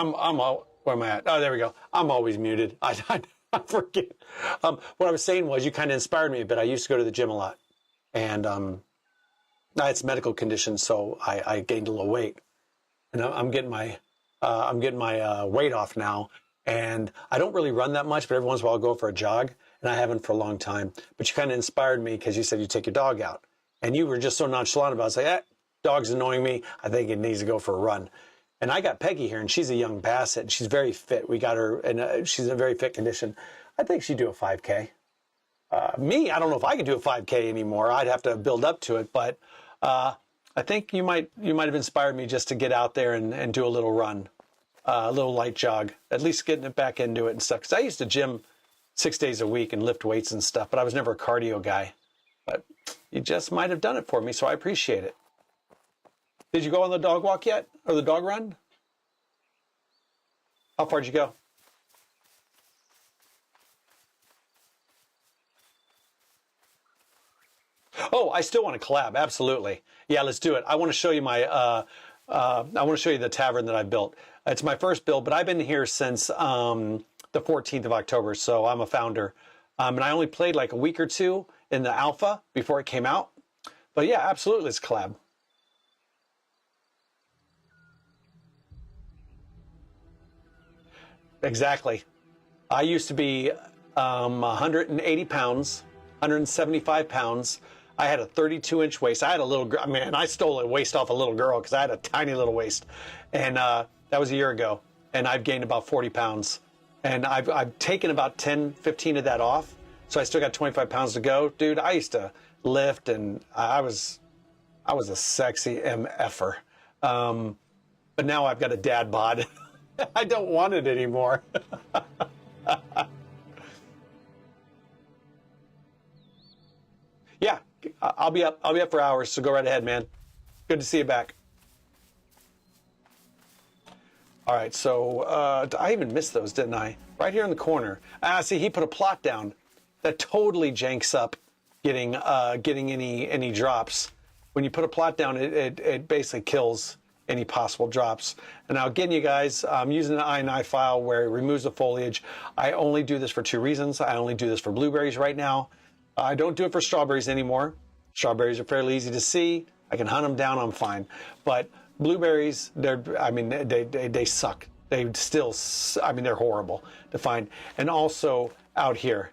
where am I at? Oh, there we go. I'm always muted. I forget. What I was saying was you kind of inspired me a bit. I used to go to the gym a lot, and it's medical condition, so I gained a little weight, and I'm getting my weight off now. And I don't really run that much, but every once in a while I'll go for a jog, and I haven't for a long time. But you kind of inspired me because you said you take your dog out, and you were just so nonchalant about it. It's like, dog's annoying me. I think it needs to go for a run. And I got Peggy here, and she's a young basset, and she's very fit. We got her, and she's in a very fit condition. I think she'd do a 5K. Me, I don't know if I could do a 5K anymore. I'd have to build up to it, but I think you might have inspired me just to get out there and do a little run, a little light jog, at least getting it back into it and stuff. Because I used to gym 6 days a week and lift weights and stuff, but I was never a cardio guy. But you just might have done it for me, so I appreciate it. Did you go on the dog walk yet? Or the dog run? How far did you go? Oh, I still want to collab. Absolutely. Yeah, let's do it. I want to show you my, I want to show you the tavern that I built. It's my first build, but I've been here since the 14th of October, so I'm a founder. And I only played like a week or two in the alpha before it came out. But yeah, absolutely, let's collab. Exactly. I used to be 180 pounds, 175 pounds. I had a 32-inch waist. I had a little, man, I stole a waist off a little girl because I had a tiny little waist. And that was a year ago. And I've gained about 40 pounds. And I've taken about 10, 15 of that off. So I still got 25 pounds to go. Dude, I used to lift, and I was a sexy MFer. But now I've got a dad bod. I don't want it anymore. Yeah, I'll be up for hours, so go right ahead, man. Good to see you back. All right, so I even missed those, didn't I? Right here in the corner. See, he put a plot down. That totally janks up getting any drops. When you put a plot down, it basically kills any possible drops. And now again, you guys, I'm using an INI file where it removes the foliage. I only do this for two reasons. I only do this for blueberries right now. I don't do it for strawberries anymore. Strawberries are fairly easy to see. I can hunt them down, I'm fine. But blueberries, they suck. They still, they're horrible to find. And also out here,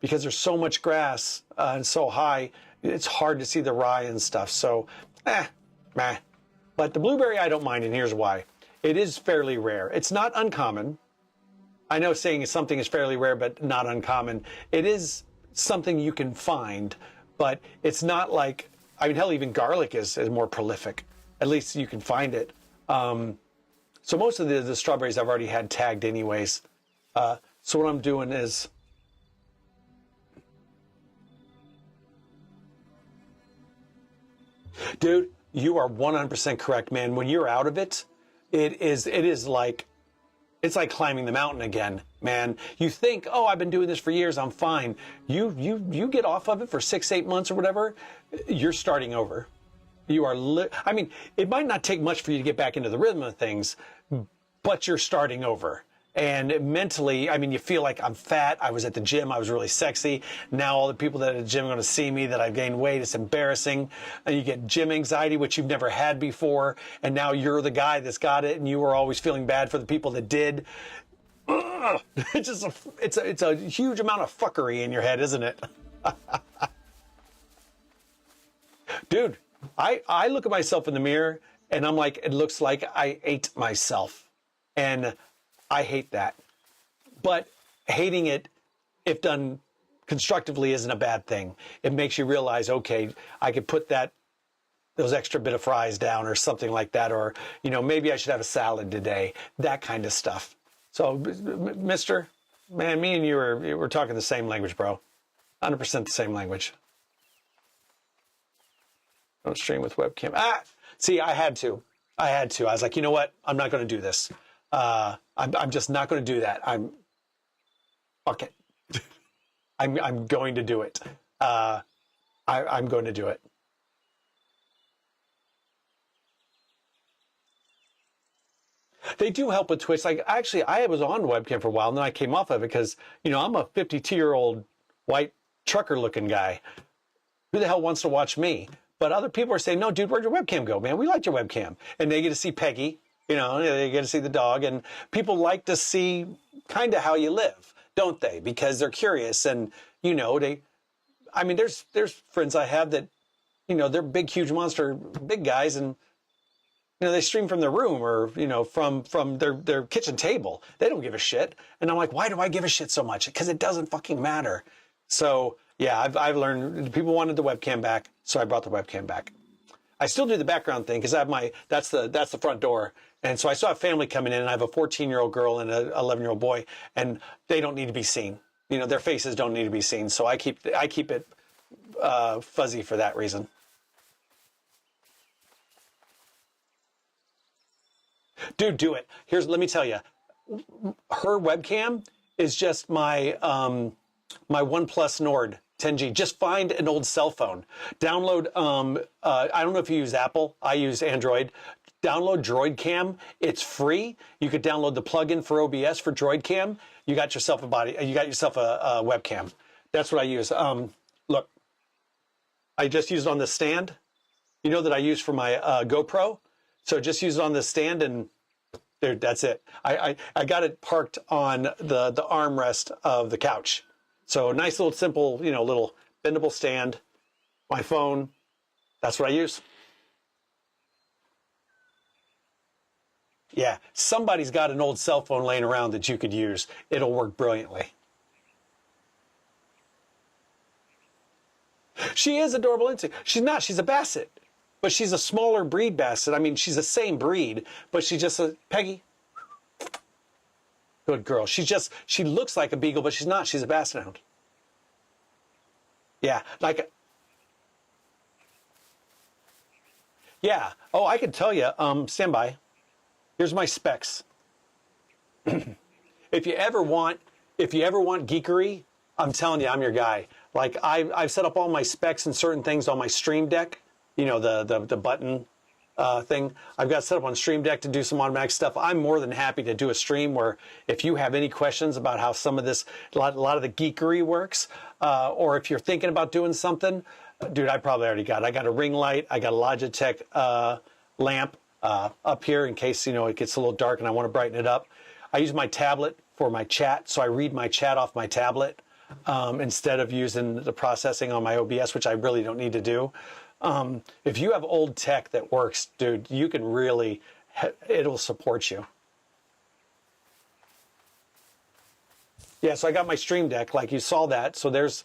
because there's so much grass and so high, it's hard to see the rye and stuff. So, meh. But the blueberry I don't mind, and here's why. It is fairly rare. It's not uncommon. I know saying something is fairly rare but not uncommon. It is something you can find, but it's not like, hell, even garlic is more prolific. At least you can find it. So most of the strawberries I've already had tagged anyways. So what I'm doing is, dude, you are 100% correct, man. When you're out of it, it is like, it's like climbing the mountain again, man. You think, oh, I've been doing this for years, I'm fine. You get off of it for 6-8 months or whatever, you're starting over. You are, it might not take much for you to get back into the rhythm of things, but you're starting over. And mentally, you feel like I'm fat. I was at the gym. I was really sexy. Now all the people that are at the gym are going to see me that I've gained weight. It's embarrassing. And you get gym anxiety, which you've never had before. And now you're the guy that's got it, and you were always feeling bad for the people that did. Ugh. It's just it's a huge amount of fuckery in your head, isn't it? Dude, I look at myself in the mirror, and I'm like, it looks like I ate myself. And I hate that. But hating it, if done constructively, isn't a bad thing. It makes you realize, okay, I could put those extra bit of fries down or something like that, or, maybe I should have a salad today, that kind of stuff. So, mister, man, me and you we're talking the same language, bro. 100% the same language. Don't stream with webcam. See, I had to. I was like, you know what? I'm not going to do this. I'm just not going to do that. Fuck it. I'm going to do it. I'm going to do it. They do help with Twitch. Like, actually, I was on webcam for a while, and then I came off of it because, you know, I'm a 52-year-old white trucker-looking guy. Who the hell wants to watch me? But other people are saying, no, dude, where'd your webcam go, man? We liked your webcam. And they get to see Peggy, you know, they get to see the dog. And people like to see kind of how you live, don't they? Because they're curious. And, you know, I mean, there's friends I have that, you know, they're big, huge monster, big guys. And, you know, they stream from their room or, you know, from their kitchen table. They don't give a shit. And I'm like, why do I give a shit so much? Because it doesn't fucking matter. So, yeah, I've learned people wanted the webcam back, so I brought the webcam back. I still do the background thing because I have that's the front door, and so I still have family coming in. And I have a 14-year-old girl and an 11-year-old boy, and they don't need to be seen. You know, their faces don't need to be seen. So I keep it fuzzy for that reason. Dude, do it. Let me tell you, her webcam is just my my OnePlus Nord 10G. Just find an old cell phone. Download, I don't know if you use Apple. I use Android. Download DroidCam. It's free. You could download the plugin for OBS for DroidCam. You got yourself a webcam. That's what I use. Look, I just used it on the stand. You know that I use for my GoPro. So just use it on the stand and dude, that's it. I got it parked on the armrest of the couch. So nice little simple, you know, little bendable stand, my phone. That's what I use. Yeah, somebody's got an old cell phone laying around that you could use. It'll work brilliantly. She is adorable. She's not. She's a Basset. But she's a smaller breed Basset. I mean, she's the same breed, but she's just a Peggy. Good girl. She looks like a beagle, but she's not. She's a Basset Hound. Yeah, yeah. Oh, I could tell you. Stand by. Here's my specs. If you ever want geekery, I'm telling you, I'm your guy. Like I've set up all my specs and certain things on my Stream Deck. You know, the button thing. I've got set up on Stream Deck to do some automatic stuff. I'm more than happy to do a stream where if you have any questions about how some of this, a lot of the geekery works, or if you're thinking about doing something, dude, I probably already got it. I got a ring light. I got a Logitech lamp up here in case, you know, it gets a little dark and I want to brighten it up. I use my tablet for my chat, so I read my chat off my tablet instead of using the processing on my OBS, which I really don't need to do. If you have old tech that works, dude, you can really, it'll support you. Yeah, so I got my Stream Deck, like you saw that. So there's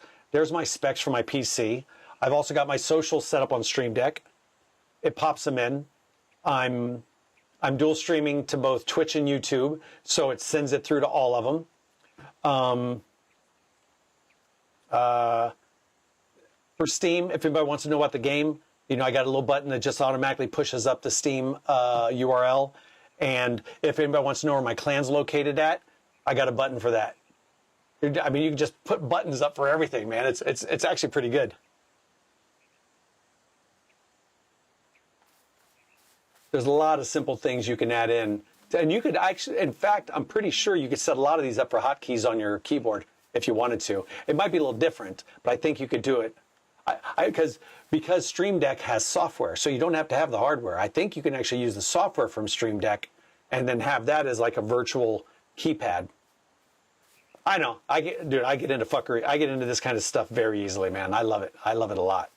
my specs for my PC. I've also got my social set up on Stream Deck. It pops them in. I'm dual streaming to both Twitch and YouTube, so it sends it through to all of them. For Steam, if anybody wants to know about the game, you know, I got a little button that just automatically pushes up the Steam URL. And if anybody wants to know where my clan's located at, I got a button for that. I mean, you can just put buttons up for everything, man. It's actually pretty good. There's a lot of simple things you can add in. And you could actually, in fact, I'm pretty sure you could set a lot of these up for hotkeys on your keyboard if you wanted to. It might be a little different, but I think you could do it. Because Stream Deck has software, so you don't have to have the hardware. I think you can actually use the software from Stream Deck and then have that as like a virtual keypad. I know. I get into fuckery. I get into this kind of stuff very easily, man. I love it. I love it a lot.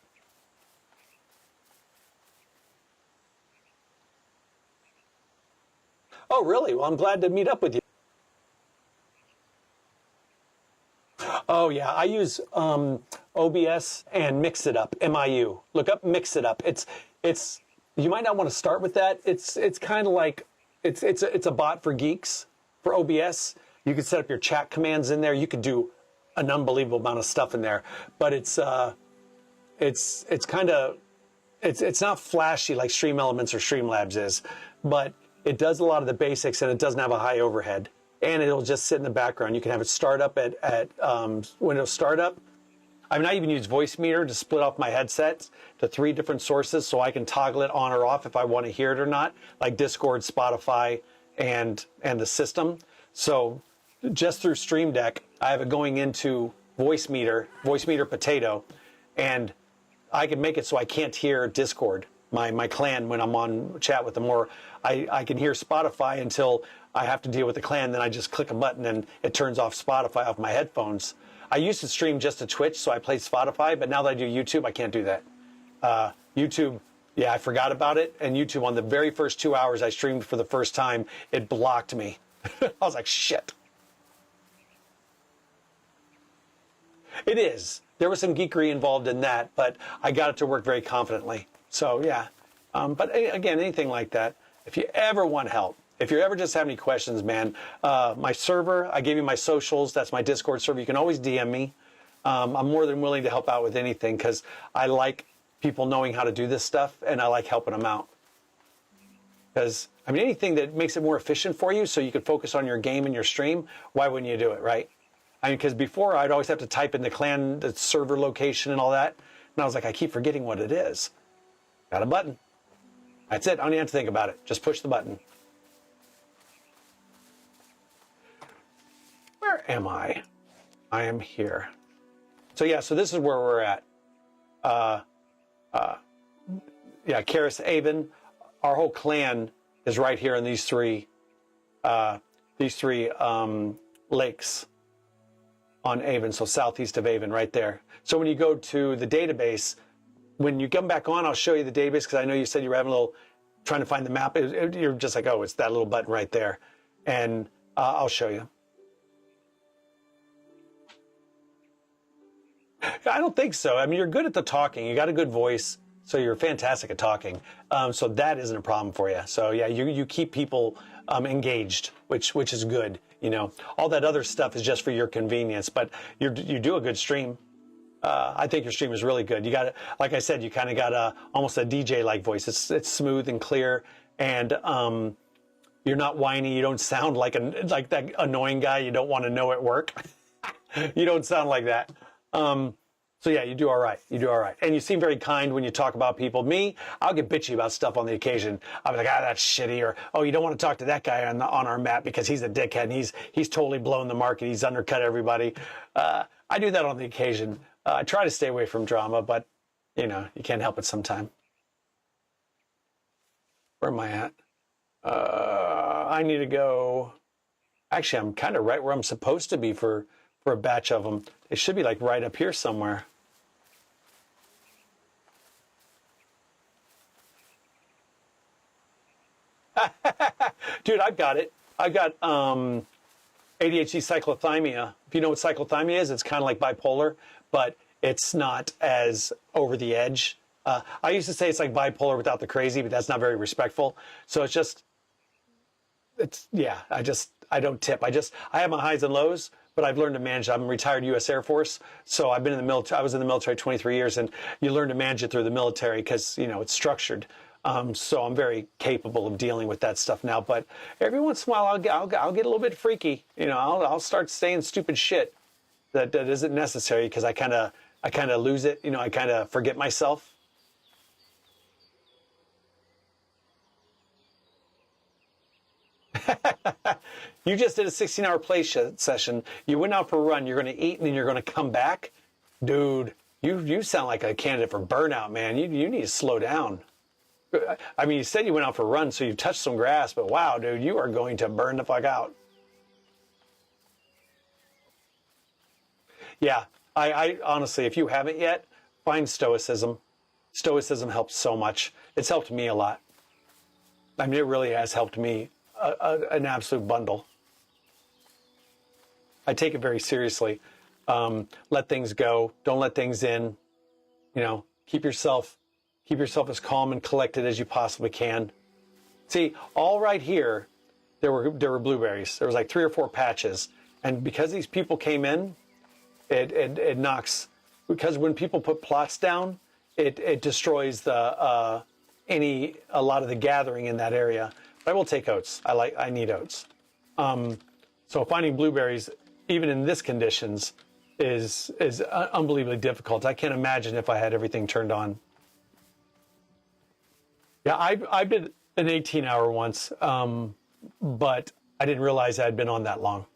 Oh, really? Well, I'm glad to meet up with you. Oh, yeah. I use OBS and Mix It Up, MIU. Look up Mix It Up. It's you might not want to start with that. It's kind of like it's a bot for geeks for OBS. You can set up your chat commands in there. You could do an unbelievable amount of stuff in there. But it's kind of it's not flashy like Stream Elements or Streamlabs is, but it does a lot of the basics and it doesn't have a high overhead. And it'll just sit in the background. You can have it start up at Windows Startup. I mean, I even use Voice Meter to split off my headsets to 3 different sources so I can toggle it on or off if I want to hear it or not, like Discord, Spotify, the system. So just through Stream Deck, I have it going into voice meter potato, and I can make it so I can't hear Discord, my clan, when I'm on chat with them, or I can hear Spotify until I have to deal with the clan. Then I just click a button and it turns off Spotify off my headphones. I used to stream just to Twitch, so I played Spotify, but now that I do YouTube, I can't do that. YouTube, yeah, I forgot about it, and YouTube, on the very first 2 hours I streamed for the first time, it blocked me. I was like, shit. It is. There was some geekery involved in that, but I got it to work very confidently. So, yeah. But again, anything like that, if you ever want help, if you ever just have any questions, man, my server, I gave you my socials. That's my Discord server. You can always DM me. I'm more than willing to help out with anything because I like people knowing how to do this stuff, and I like helping them out. Because, I mean, anything that makes it more efficient for you so you can focus on your game and your stream, why wouldn't you do it, right? I mean, because before I'd always have to type in the clan, the server location and all that. And I was like, I keep forgetting what it is. Got a button. That's it. I don't even have to think about it. Just push the button. Where am I? I am here. So yeah, so this is where we're at. Yeah, Karis Avon. Our whole clan is right here in these three lakes on Avon, so southeast of Avon, right there. So when you go to the database, when you come back on, I'll show you the database, because I know you said you were having a little, trying to find the map. You're just like, oh, it's that little button right there. And I'll show you. I don't think so. I mean, you're good at the talking. You got a good voice, so you're fantastic at talking. So that isn't a problem for you. So yeah, you keep people engaged, which is good. You know, all that other stuff is just for your convenience, but you do a good stream. I think your stream is really good. You got, like I said, you kind of got almost a DJ-like voice. It's smooth and clear, and you're not whiny. You don't sound like that annoying guy you don't want to know at work. You don't sound like that. So yeah, you do all right. You do all right. And you seem very kind when you talk about people. Me, I'll get bitchy about stuff on the occasion. I'll be like, that's shitty. Or, oh, you don't want to talk to that guy on our map because he's a dickhead and he's totally blown the market. He's undercut everybody. I do that on the occasion. I try to stay away from drama, but you know, you can't help it sometime. Where am I at? I need to go. Actually, I'm kind of right where I'm supposed to be for a batch of them. It should be like right up here somewhere. Dude, I've got it. I've got ADHD cyclothymia. If you know what cyclothymia is, it's kind of like bipolar, but it's not as over the edge. I used to say it's like bipolar without the crazy, but that's not very respectful. So yeah, I don't tip. I have my highs and lows, but I've learned to manage. I'm a retired U.S. Air Force, so I've been in the military. I was in the military 23 years, and you learn to manage it through the military because, you know, it's structured. So I'm very capable of dealing with that stuff now. But every once in a while, I'll get a little bit freaky. You know, I'll start saying stupid shit that isn't necessary because I kind of lose it. You know, I kind of forget myself. You just did a 16-hour play session. You went out for a run. You're going to eat, and then you're going to come back. Dude, you sound like a candidate for burnout, man. You need to slow down. I mean, you said you went out for a run, so you touched some grass, but wow, dude, you are going to burn the fuck out. Yeah, I honestly, if you haven't yet, find Stoicism. Stoicism helps so much. It's helped me a lot. I mean, it really has helped me an absolute bundle. I take it very seriously. Let things go. Don't let things in. You know, keep yourself as calm and collected as you possibly can. See, all right here, there were blueberries. There was like 3 or 4 patches, and because these people came in, it knocks. Because when people put plots down, it destroys a lot of the gathering in that area. But I will take oats. I need oats. So finding blueberries, even in this conditions, is unbelievably difficult. I can't imagine if I had everything turned on. Yeah, I did an 18-hour once. but I didn't realize I had been on that long.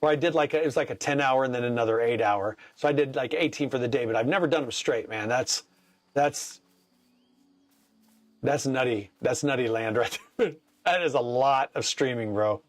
Or I did it was like a 10-hour and then another 8-hour. So I did like 18 for the day, but I've never done them straight, man. That's nutty. That's nutty land right there. That is a lot of streaming, bro.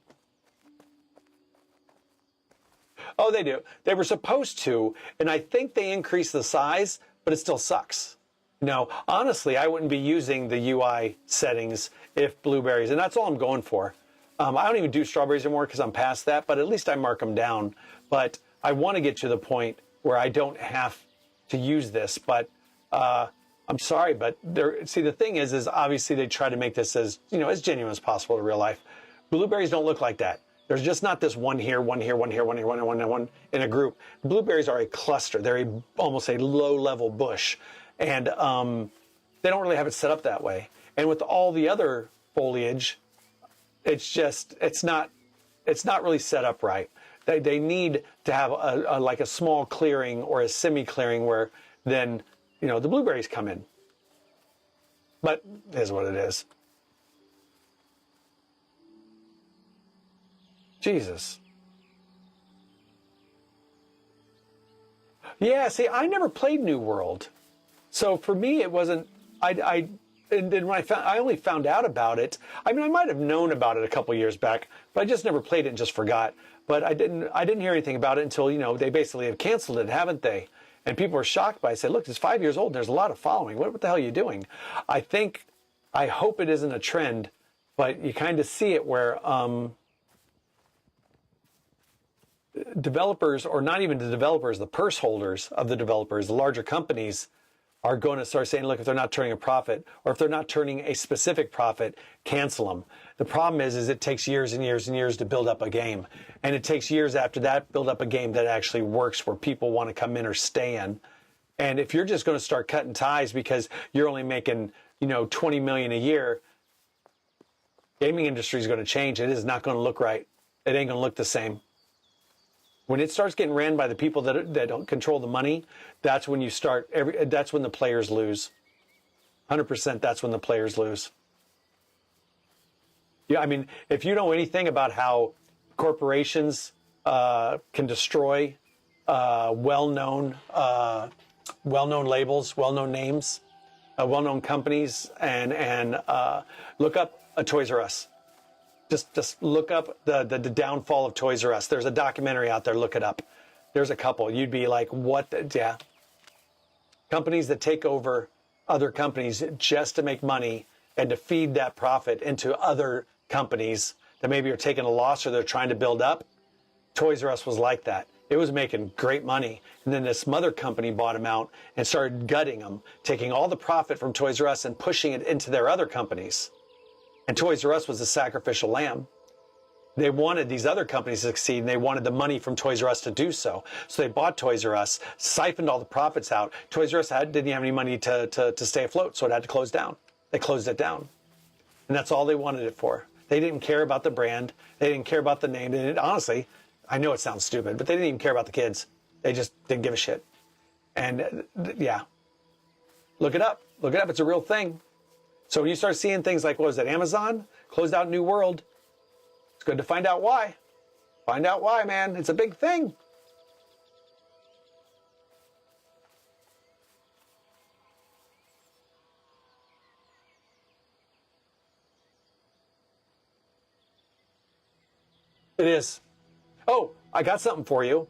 Oh, they do. They were supposed to, and I think they increased the size, but it still sucks. No, honestly, I wouldn't be using the UI settings if blueberries, and that's all I'm going for. I don't even do strawberries anymore because I'm past that, but at least I mark them down. But I want to get to the point where I don't have to use this, but I'm sorry, but see, the thing is obviously they try to make this as, as genuine as possible to real life. Blueberries don't look like that. There's just not this one here, one here, one here, one here, one in a group. Blueberries are a cluster. They're almost a low-level bush. And they don't really have it set up that way. And with all the other foliage, it's not really set up right. They need to have like a small clearing or a semi-clearing where then, the blueberries come in. But it is what it is. Jesus. Yeah, see, I never played New World. So for me, it wasn't, and then when I only found out about it, I mean, I might have known about it a couple years back, but I just never played it and just forgot. But I didn't hear anything about it until, they basically have canceled it, haven't they? And people were shocked by it. I said, look, it's 5 years old and there's a lot of following. What the hell are you doing? I hope it isn't a trend, but you kind of see it where, developers, or not even the developers, the purse holders of the developers, the larger companies, are going to start saying, look, if they're not turning a profit, or if they're not turning a specific profit, cancel them. The problem is it takes years and years and years to build up a game. And it takes years after that, build up a game that actually works, where people want to come in or stay in. And if you're just going to start cutting ties because you're only making, 20 million a year, gaming industry is going to change. It is not going to look right. It ain't going to look the same. When it starts getting ran by the people that don't control the money, that's when that's when the players lose. 100%, that's when the players lose. Yeah, I mean, if you know anything about how corporations can destroy well-known labels, well-known names, well-known companies, and look up a Toys R Us. Just look up the downfall of Toys R Us. There's a documentary out there. Look it up. There's a couple. You'd be like, what? Yeah. Companies that take over other companies just to make money and to feed that profit into other companies that maybe are taking a loss or they're trying to build up. Toys R Us was like that. It was making great money. And then this mother company bought them out and started gutting them, taking all the profit from Toys R Us and pushing it into their other companies. And Toys R Us was the sacrificial lamb. They wanted these other companies to succeed, and they wanted the money from Toys R Us to do so. So they bought Toys R Us, siphoned all the profits out. Toys R Us didn't have any money to stay afloat, so it had to close down. They closed it down. And that's all they wanted it for. They didn't care about the brand. They didn't care about the name. They didn't, honestly, I know it sounds stupid, but they didn't even care about the kids. They just didn't give a shit. And yeah, look it up. Look it up. It's a real thing. So when you start seeing things like, what was it, Amazon closed out New World, it's good to find out why. Find out why, man. It's a big thing. It is. Oh, I got something for you.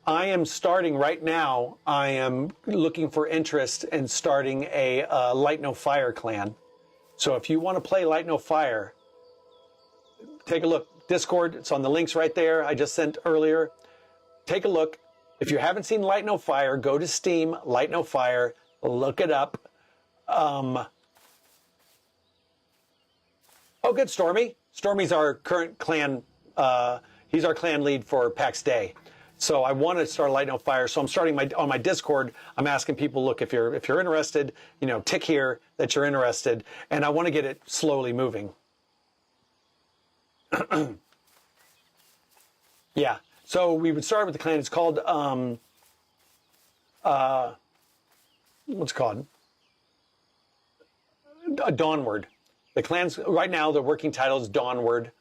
I am starting right now. I am looking for interest in starting a Light No Fire clan. So if you want to play Light No Fire, take a look. Discord, it's on the links right there I just sent earlier. Take a look. If you haven't seen Light No Fire, go to Steam, Light No Fire, look it up. Oh, good, Stormy. Stormy's our current clan. He's our clan lead for PAX Day. So I want to start Light No Fire. So I'm starting on my Discord. I'm asking people, look, if you're interested, tick here that you're interested, and I want to get it slowly moving. Yeah. So we would start with the clan. It's called what's it called? Dawnward. The clans right now, the working title is Dawnward,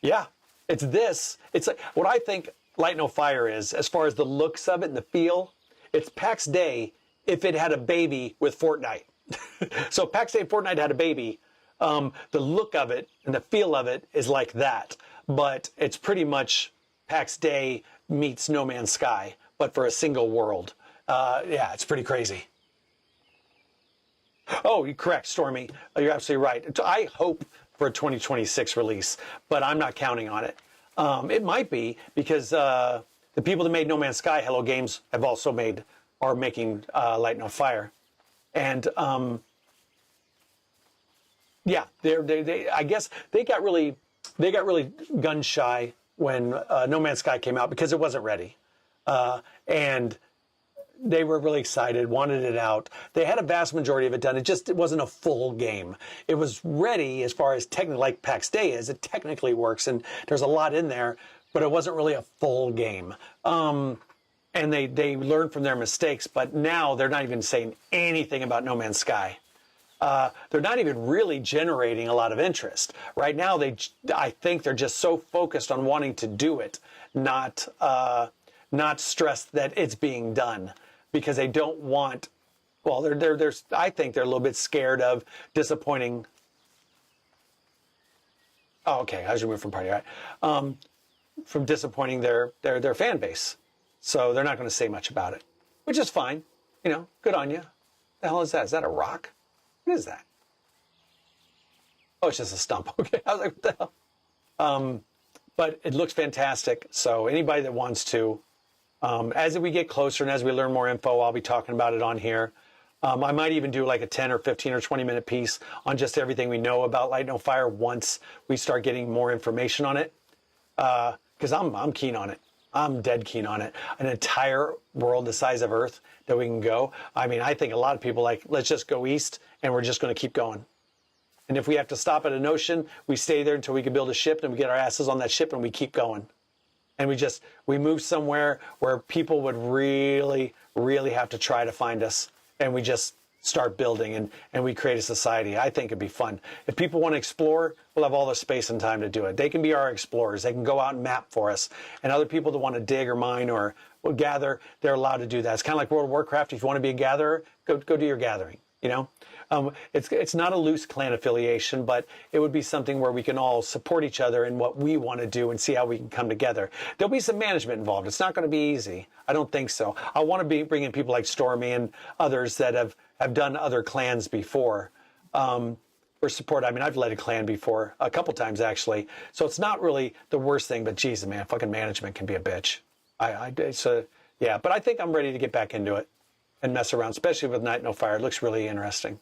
yeah, it's this. It's like what I think Light No Fire is, as far as the looks of it and the feel. It's PAX Day if it had a baby with Fortnite. So PAX Day and Fortnite had a baby. The look of it and the feel of it is like that, but it's pretty much PAX Day meets No Man's Sky, but for a single world. Yeah, it's pretty crazy. Oh, you're correct, Stormy. You're absolutely right. I hope for a 2026 release, but I'm not counting on it. It might be because the people that made No Man's Sky, Hello Games, are making Light No Fire, and yeah, I guess they got really gun shy when No Man's Sky came out because it wasn't ready, and they were really excited, wanted it out. They had a vast majority of it done. It wasn't a full game. It was ready as far as technically, like PAX Day is. It technically works, and there's a lot in there, but it wasn't really a full game. And they learned from their mistakes, but now they're not even saying anything about No Man's Sky. They're not even really generating a lot of interest. Right now, I think they're just so focused on wanting to do it, not stressed that it's being done. Because they don't want, well, I think they're a little bit scared of disappointing. Oh, okay, I was removed from party, right? From disappointing their fan base, so they're not going to say much about it, which is fine. You know, good on you. The hell is that? Is that a rock? What is that? Oh, it's just a stump. Okay, I was like, what the hell? But it looks fantastic. So anybody that wants to. As we get closer and as we learn more info, I'll be talking about it on here. I might even do like a 10 or 15 or 20-minute piece on just everything we know about Light No Fire once we start getting more information on it. Because I'm keen on it. I'm dead keen on it. An entire world the size of Earth that we can go. I mean, I think a lot of people let's just go east and we're just going to keep going. And if we have to stop at an ocean, we stay there until we can build a ship and we get our asses on that ship and we keep going. And we move somewhere where people would really, really have to try to find us. And we just start building and we create a society. I think it'd be fun. If people want to explore, we'll have all the space and time to do it. They can be our explorers. They can go out and map for us. And other people that want to dig or mine or gather, they're allowed to do that. It's kind of like World of Warcraft. If you want to be a gatherer, go do your gathering, you know? It's not a loose clan affiliation, but it would be something where we can all support each other in what we want to do and see how we can come together. There'll be some management involved. It's not going to be easy. I don't think so. I want to bring in people like Stormy and others that have done other clans before for support. I mean, I've led a clan before, a couple times actually. So it's not really the worst thing, but geez, man, fucking management can be a bitch. Yeah, but I think I'm ready to get back into it and mess around, especially with Night No Fire. It looks really interesting.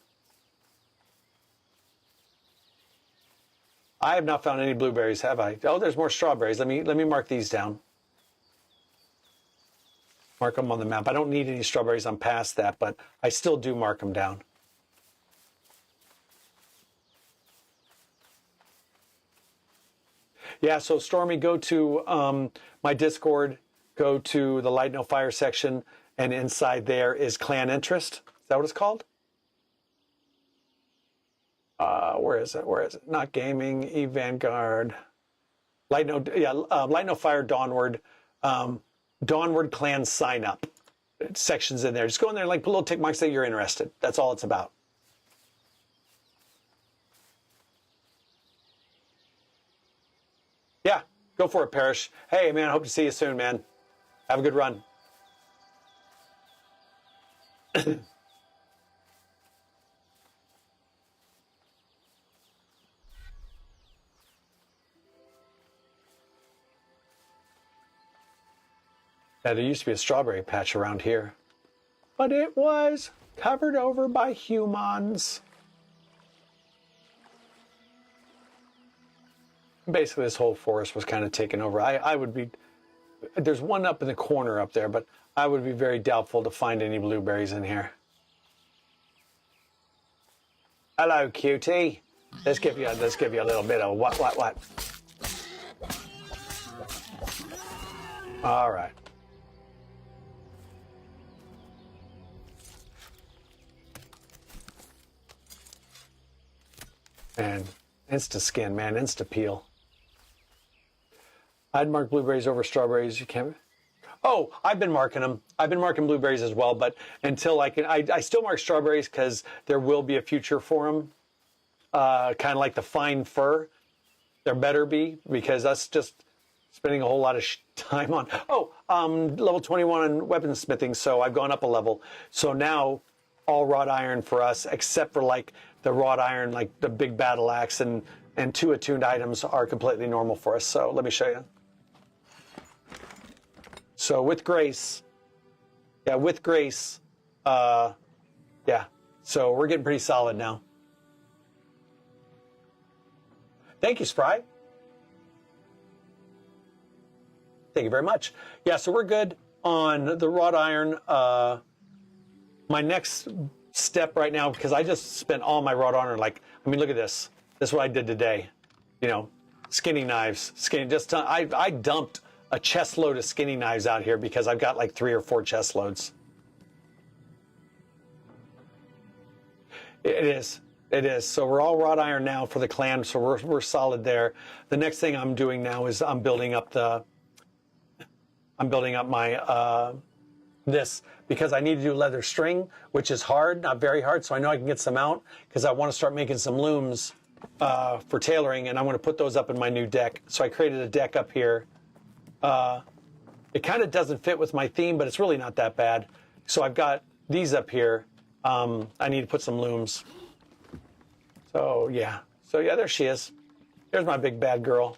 I have not found any blueberries, have I? Oh, there's more strawberries. Let me mark these down. Mark them on the map. I don't need any strawberries. I'm past that, but I still do mark them down. Yeah, so Stormy, go to my Discord, go to the Light No Fire section, and inside there is clan interest. Is that what it's called? Where is it? Where is it? Not gaming, Vanguard, Light No Fire, Dawnward, Dawnward clan sign up sections in there. Just go in there, like put little tick marks that you're interested. That's all it's about. Yeah, go for it, Parrish. Hey, man, I hope to see you soon, man. Have a good run. Now, there used to be a strawberry patch around here, but it was covered over by humans. Basically, this whole forest was kind of taken over. I would be, there's one up in the corner up there, but I would be very doubtful to find any blueberries in here. Hello, cutie. Let's give you a little bit of what? All right. And insta skin, man, insta peel. I'd mark blueberries over strawberries. You can't. Oh, I've been marking them. I've been marking blueberries as well, but until I still mark strawberries because there will be a future for them. Kind of like the fine fur. There better be, because that's just spending a whole lot of time on. Oh, level 21 in weaponsmithing, so I've gone up a level. So now all wrought iron for us, except for like the wrought iron, like the big battle axe and 2 attuned items are completely normal for us. So let me show you. So with grace, yeah, yeah. So we're getting pretty solid now. Thank you, Spry. Thank you very much. Yeah, so we're good on the wrought iron. My next step right now, because I just spent all my wrought iron, like, I mean, look at this. This is what I did today. You know, skinning knives, I dumped a chest load of skinning knives out here because I've got like 3 or 4 chest loads. It is. It is. So we're all wrought iron now for the clan, so we're solid there. The next thing I'm doing now is I'm building up my this, because I need to do leather string, which is hard, not very hard, so I know I can get some out because I want to start making some looms for tailoring, and I want to put those up in my new deck. So I created a deck up here. It kind of doesn't fit with my theme, but it's really not that bad. So I've got these up here. I need to put some looms. So yeah, there she is. There's my big bad girl.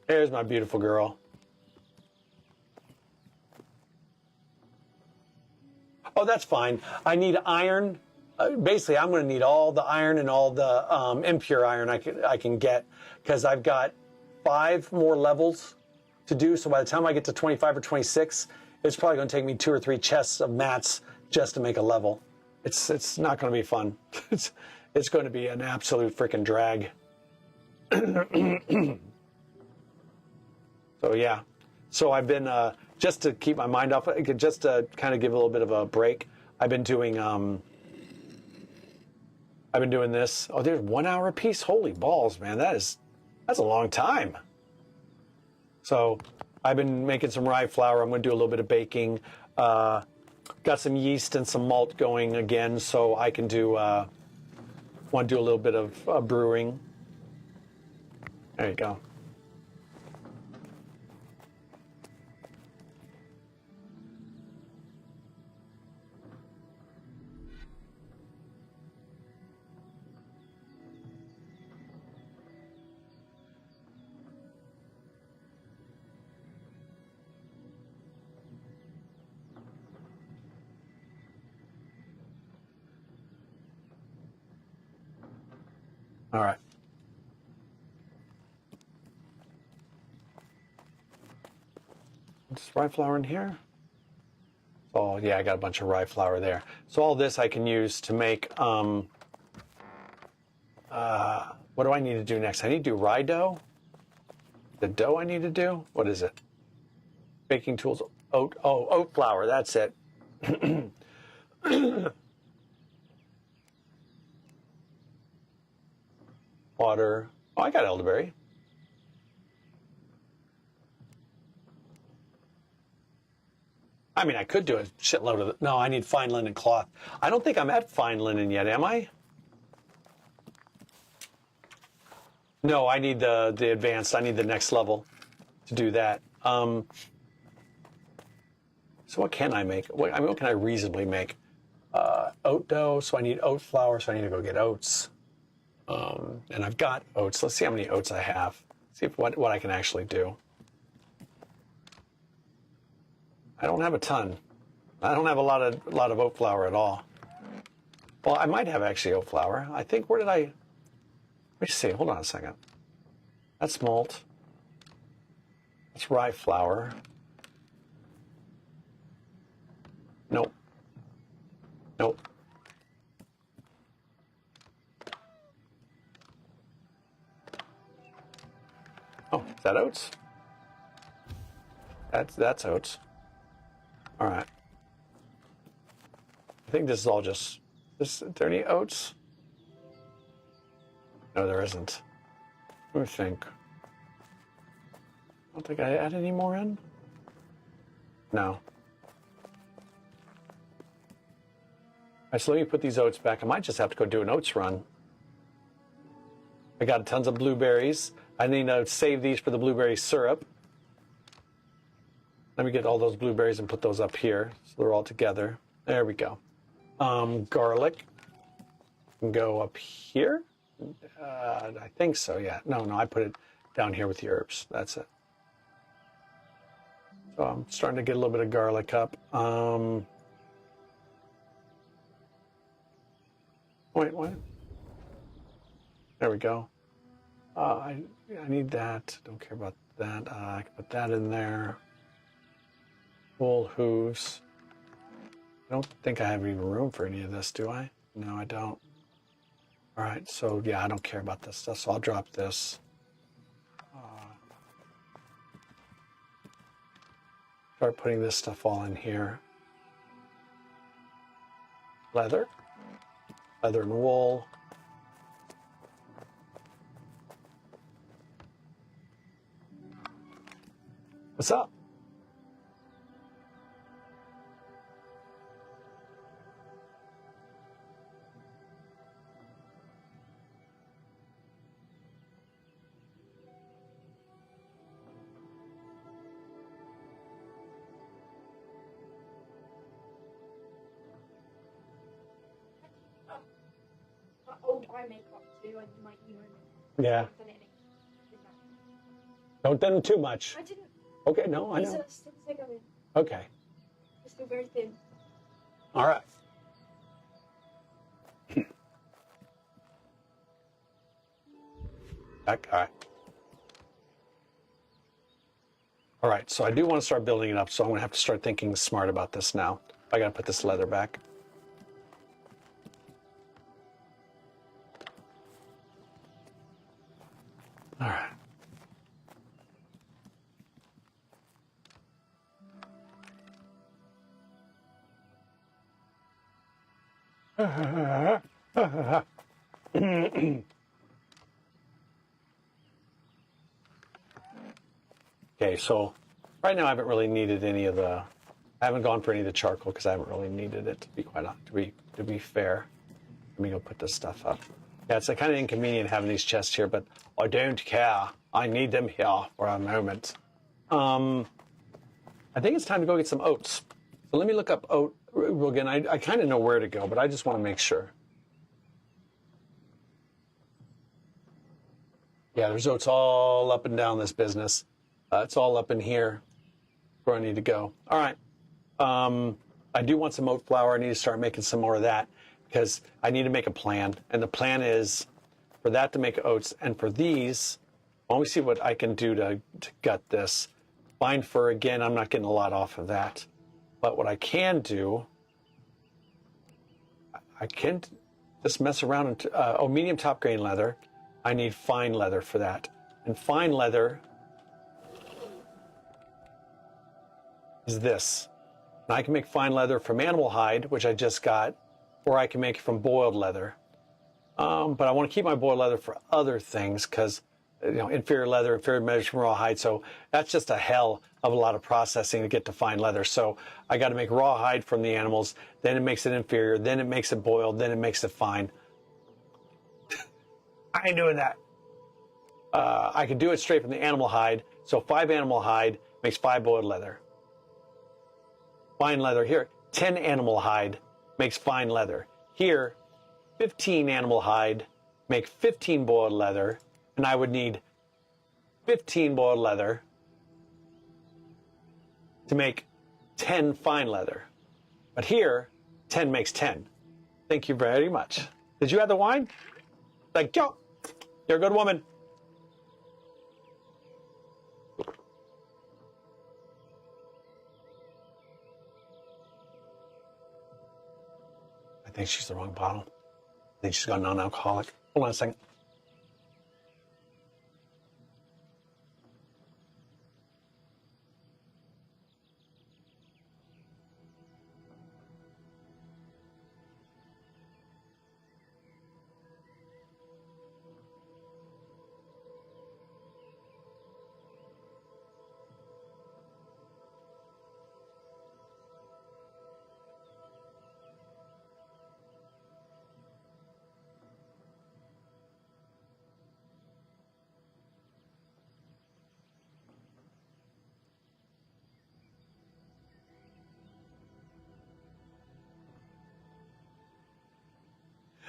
There's my beautiful girl. Oh, that's fine. I need iron. Basically, I'm going to need all the iron and all the impure iron I can get, because I've got 5 more levels to do. So by the time I get to 25 or 26, it's probably going to take me 2 or 3 chests of mats just to make a level. It's not going to be fun. It's going to be an absolute freaking drag. So yeah. So I've been just to keep my mind off, just to kind of give a little bit of a break. I've been doing this. Oh, there's 1 hour a piece. Holy balls, man! That's a long time. So I've been making some rye flour. I'm going to do a little bit of baking. Got some yeast and some malt going again, so I can do. Want to do a little bit of brewing. There you go. All right. Is rye flour in here? Oh, yeah, I got a bunch of rye flour there. So all this I can use to make, what do I need to do next? I need to do rye dough. The dough I need to do? What is it? Baking tools, oat flour, that's it. Water. Oh, I got elderberry. I mean, I could do a shitload of it. No, I need fine linen cloth. I don't think I'm at fine linen yet, am I? No, I need the advanced. I need the next level to do that. So what can I make? What can I reasonably make? Oat dough, so I need oat flour, so I need to go get oats. And I've got oats. Let's see how many oats I have. See what I can actually do. I don't have a ton. I don't have a lot of oat flour at all. Well, I might have actually oat flour. I think, where did I... Let me see. Hold on a second. That's malt. That's rye flour. Nope. Nope. Oh, is that oats? That's oats. All right. I think this is all just... Is there any oats? No, there isn't. Let me think. I don't think I add any more in. No. All right, so let me put these oats back. I might just have to go do an oats run. I got tons of blueberries. I need to save these for the blueberry syrup. Let me get all those blueberries and put those up here so they're all together. There we go. Garlic can go up here. I think so, yeah. No, I put it down here with the herbs. That's it. So I'm starting to get a little bit of garlic up. Wait, what? There we go. I need that. Don't care about that. I can put that in there. Wool hooves. I don't think I have any room for any of this, do I? No, I don't. All right, so yeah, I don't care about this stuff, so I'll drop this. Start putting this stuff all in here. Leather and wool. What's up? I make up too, and you might even. Yeah. Don't thin them too much. I didn't. Okay, no, I know. These are still thicker. Okay. They're still very thin. All right. Back. All right. All right, so I do want to start building it up, so I'm going to have to start thinking smart about this now. I got to put this leather back. All right. Okay, so right now I haven't really needed any of the. I haven't gone for any of the charcoal because I haven't really needed it to be to be fair. Let me go put this stuff up. Yeah, it's kind of inconvenient having these chests here, but I don't care. I need them here for a moment. I think it's time to go get some oats. So let me look up oat again. I kind of know where to go, but I just want to make sure. Yeah, there's oats all up and down this business. It's all up in here where I need to go. All right. I do want some oat flour. I need to start making some more of that because I need to make a plan. And the plan is for that to make oats. And for these, let me see what I can do to gut this. Fine fur, again, I'm not getting a lot off of that. But what I can do, I can just mess around. And, medium top grain leather. I need fine leather for that. And fine leather is this. And I can make fine leather from animal hide, which I just got, or I can make it from boiled leather. But I want to keep my boiled leather for other things because, inferior leather, inferior measures from raw hide. So that's just a hell of a lot of processing to get to fine leather. So I got to make raw hide from the animals, then it makes it inferior, then it makes it boiled, then it makes it fine. I ain't doing that. I could do it straight from the animal hide. So 5 animal hide makes 5 boiled leather. Fine leather here, 10 animal hide makes fine leather. Here, 15 animal hide make 15 boiled leather, and I would need 15 boiled leather to make 10 fine leather. But here, 10 makes 10. Thank you very much. Did you have the wine? Thank you. You're a good woman. I think she's the wrong bottle. I think she's got non-alcoholic. Hold on a second.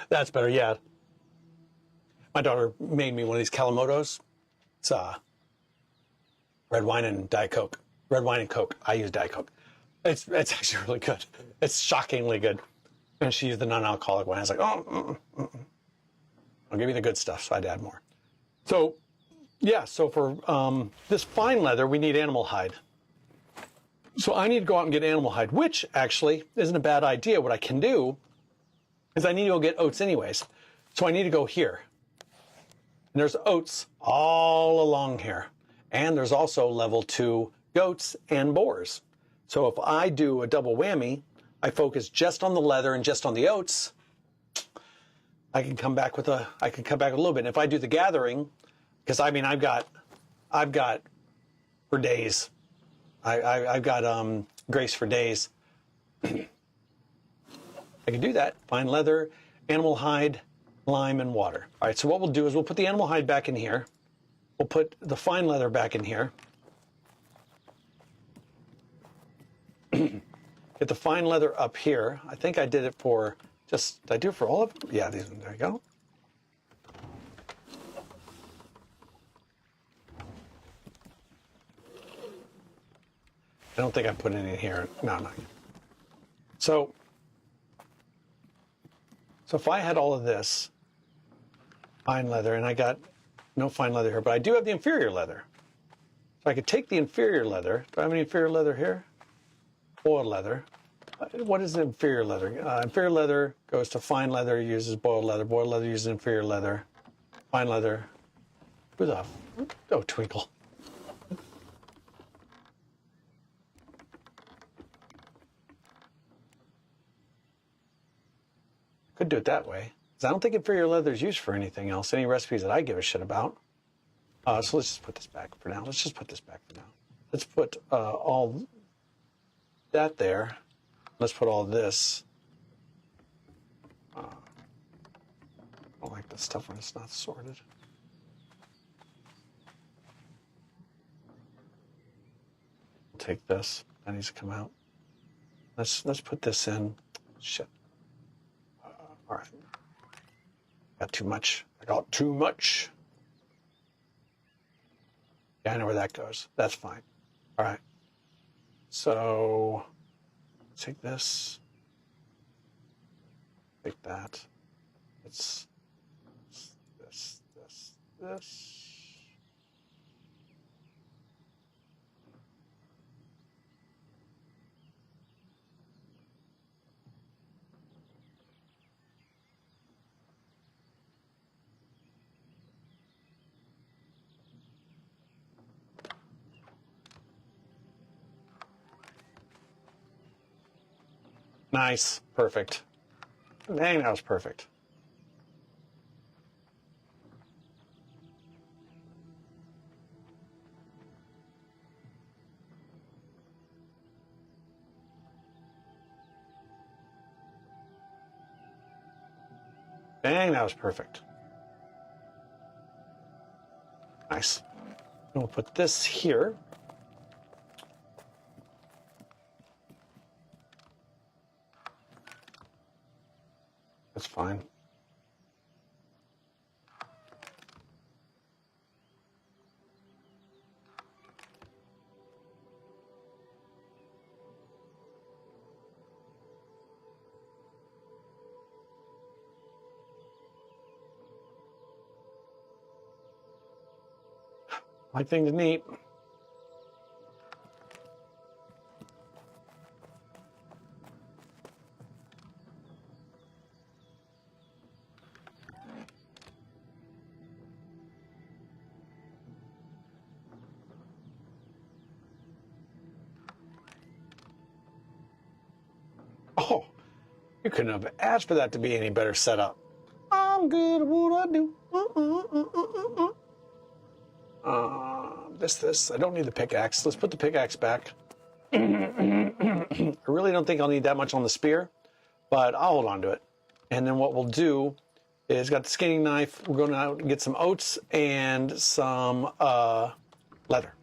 That's better, yeah. My daughter made me one of these Kalamotos. It's red wine and Diet Coke. Red wine and Coke. I use Diet Coke. It's actually really good. It's shockingly good. And she used the non-alcoholic one. I was like, I'll give you the good stuff, so I'd add more. So, yeah, so for this fine leather, we need animal hide. So I need to go out and get animal hide, which actually isn't a bad idea. What I can do is I need to go get oats anyways. So I need to go here. And there's oats all along here. And there's also level 2 goats and boars. So if I do a double whammy, I focus just on the leather and just on the oats, I can come back with a little bit. And if I do the gathering, because I mean I've got for days. I've got grace for days. I can do that. Fine leather, animal hide, lime, and water. All right, so what we'll do is we'll put the animal hide back in here. We'll put the fine leather back in here. Get the fine leather up here. I think I did it for did I do it for all of them? Yeah, there you go. I don't think I put any in here. No. So if I had all of this fine leather, and I got no fine leather here, but I do have the inferior leather. So I could take the inferior leather. Do I have any inferior leather here? Boiled leather. What is the inferior leather? Inferior leather goes to fine leather, uses boiled leather. Boiled leather uses inferior leather. Fine leather. Who the? Oh, Twinkle. Could do it that way. Because I don't think inferior leather is used for anything else. Any recipes that I give a shit about. So let's just put this back for now. Let's put all that there. Let's put all this. I don't like this stuff when it's not sorted. We'll take this. That needs to come out. Let's put this in. Shit. All right. Got too much. I got too much. Yeah, I know where that goes. That's fine. All right. So take this. Take that. It's this. Nice. Perfect. Dang, that was perfect. Dang, that was perfect. Nice. And we'll put this here. That's fine. My thing's neat. Oh, you couldn't have asked for that to be any better setup. I'm good at what I do. This. I don't need the pickaxe. Let's put the pickaxe back. I really don't think I'll need that much on the spear, but I'll hold on to it. And then what we'll do is got the skinning knife. We're going to get some oats and some leather.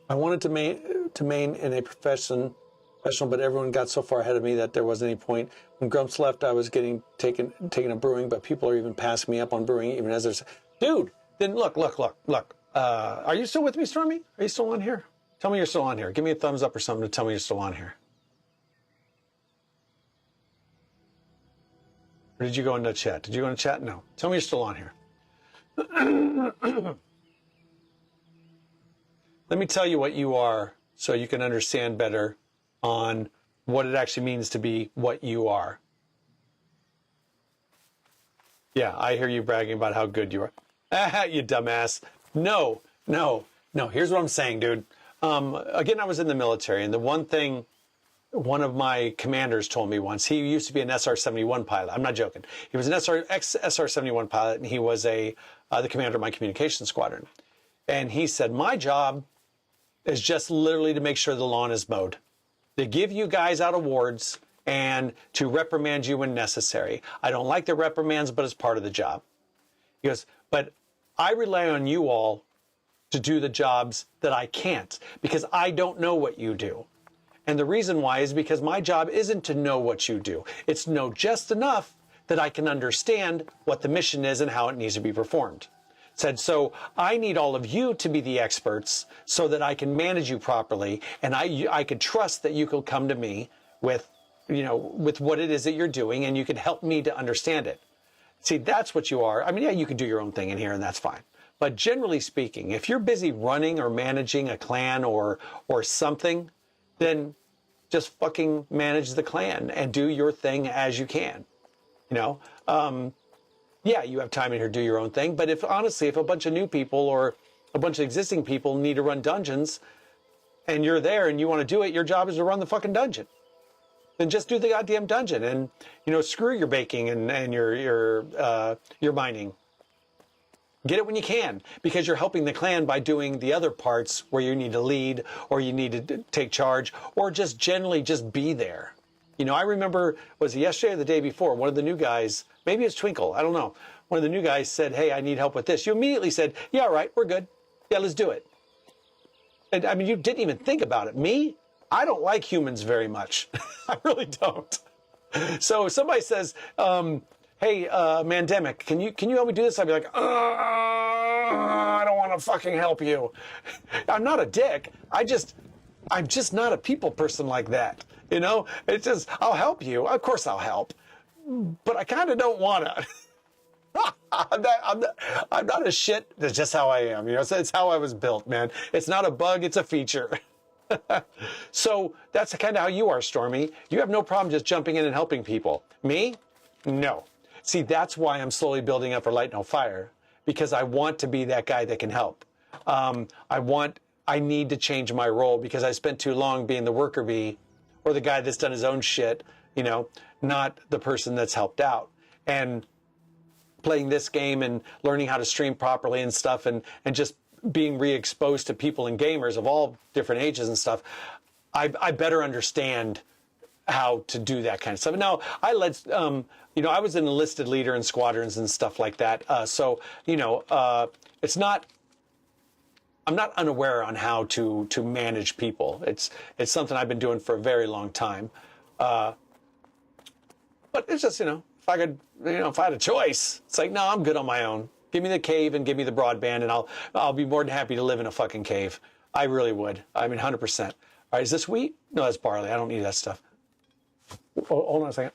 I wanted to main in a professional, but everyone got so far ahead of me that there wasn't any point. When Grumps left, I was getting taken to brewing, but people are even passing me up on brewing, even as there's, dude. Then look. Are you still with me, Stormy? Are you still on here? Tell me you're still on here. Give me a thumbs up or something to tell me you're still on here. Or did you go into chat? Did you go into chat? No. Tell me you're still on here. Let me tell you what you are so you can understand better on what it actually means to be what you are. Yeah, I hear you bragging about how good you are. You dumbass. No. Here's what I'm saying, dude. Again, I was in the military, and the one thing one of my commanders told me once, he used to be an SR-71 pilot. I'm not joking. He was an ex-SR-71 pilot, and he was the commander of my communications squadron. And he said, my job is just literally to make sure the lawn is mowed, to give you guys out awards and to reprimand you when necessary. I don't like the reprimands, but it's part of the job. He goes, but I rely on you all to do the jobs that I can't, because I don't know what you do. And the reason why is because my job isn't to know what you do. It's to know just enough that I can understand what the mission is and how it needs to be performed. Said, so I need all of you to be the experts so that I can manage you properly, and I could trust that you could come to me with, with what it is that you're doing, and you can help me to understand it. See, that's what you are. I mean, yeah, you can do your own thing in here, and that's fine. But generally speaking, if you're busy running or managing a clan or something, then just fucking manage the clan and do your thing as you can. Yeah, you have time in here to do your own thing. But if a bunch of new people or a bunch of existing people need to run dungeons and you're there and you want to do it, your job is to run the fucking dungeon. Then just do the goddamn dungeon and, screw your baking and your mining. Get it when you can, because you're helping the clan by doing the other parts where you need to lead or you need to take charge or just generally just be there. I remember, was it yesterday or the day before, one of the new guys, maybe it's Twinkle, I don't know. One of the new guys said, hey, I need help with this. You immediately said, yeah, all right, we're good. Yeah, let's do it. And I mean, you didn't even think about it. Me, I don't like humans very much. I really don't. So if somebody says, hey, Mandemic, can you help me do this? I'd be like, I don't want to fucking help you. I'm not a dick. I'm just not a people person like that. It's just, I'll help you. Of course I'll help. But I kind of don't want to. I'm not a shit. That's just how I am. It's how I was built, man. It's not a bug. It's a feature. So that's kind of how you are, Stormy. You have no problem just jumping in and helping people. Me? No. See, that's why I'm slowly building up for Light No Fire, because I want to be that guy that can help. I need to change my role because I spent too long being the worker bee or the guy that's done his own shit, not the person that's helped out. And playing this game and learning how to stream properly and stuff and just being re-exposed to people and gamers of all different ages and stuff, I better understand how to do that kind of stuff. Now, I was an enlisted leader in squadrons and stuff like that. It's not, I'm not unaware on how to manage people. It's something I've been doing for a very long time. But it's just, if I could, if I had a choice, it's like, no, I'm good on my own. Give me the cave and give me the broadband and I'll be more than happy to live in a fucking cave. I really would. I mean, 100%. All right, is this wheat? No, that's barley. I don't need that stuff. Hold on a second.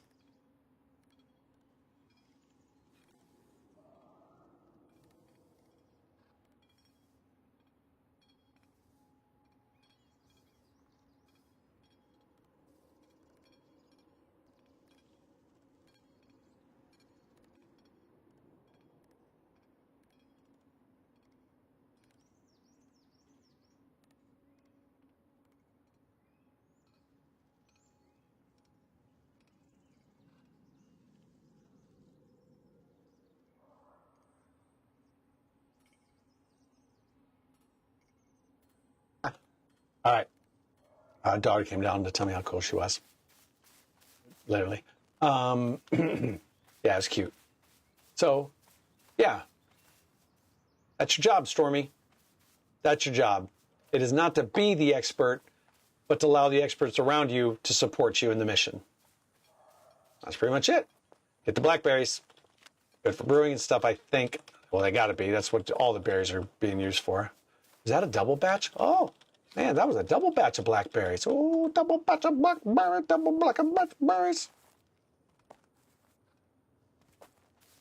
All right. Daughter came down to tell me how cool she was. Literally. Yeah, it was cute. So, yeah. That's your job, Stormy. That's your job. It is not to be the expert, but to allow the experts around you to support you in the mission. That's pretty much it. Get the blackberries. Good for brewing and stuff, I think. Well, they got to be. That's what all the berries are being used for. Is that a double batch? Oh, man, that was a double batch of blackberries. Oh, double batch of blackberries, double blackberries.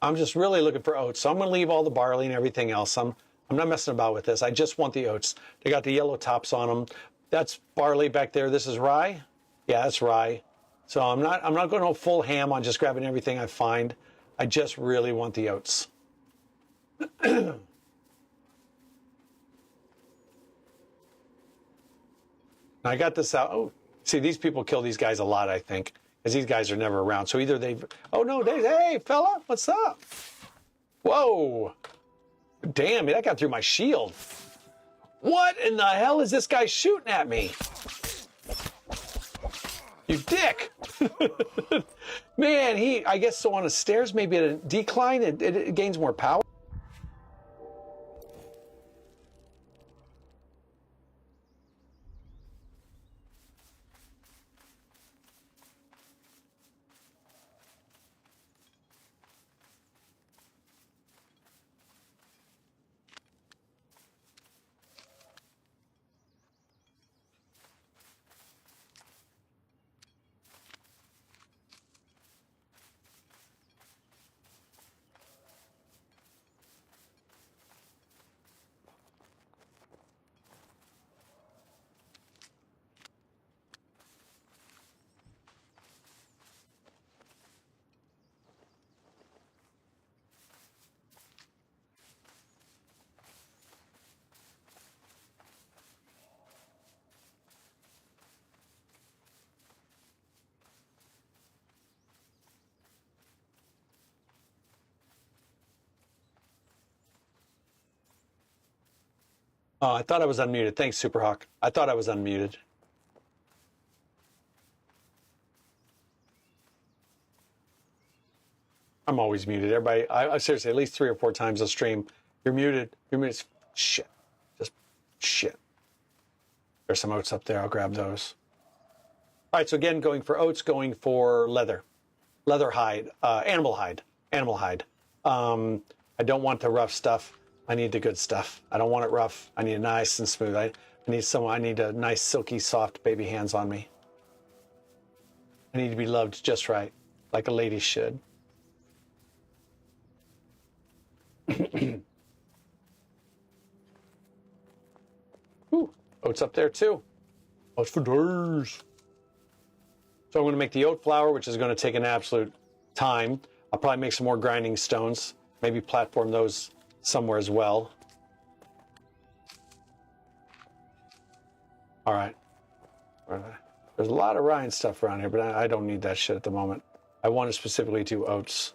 I'm just really looking for oats. So I'm going to leave all the barley and everything else. I'm not messing about with this. I just want the oats. They got the yellow tops on them. That's barley back there. This is rye. Yeah, that's rye. So I'm not going to full ham on just grabbing everything I find. I just really want the oats. I got this out. Oh, see, these people kill these guys a lot, I think, because these guys are never around. So either they've... Oh, no, hey, fella, what's up? Whoa. Damn, that got through my shield. What in the hell is this guy shooting at me? You dick. Man, I guess so on the stairs, maybe at a decline, it gains more power. Oh, I thought I was unmuted. Thanks, Superhawk. I thought I was unmuted. I'm always muted. Everybody, I seriously, at least 3 or 4 times a stream, you're muted. You're muted. Shit. Just shit. There's some oats up there. I'll grab those. All right, so again, going for oats, going for leather hide, animal hide. I don't want the rough stuff. I need the good stuff. I don't want it rough. I need it nice and smooth. I need a nice, silky, soft baby hands on me. I need to be loved just right, like a lady should. Ooh, oats up there too. Oats for days. So I'm going to make the oat flour, which is going to take an absolute time. I'll probably make some more grinding stones, maybe platform those somewhere as well. All right. There's a lot of Ryan stuff around here, but I don't need that shit at the moment. I want to specifically do oats,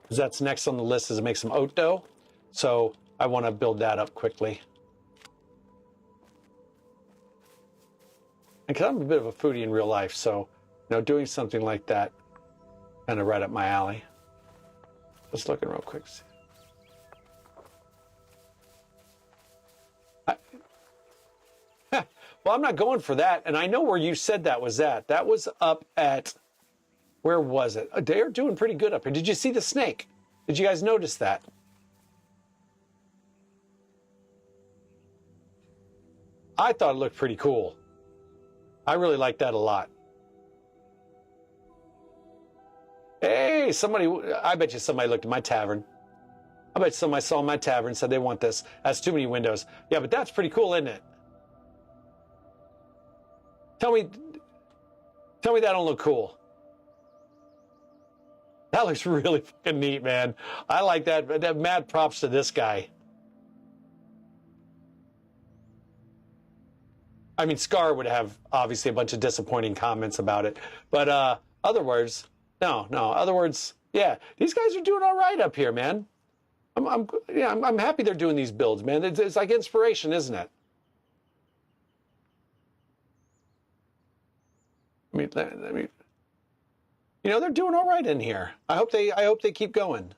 because that's next on the list is to make some oat dough. So I want to build that up quickly. And because I'm a bit of a foodie in real life, so doing something like that, kind of right up my alley. Just looking real quick. Well, I'm not going for that, and I know where you said that was at. That was up at, where was it? They're doing pretty good up here. Did you see the snake? Did you guys notice that? I thought it looked pretty cool. I really like that a lot. Hey, I bet you somebody looked at my tavern. I bet somebody saw my tavern and said they want this. That's too many windows. Yeah, but that's pretty cool, isn't it? Tell me that don't look cool. That looks really fucking neat, man. I like that. Mad props to this guy. I mean, Scar would have obviously a bunch of disappointing comments about it, but other words, no. Other words, yeah, these guys are doing all right up here, man. I'm happy they're doing these builds, man. It's like inspiration, isn't it? I mean, they're doing all right in here. I hope they keep going.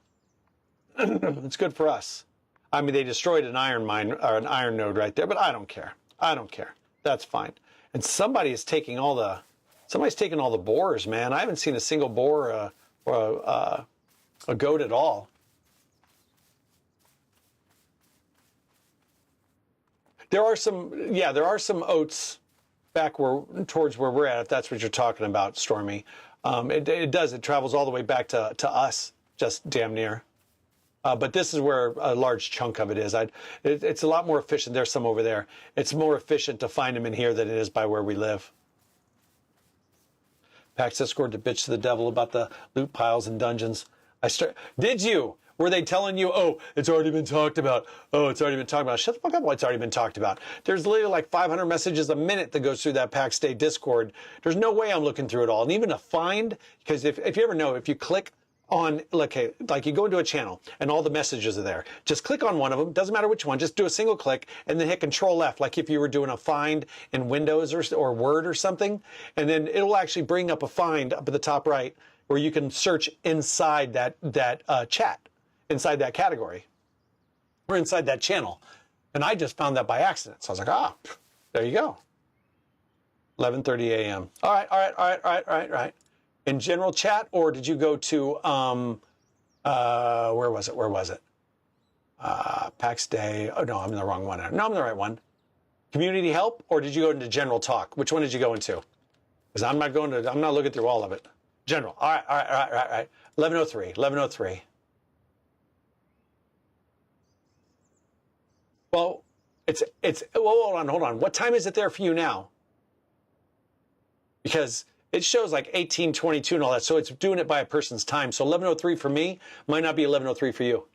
It's good for us. I mean, they destroyed an iron mine or an iron node right there, but I don't care. I don't care. That's fine. And somebody's taking all the boars, man. I haven't seen a single boar or a goat at all. There are some oats back towards where we're at, if that's what you're talking about, Stormy. It does. It travels all the way back to us, just damn near. But this is where a large chunk of it is. It's a lot more efficient. There's some over there. It's more efficient to find them in here than it is by where we live. Pax Discord to bitch to the devil about the loot piles and dungeons. Did you? Were they telling you, oh, it's already been talked about? Oh, it's already been talked about. Shut the fuck up. It's already been talked about. There's literally like 500 messages a minute that goes through that Pax Day Discord. There's no way I'm looking through it all. And even to find, because if you ever know, if you click on, like you go into a channel and all the messages are there, just click on one of them. Doesn't matter which one. Just do a single click and then hit Control F, like if you were doing a find in Windows or Word or something. And then it will actually bring up a find up at the top right where you can search inside that chat. Inside that category or inside that channel. And I just found that by accident. So I was like, there you go. 11:30 a.m. All right. In general chat, or did you go to, where was it? PAX Day. Oh, no, I'm in the wrong one. No, I'm in the right one. Community help, or did you go into general talk? Which one did you go into? Because I'm not looking through all of it. General. All right. 11:03. Well, hold on. What time is it there for you now? Because it shows like 18:22 and all that, so it's doing it by a person's time. So 11:03 for me might not be 11:03 for you.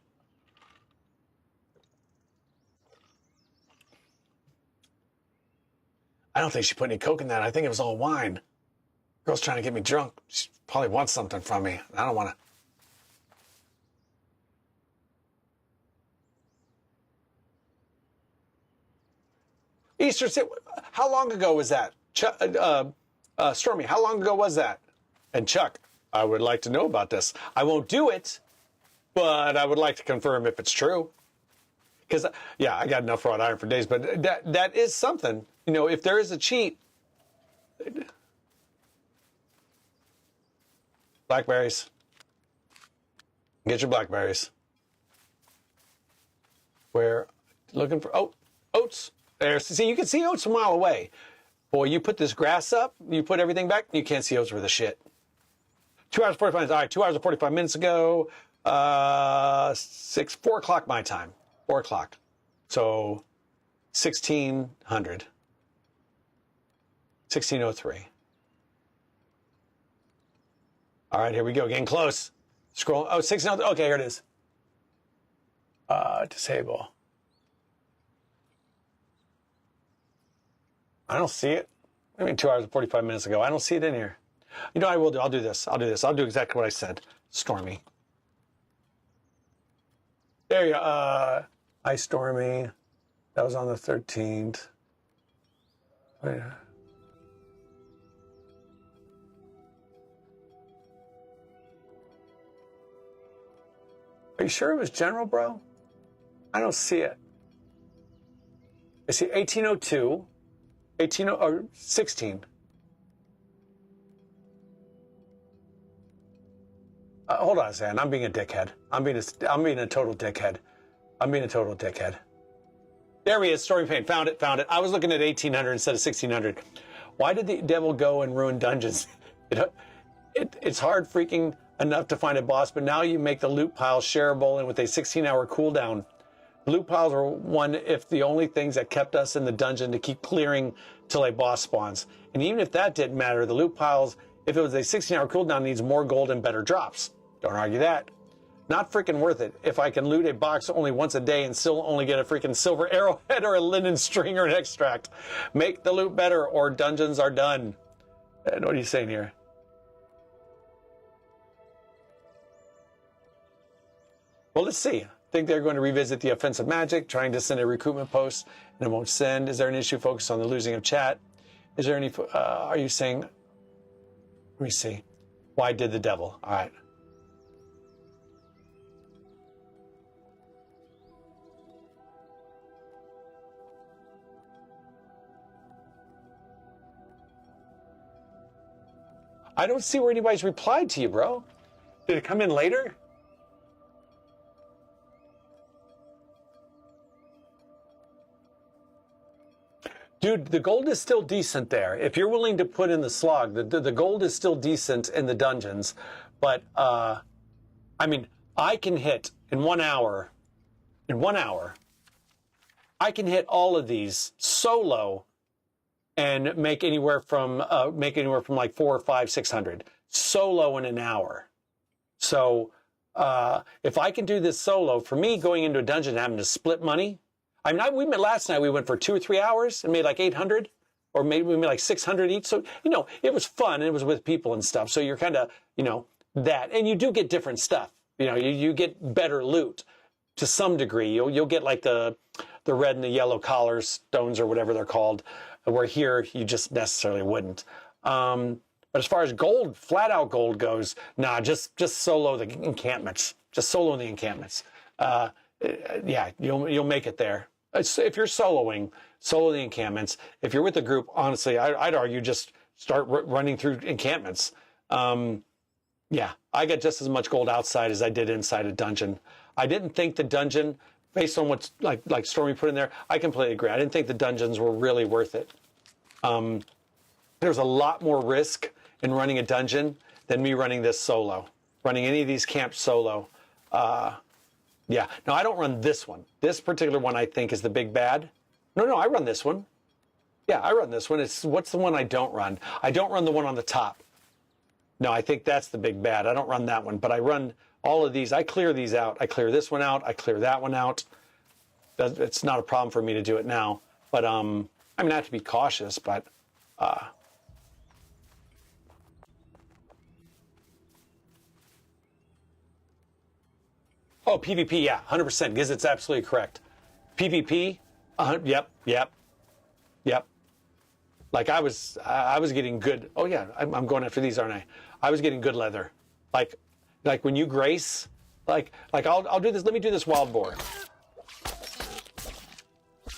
I don't think she put any Coke in that. I think it was all wine. Girl's trying to get me drunk. She probably wants something from me. I don't want to. Easter, how long ago was that? Stormy, how long ago was that? And Chuck, I would like to know about this. I won't do it, but I would like to confirm if it's true. Because, yeah, I got enough wrought iron for days, but that is something. You know, if there is a cheat. Blackberries. Get your blackberries. We're looking for, oats. There, see, you can see oats a mile away. Boy, you put this grass up, you put everything back, you can't see oats for the shit. 2 hours, 45 minutes. All right, 2 hours and 45 minutes ago, 4 o'clock my time. 4 o'clock. So, 1600. 1603. All right, here we go. Getting close. Scroll. Oh, 1603. Okay, here it is. Disable. I don't see it. I mean, 2 hours and 45 minutes ago. I don't see it in here. You know, I will do. I'll do this. I'll do exactly what I said. Stormy. There you go. Hi, Stormy. That was on the 13th. Oh, yeah. Are you sure it was general, bro? I don't see it. I see 1802. 16. Hold on a second. I'm being a dickhead. I'm being a total dickhead. There he is. Stormy Pain. Found it. I was looking at 1800 instead of 1600. Why did the devil go and ruin dungeons? It's hard freaking enough to find a boss, but now you make the loot pile shareable and with a 16-hour cooldown. Loot piles are one if the only things that kept us in the dungeon to keep clearing till a boss spawns. And even if that didn't matter, the loot piles, if it was a 16-hour cooldown, needs more gold and better drops. Don't argue that. Not freaking worth it. If I can loot a box only once a day and still only get a freaking silver arrowhead or a linen string or an extract. Make the loot better or dungeons are done. And what are you saying here? Well, let's see. Think they're going to revisit the offensive magic, trying to send a recruitment post, and it won't send. Is there an issue focused on the losing of chat? Is there any, are you saying, let me see. Why did the devil? All right. I don't see where anybody's replied to you, bro. Did it come in later? Dude, the gold is still decent there. If you're willing to put in the slog, the gold is still decent in the dungeons. But, I mean, I can hit in 1 hour, I can hit all of these solo and make anywhere from like 400 or 500, 600 solo in an hour. So, if I can do this solo, for me going into a dungeon and having to split money, I mean, we met last night. We went for 2 or 3 hours and made like 800, or maybe we made like 600 each. So it was fun and it was with people and stuff. So you're kind of that, and you do get different stuff. You get better loot to some degree. You'll get like the red and the yellow collar stones or whatever they're called, where here you just necessarily wouldn't. But as far as gold, flat out gold goes, nah, just solo the encampments. Just solo the encampments. Yeah, you'll make it there. If you're solo the encampments. If you're with a group, honestly, I'd argue just start running through encampments. Yeah, I got just as much gold outside as I did inside a dungeon. I didn't think the dungeon, based on what's like Stormy put in there, I completely agree. I didn't think the dungeons were really worth it. There's a lot more risk in running a dungeon than me running this solo. Running any of these camps solo. Yeah, no, I don't run this one. This particular one I think is the big bad. No, I run this one. Yeah, I run this one. What's the one I don't run? I don't run the one on the top. No, I think that's the big bad. I don't run that one, but I run all of these. I clear these out. I clear this one out. I clear that one out. It's not a problem for me to do it now. But, I mean, I have to be cautious, but... Oh, PvP, yeah, 100%. Gizit's absolutely correct. PvP, yep. Like I was getting good. Oh yeah, I'm going after these, aren't I? I was getting good leather. Like when you grace, like I'll do this. Let me do this wild boar.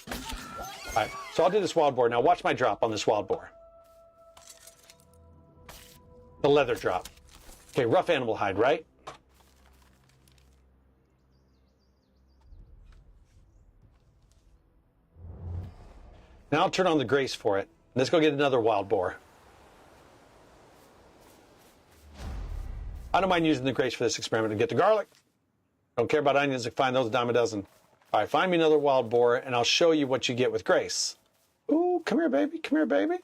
All right, so I'll do this wild boar. Now watch my drop on this wild boar. The leather drop. Okay, rough animal hide, right? Now I'll turn on the grace for it. Let's go get another wild boar. I don't mind using the grace for this experiment and get the garlic. Don't care about onions. Find those a dime a dozen. All right, find me another wild boar, and I'll show you what you get with grace. Ooh, come here, baby. Come here, baby.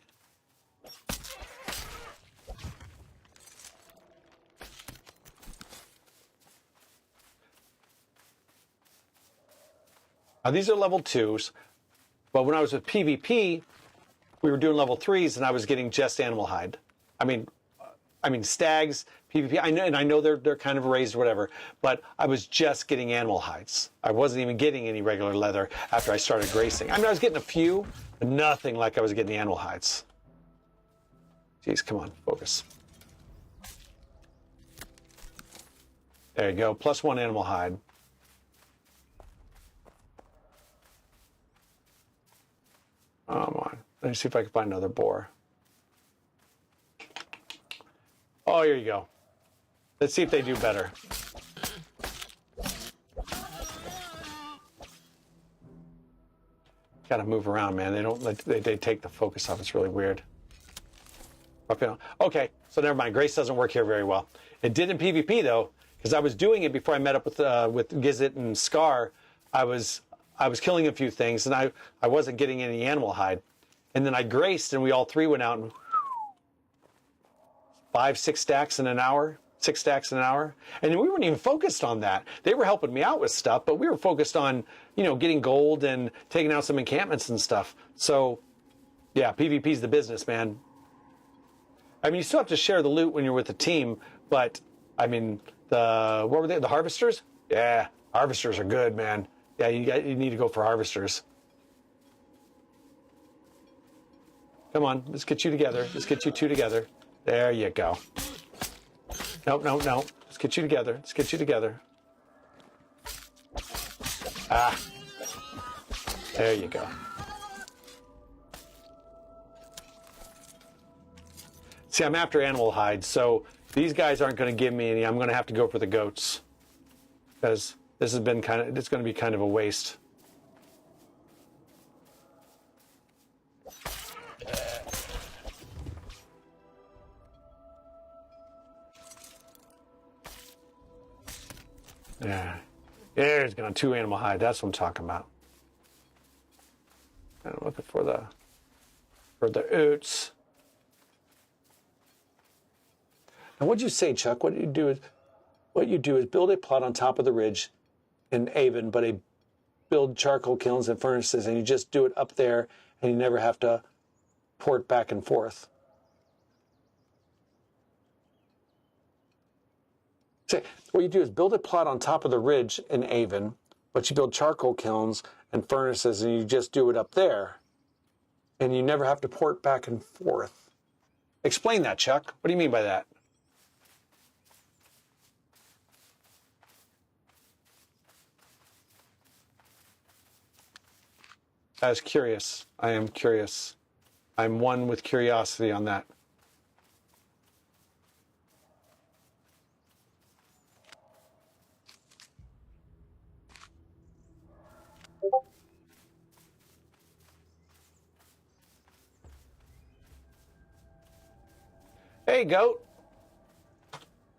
Now, these are level 2s, but when I was with PvP, we were doing level 3s, and I was getting just animal hide. I mean stags, PvP. I know they're kind of raised, whatever. But I was just getting animal hides. I wasn't even getting any regular leather after I started gracing. I mean, I was getting a few, but nothing like I was getting the animal hides. Jeez, come on, focus. There you go. +1 animal hide. Come on. Let me see if I can find another boar. Oh, here you go. Let's see if they do better. Got to move around, man. They take the focus off. It's really weird. Okay, so never mind. Grace doesn't work here very well. It did in PvP though, because I was doing it before I met up with Gizit and Scar. I was killing a few things, and I wasn't getting any animal hide. And then I graced, and we all three went out and 5, 6 stacks in an hour. 6 stacks in an hour. And we weren't even focused on that. They were helping me out with stuff, but we were focused on, getting gold and taking out some encampments and stuff. So, yeah, PvP's the business, man. I mean, you still have to share the loot when you're with a team, but, I mean, what were they? The harvesters? Yeah, harvesters are good, man. Yeah, you need to go for harvesters. Come on, let's get you together. Let's get you two together. There you go. No. Let's get you together. Let's get you together. Ah. There you go. See, I'm after animal hides, so these guys aren't going to give me any. I'm going to have to go for the goats because this has been it's going to be kind of a waste. Yeah, there's going to 2 animal hide. That's what I'm talking about. I'm looking for the oots. And what'd you say, Chuck? What you do is build a plot on top of the ridge in Avon, but build charcoal kilns and furnaces, and you just do it up there, and you never have to port back and forth. So what you do is build a plot on top of the ridge in Avon, but you build charcoal kilns and furnaces, and you just do it up there, and you never have to port back and forth. Explain that, Chuck. What do you mean by that? I was curious. I am curious. I'm one with curiosity on that. Hey, goat.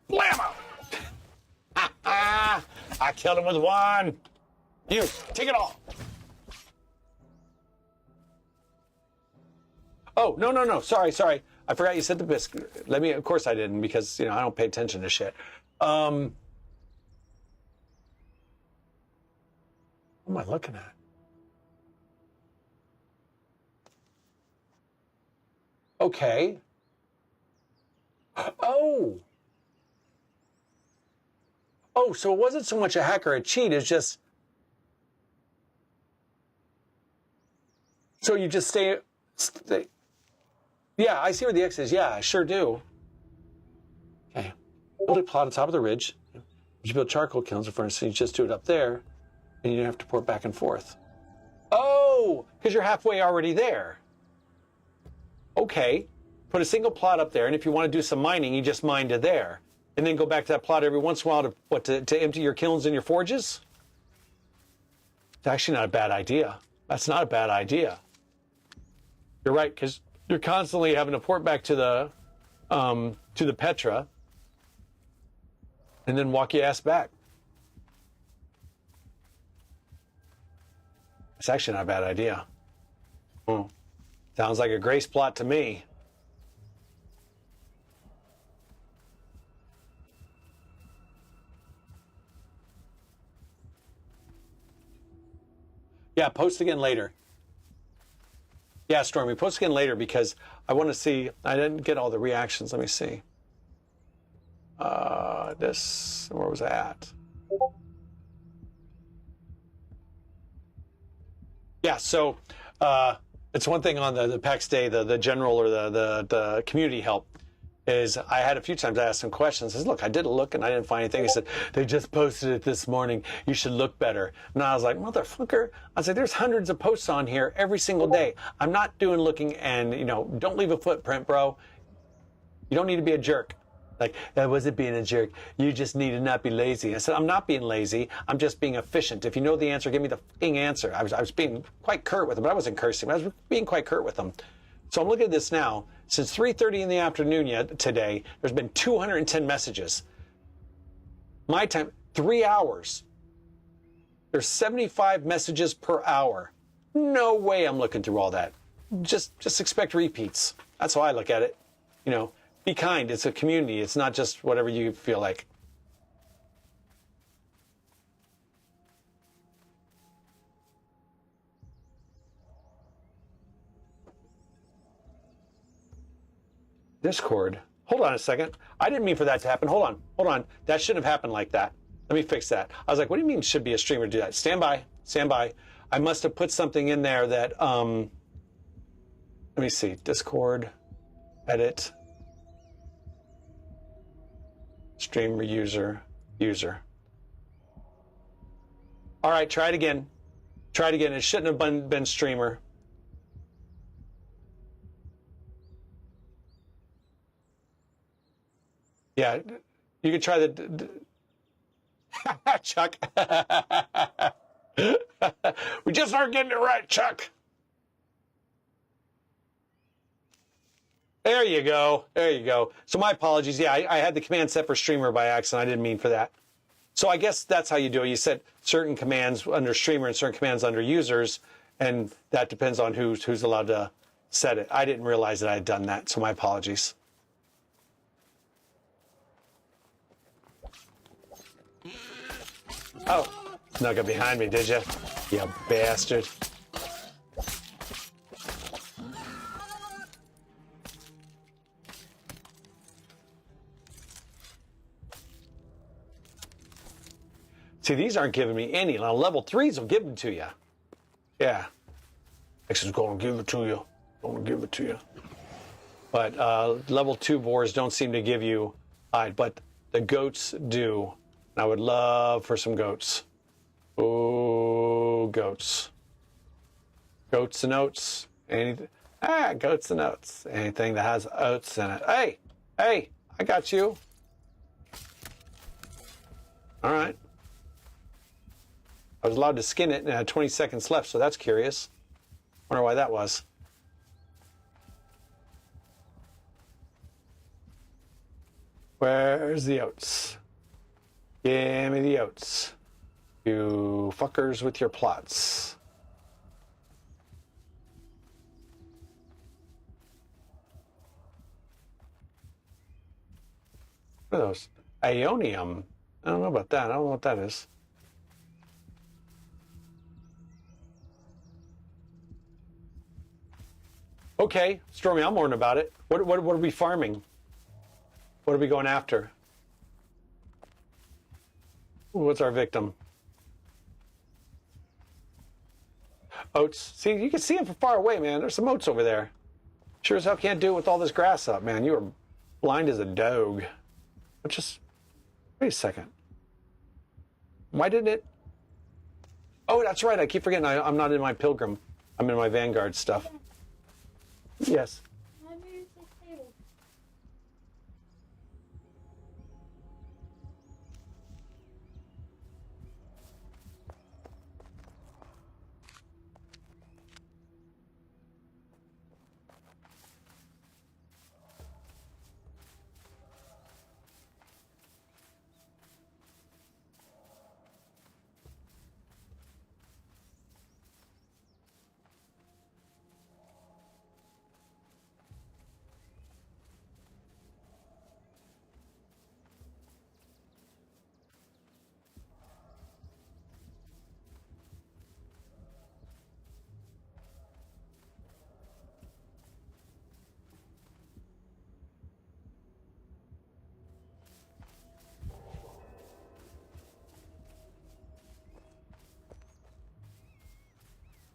Blammo! I killed him with one. You, take it all. Oh, no. Sorry. I forgot you said the biscuit. Of course I didn't, because, I don't pay attention to shit. What am I looking at? Okay. Oh, so it wasn't so much a hack or a cheat, it's just... So you just stay... Yeah, I see where the X is. Yeah, I sure do. Okay. Build a plot on top of the ridge. You build charcoal kilns or furnaces, you just do it up there, and you don't have to port back and forth. Oh, because you're halfway already there. Okay. Put a single plot up there, and if you want to do some mining, you just mine to there. And then go back to that plot every once in a while to empty your kilns and your forges? It's actually not a bad idea. That's not a bad idea. You're right, because you're constantly having to port back to the Petra and then walk your ass back. It's actually not a bad idea. Sounds like a grace plot to me. Yeah, post again later. Yeah, Stormy, post again later because I want to see. I didn't get all the reactions. Let me see. Where was I at? Yeah, so it's one thing on the PAX day, the general or the community help. Is I had a few times I asked some questions. I said, look, I did a look and I didn't find anything. He said, they just posted it this morning. You should look better. And I was like, motherfucker. I said, there's hundreds of posts on here every single day. I'm not doing looking and, don't leave a footprint, bro. You don't need to be a jerk. Like, that wasn't being a jerk. You just need to not be lazy. I said, I'm not being lazy. I'm just being efficient. If you know the answer, give me the fucking answer. I was being quite curt with him, but I wasn't cursing. I was being quite curt with him. So I'm looking at this now. Since 3:30 in the afternoon today, there's been 210 messages. My time, 3 hours. There's 75 messages per hour. No way I'm looking through all that. Just expect repeats. That's how I look at it. Be kind. It's a community. It's not just whatever you feel like. Discord. Hold on a second. I didn't mean for that to happen. Hold on. That shouldn't have happened like that. Let me fix that. I was like, what do you mean should be a streamer do that? Stand by. I must have put something in there that, let me see. Discord, edit, streamer, user. All right, try it again. It shouldn't have been streamer. Yeah, you could try the Chuck. We just aren't getting it right, Chuck. There you go. There you go. So my apologies. Yeah, I had the command set for streamer by accident. I didn't mean for that. So I guess that's how you do it. You set certain commands under streamer and certain commands under users, and that depends on who's allowed to set it. I didn't realize that I had done that, so my apologies. Oh, snuck up behind me, did you? You bastard. See, these aren't giving me any. Now, level 3s will give them to you. Yeah. X is going to give it to you. Going to give it to you. But level 2 boars don't seem to give you hide, but the goats do. I would love for some goats. Oh, goats. Goats and oats. Anything. Goats and oats. Anything that has oats in it. Hey, I got you. All right. I was allowed to skin it and it had 20 seconds left, so that's curious. Wonder why that was. Where's the oats? Give me the oats. You fuckers with your plots. What are those? Ionium. I don't know about that. I don't know what that is. Okay, Stormy, I'm learning about it. What are we farming? What are we going after? Ooh, what's our victim? Oats. See, you can see them from far away, man. There's some oats over there. Sure as hell can't do it with all this grass up, man. You are blind as a dog. But just, wait a second. Why didn't it? Oh, that's right. I keep forgetting I'm not in my Pilgrim. I'm in my Vanguard stuff. Yes. Can I move this table?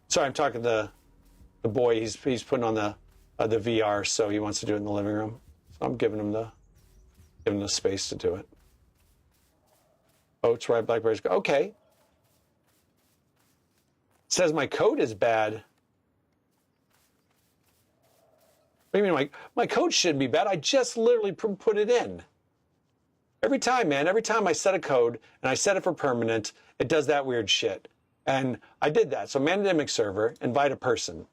Sorry, I'm talking to the boy. He's putting on the VR, so he wants to do it in the living room. So I'm giving him the space to do it. Oats, ripe blackberries. Okay. Says my code is bad. What do you mean my code shouldn't be bad? I just literally put it in. Every time, man. Every time I set a code and I set it for permanent, it does that weird shit. And I did that. So Mandemic server, invite a person.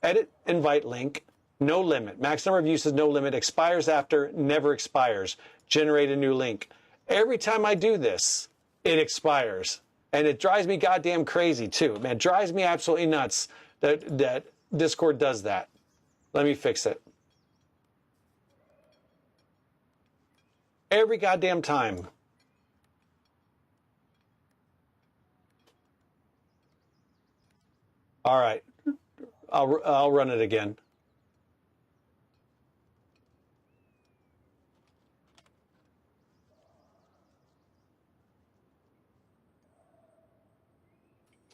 Edit invite link, no limit. Max number of uses, no limit. Expires after, never expires. Generate a new link. Every time I do this, it expires. And it drives me goddamn crazy too. Man, it drives me absolutely nuts that Discord does that. Let me fix it. Every goddamn time. All right, I'll run it again.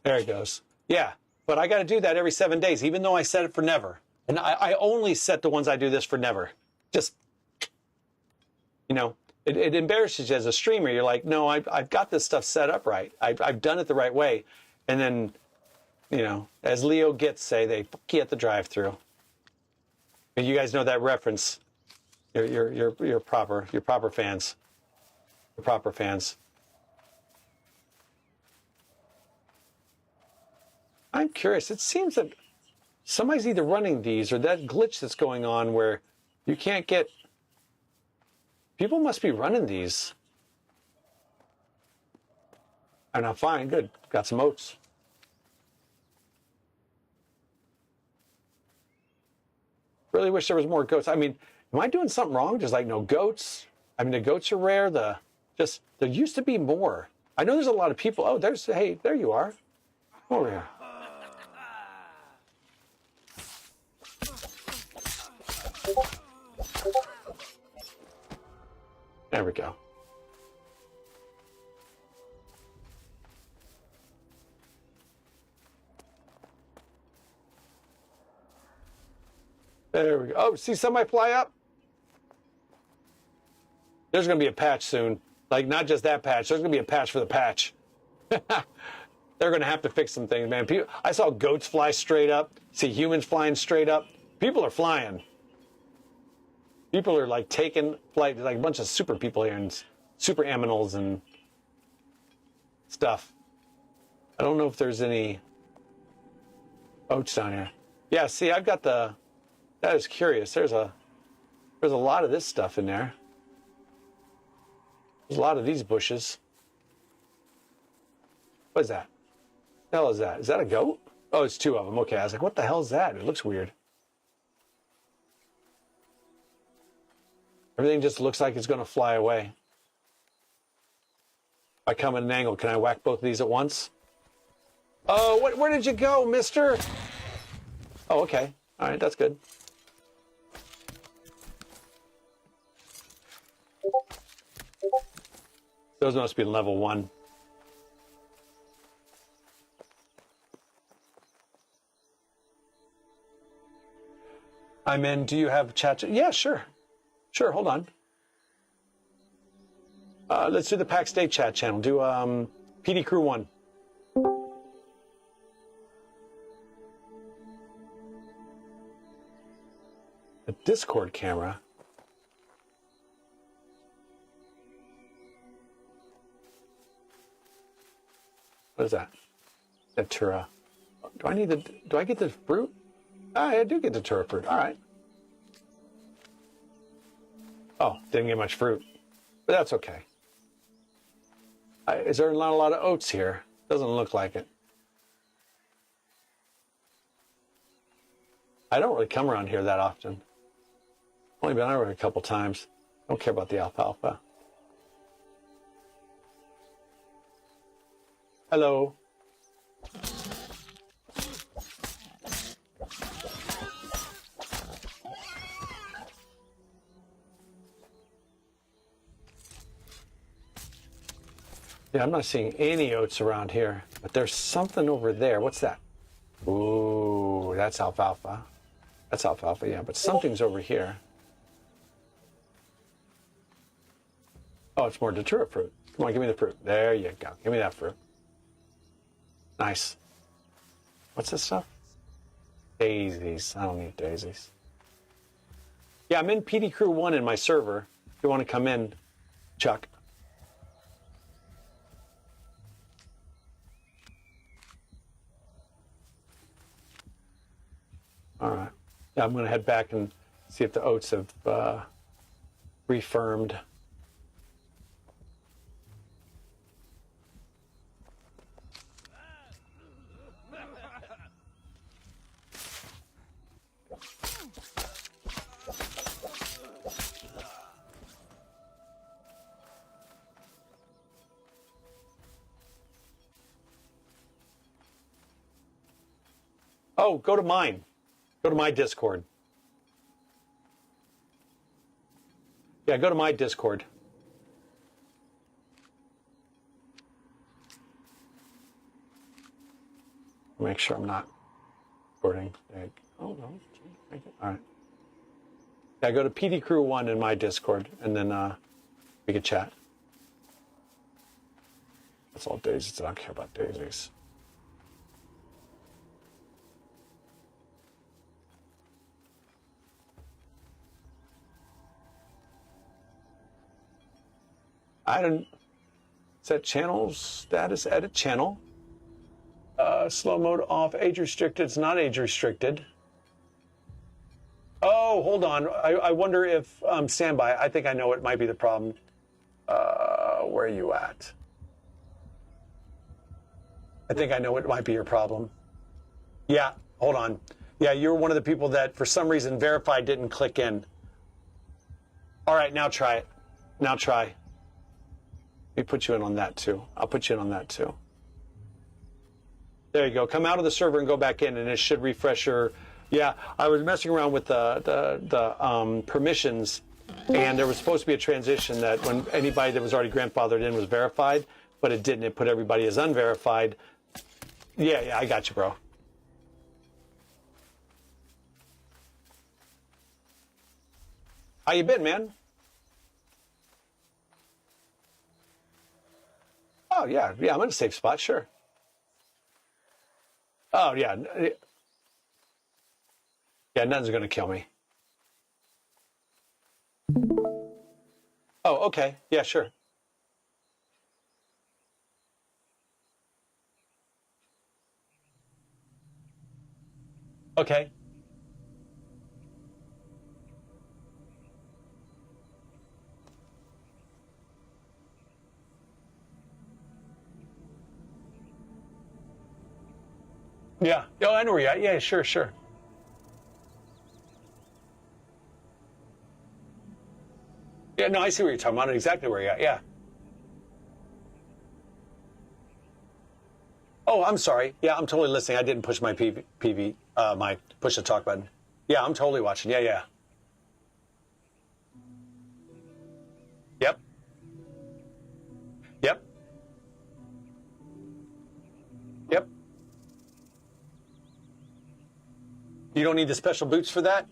There it goes. Yeah, but I got to do that every 7 days, even though I set it for never. And I only set the ones I do this for never. Just, you know, it embarrasses you as a streamer. You're like, no, I've got this stuff set up right. I've done it the right way. And then, you know, as Leo Gets say, they fuck you at the drive-thru. And you guys know that reference. You're proper. You're proper fans. You're proper fans. I'm curious. It seems that somebody's either running these or that glitch that's going on where you can't get. People must be running these. And I'm fine. Good. Got some oats. Really wish there was more goats. I mean, am I doing something wrong? Just like no goats. I mean, the goats are rare. There used to be more. I know there's a lot of people. Oh, hey, there you are. Come over here. There we go. There we go. Oh, see somebody fly up? There's going to be a patch soon. Like, not just that patch. There's going to be a patch for the patch. They're going to have to fix some things, man. I saw goats fly straight up. See humans flying straight up. People are flying. People are, like, taking flight. There's, like, a bunch of super people here and super aminals and stuff. I don't know if there's any oats down here. Yeah, see, I've got the... That is curious. There's a lot of this stuff in there. There's a lot of these bushes. What is that? What the hell is that? Is that a goat? Oh, it's two of them. Okay, I was like, what the hell is that? It looks weird. Everything just looks like it's going to fly away. If I come at an angle, can I whack both of these at once? Oh, where did you go, mister? Oh, okay. All right, that's good. Those must be level 1. I'm in. Do you have chat? Yeah, sure. Sure, hold on. Let's do the PAX Day chat channel. Do PD Crew 1. A Discord camera. What is that? Datura. Do I get the fruit? Ah, I do get the Datura fruit. All right. Oh, didn't get much fruit. But that's okay. Is there not a lot of oats here? Doesn't look like it. I don't really come around here that often. Only been over a couple times. Don't care about the alfalfa. Hello. Yeah, I'm not seeing any oats around here, but there's something over there. What's that? Ooh, that's alfalfa. That's alfalfa, yeah, but something's over here. Oh, it's more datura fruit. Come on, give me the fruit. There you go. Give me that fruit. Nice. What's this stuff? Daisies. I don't need daisies. Yeah, I'm in PD Crew 1 in my server. If you want to come in, Chuck. All right. Yeah, I'm going to head back and see if the oats have refirmed. Oh, go to mine. Go to my Discord. Yeah, go to my Discord. Make sure I'm not recording. Oh, no. All right. Yeah, go to PD Crew 1 in my Discord, and then we can chat. That's all daisies. I don't care about daisies. I don't set channel status, edit channel. Slow mode off, age restricted. It's not age restricted. Oh, hold on. I wonder if standby. I think I know what might be the problem. Where are you at? I think I know what might be your problem. Yeah, hold on. Yeah, you're one of the people that for some reason verified didn't click in. All right, now try it. Now try. Let me put you in on that too. I'll put you in on that too. There you go. Come out of the server and go back in, and it should refresh your. Yeah, I was messing around with the permissions, and there was supposed to be a transition that when anybody that was already grandfathered in was verified, but it didn't. It put everybody as unverified. Yeah, I got you, bro. How you been, man? Oh, yeah, I'm in a safe spot, sure. Oh, yeah. Yeah, nothing's going to kill me. Oh, okay. Yeah, sure. Okay. Yeah. Oh, I know where you're at. Yeah, sure. Yeah, no, I see what you're talking about. I know exactly where you're at. Yeah. Oh, I'm sorry. Yeah, I'm totally listening. I didn't push my my push the talk button. Yeah, I'm totally watching. Yeah. Yep. Yep. Yep. You don't need the special boots for that?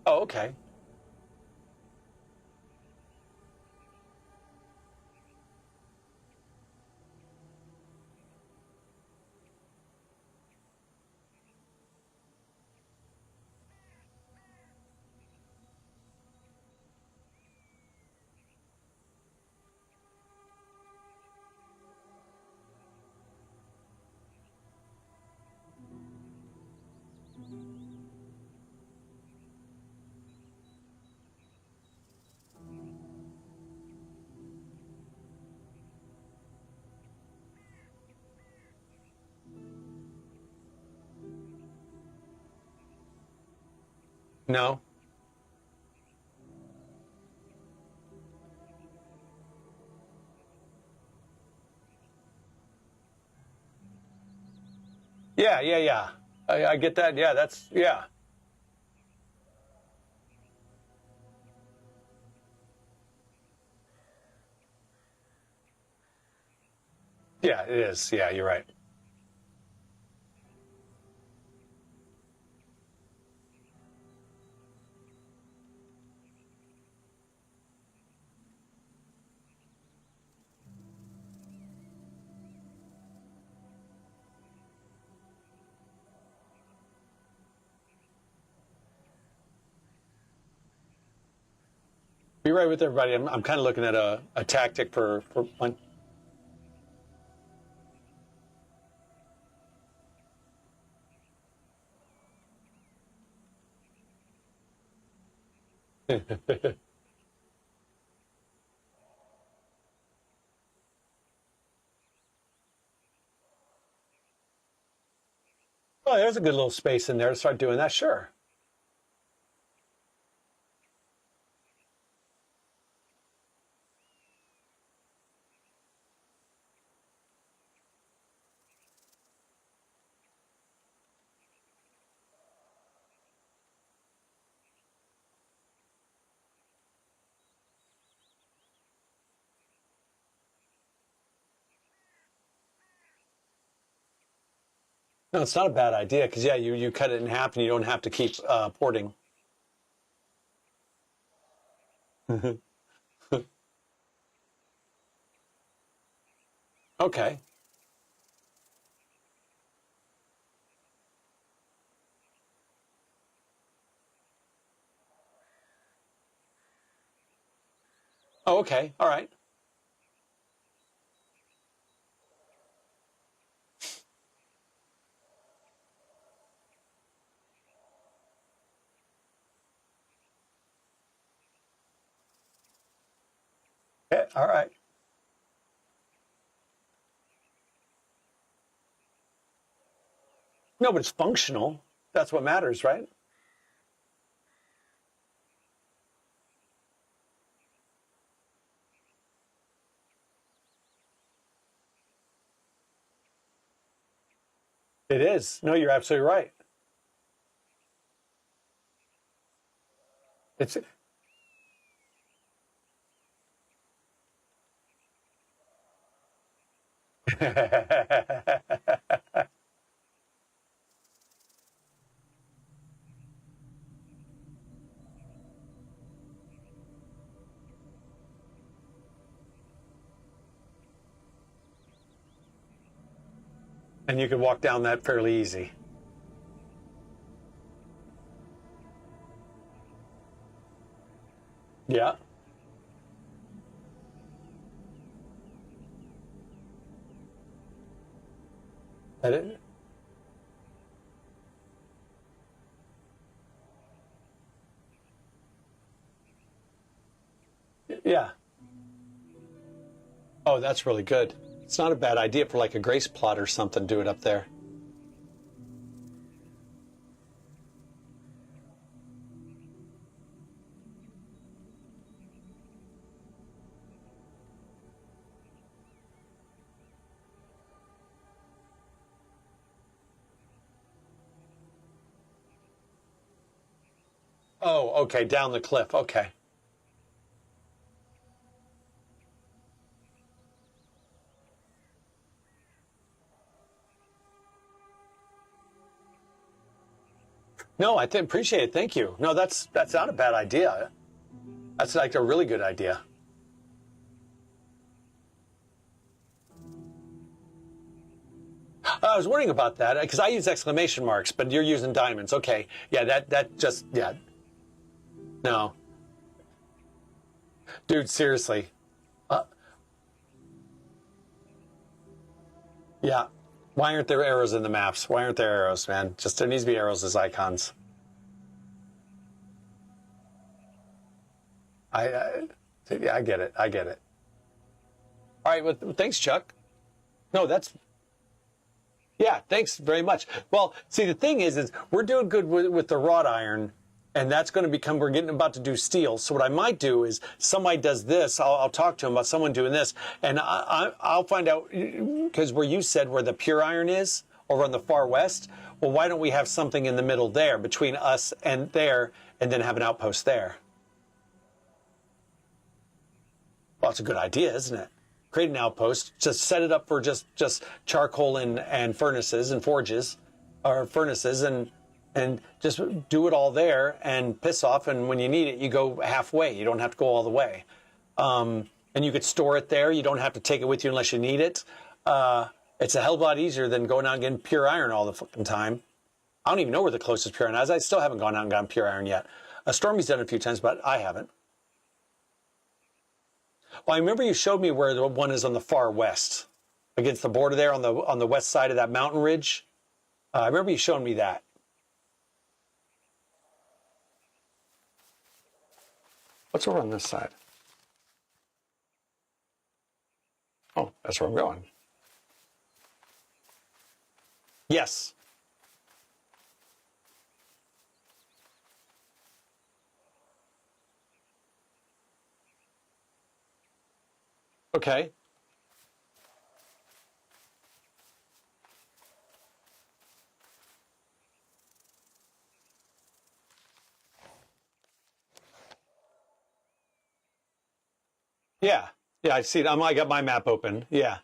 Oh, okay. No. Yeah. I get that. Yeah, yeah. Yeah, it is. Yeah, you're right. Be right with everybody. I'm kind of looking at a tactic for one. Oh, there's a good little space in there to start doing that. Sure. No, it's not a bad idea because yeah, you cut it in half and you don't have to keep porting. Okay. Oh, okay. All right. Yeah, all right. No, but it's functional. That's what matters, right? It is. No, you're absolutely right. It's and you can walk down that fairly easy. Yeah. That it, yeah. Oh, that's really good. It's not a bad idea for like a grace plot or something. Do it up there. Oh, okay. Down the cliff. Okay. No, appreciate it. Thank you. No, that's not a bad idea. That's like a really good idea. I was wondering about that because I use exclamation marks, but you're using diamonds. Okay. Yeah, that just yeah. No. Dude, seriously. Uh, yeah. Why aren't there arrows in the maps? Why aren't there arrows, man? Just there needs to be arrows as icons. I yeah, I get it. I get it. All right. Well, thanks, Chuck. No, that's yeah. Thanks very much. Well, see, the thing is we're doing good with the wrought iron, and that's going to become. We're getting about to do steel. So what I might do is somebody does this. I'll talk to him about someone doing this, and I'll find out because where you said where the pure iron is over on the far west. Well, why don't we have something in the middle there between us and there, and then have an outpost there? Well, it's a good idea, isn't it? Create an outpost, just set it up for just charcoal and furnaces and forges, or furnaces, and just do it all there and piss off. And when you need it, you go halfway. You don't have to go all the way. And you could store it there. You don't have to take it with you unless you need it. It's a hell of a lot easier than going out and getting pure iron all the fucking time. I don't even know where the closest pure iron is. I still haven't gone out and gotten pure iron yet. Stormy's done it a few times, but I haven't. Well, I remember you showed me where the one is on the far west, against the border there on the west side of that mountain ridge. I remember you showing me that. What's over on this side? Oh, that's where I'm going. Yes. Okay. Yeah. Yeah, I see it. I got my map open. Yeah.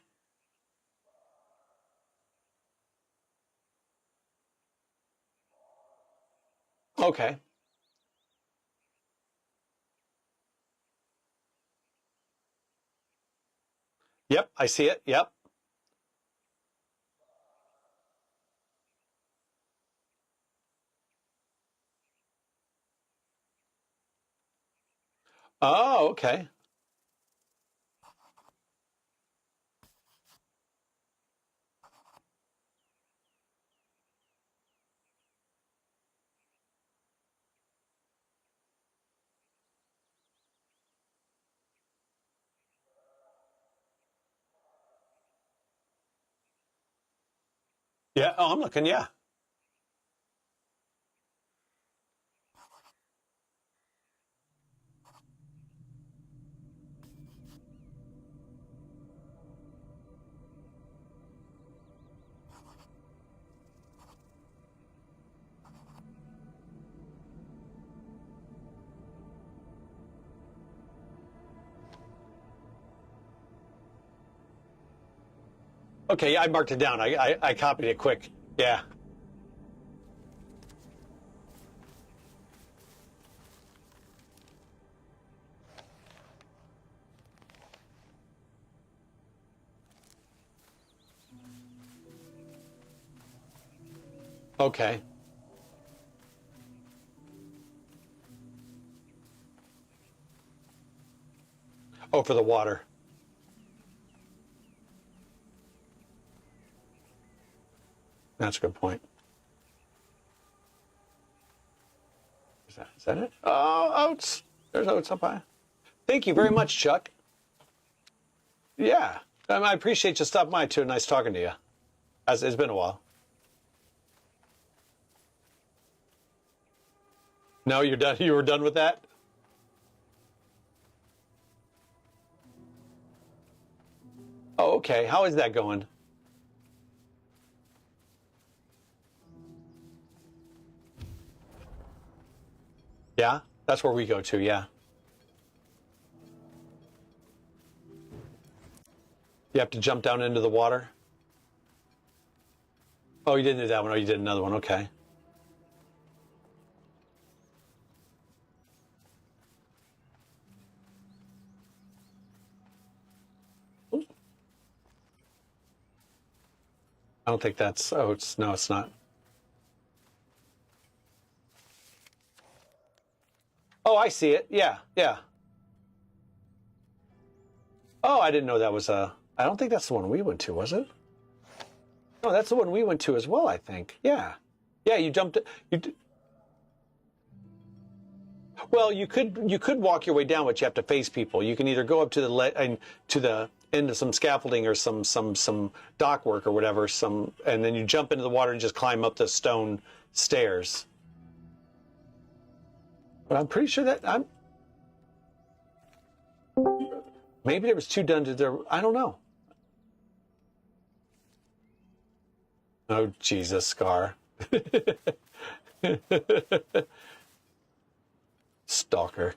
Okay. Yep, I see it. Yep. Oh, okay. Yeah. Oh, I'm looking. Yeah. Okay. Yeah, I marked it down. I copied it quick. Yeah. Okay. Oh, for the water. That's a good point. Is that it? Oh, oats. There's oats up high. Thank you very much, Chuck. Yeah. I appreciate you stopping by too. Nice talking to you. As it's been a while. No, you're done. You were done with that? Oh, okay. How is that going? Yeah, that's where we go to. Yeah. You have to jump down into the water. Oh, you didn't do that one. Oh, you did another one. Okay. I don't think that's. Oh, it's no, it's not. Oh, I see it. Yeah, yeah. Oh, I didn't know that was a. I don't think that's the one we went to, was it? No, that's the one we went to as well. I think. Yeah, yeah. You jumped. Well, you could walk your way down, but you have to face people. You can either go up to and to the end of some scaffolding or some dock work or whatever. And then you jump into the water and just climb up the stone stairs. But I'm pretty sure that I'm. Maybe there was two dungeons there. I don't know. Oh, Jesus, Scar. Stalker.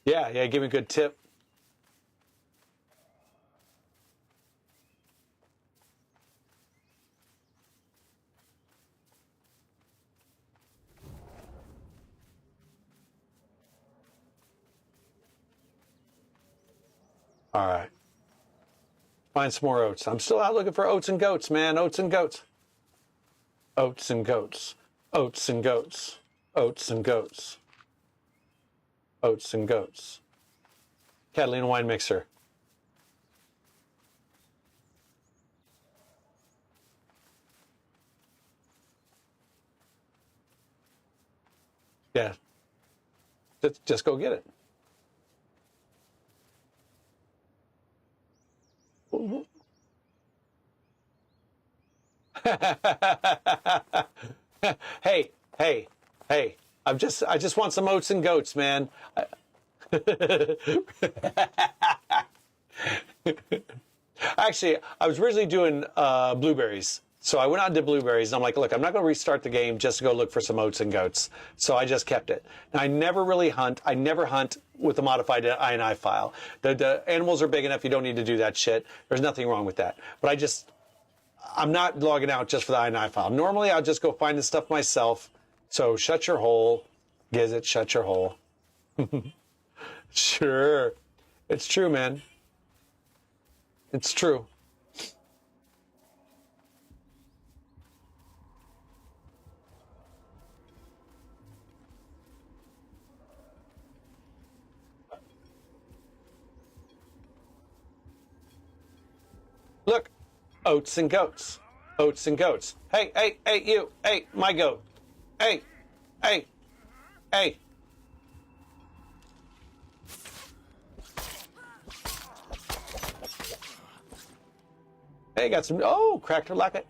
Yeah, yeah, give me a good tip. All right. Find some more oats. I'm still out looking for oats and goats, man. Oats and goats. Oats and goats. Oats and goats. Oats and goats. Oats and goats. Catalina wine mixer. Yeah. Just go get it. Hey, hey, hey. I just want some oats and goats, man. Actually, I was originally doing blueberries. So I went out and did blueberries, and I'm like, look, I'm not going to restart the game just to go look for some oats and goats. So I just kept it. Now, I never really hunt. I never hunt with a modified INI file. The animals are big enough. You don't need to do that shit. There's nothing wrong with that. But I'm not logging out just for the INI file. Normally, I'll just go find the stuff myself. So shut your hole. Gizzet, shut your hole. Sure. It's true, man. It's true. Look, oats and goats. Oats and goats. Hey, hey, hey, you. Hey, my goat. Hey, hey, hey. Hey, got some. Oh, cracked her like it.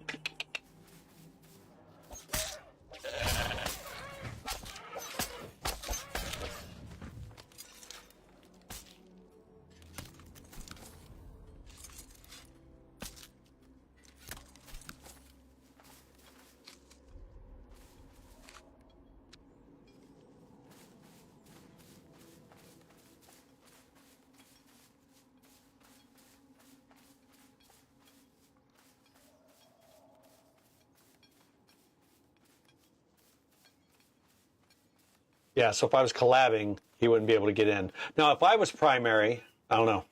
Yeah, so if I was collabing, he wouldn't be able to get in. Now, if I was primary, I don't know.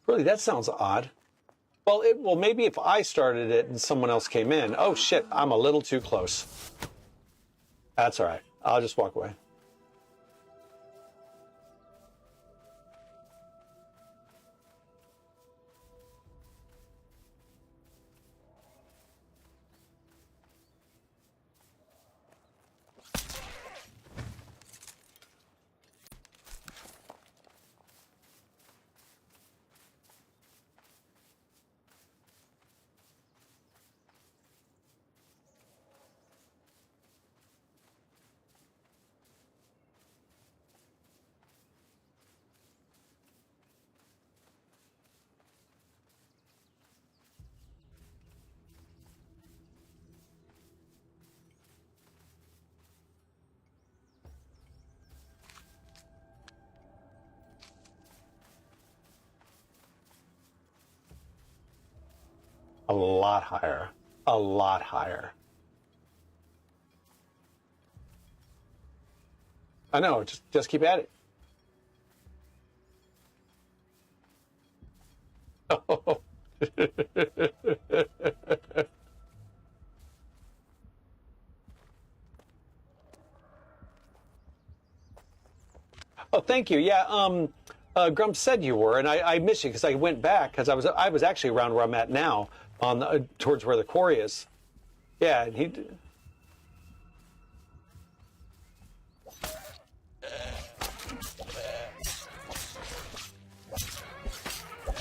Really, that sounds odd. Well, maybe if I started it and someone else came in. Oh shit, I'm a little too close. That's all right. I'll just walk away. A lot higher. A lot higher. I know. Just keep at it. Oh. Oh, thank you. Yeah, Grump said you were, and I missed you because I went back because I was actually around where I'm at now, on the, towards where the quarry is. Yeah, and he.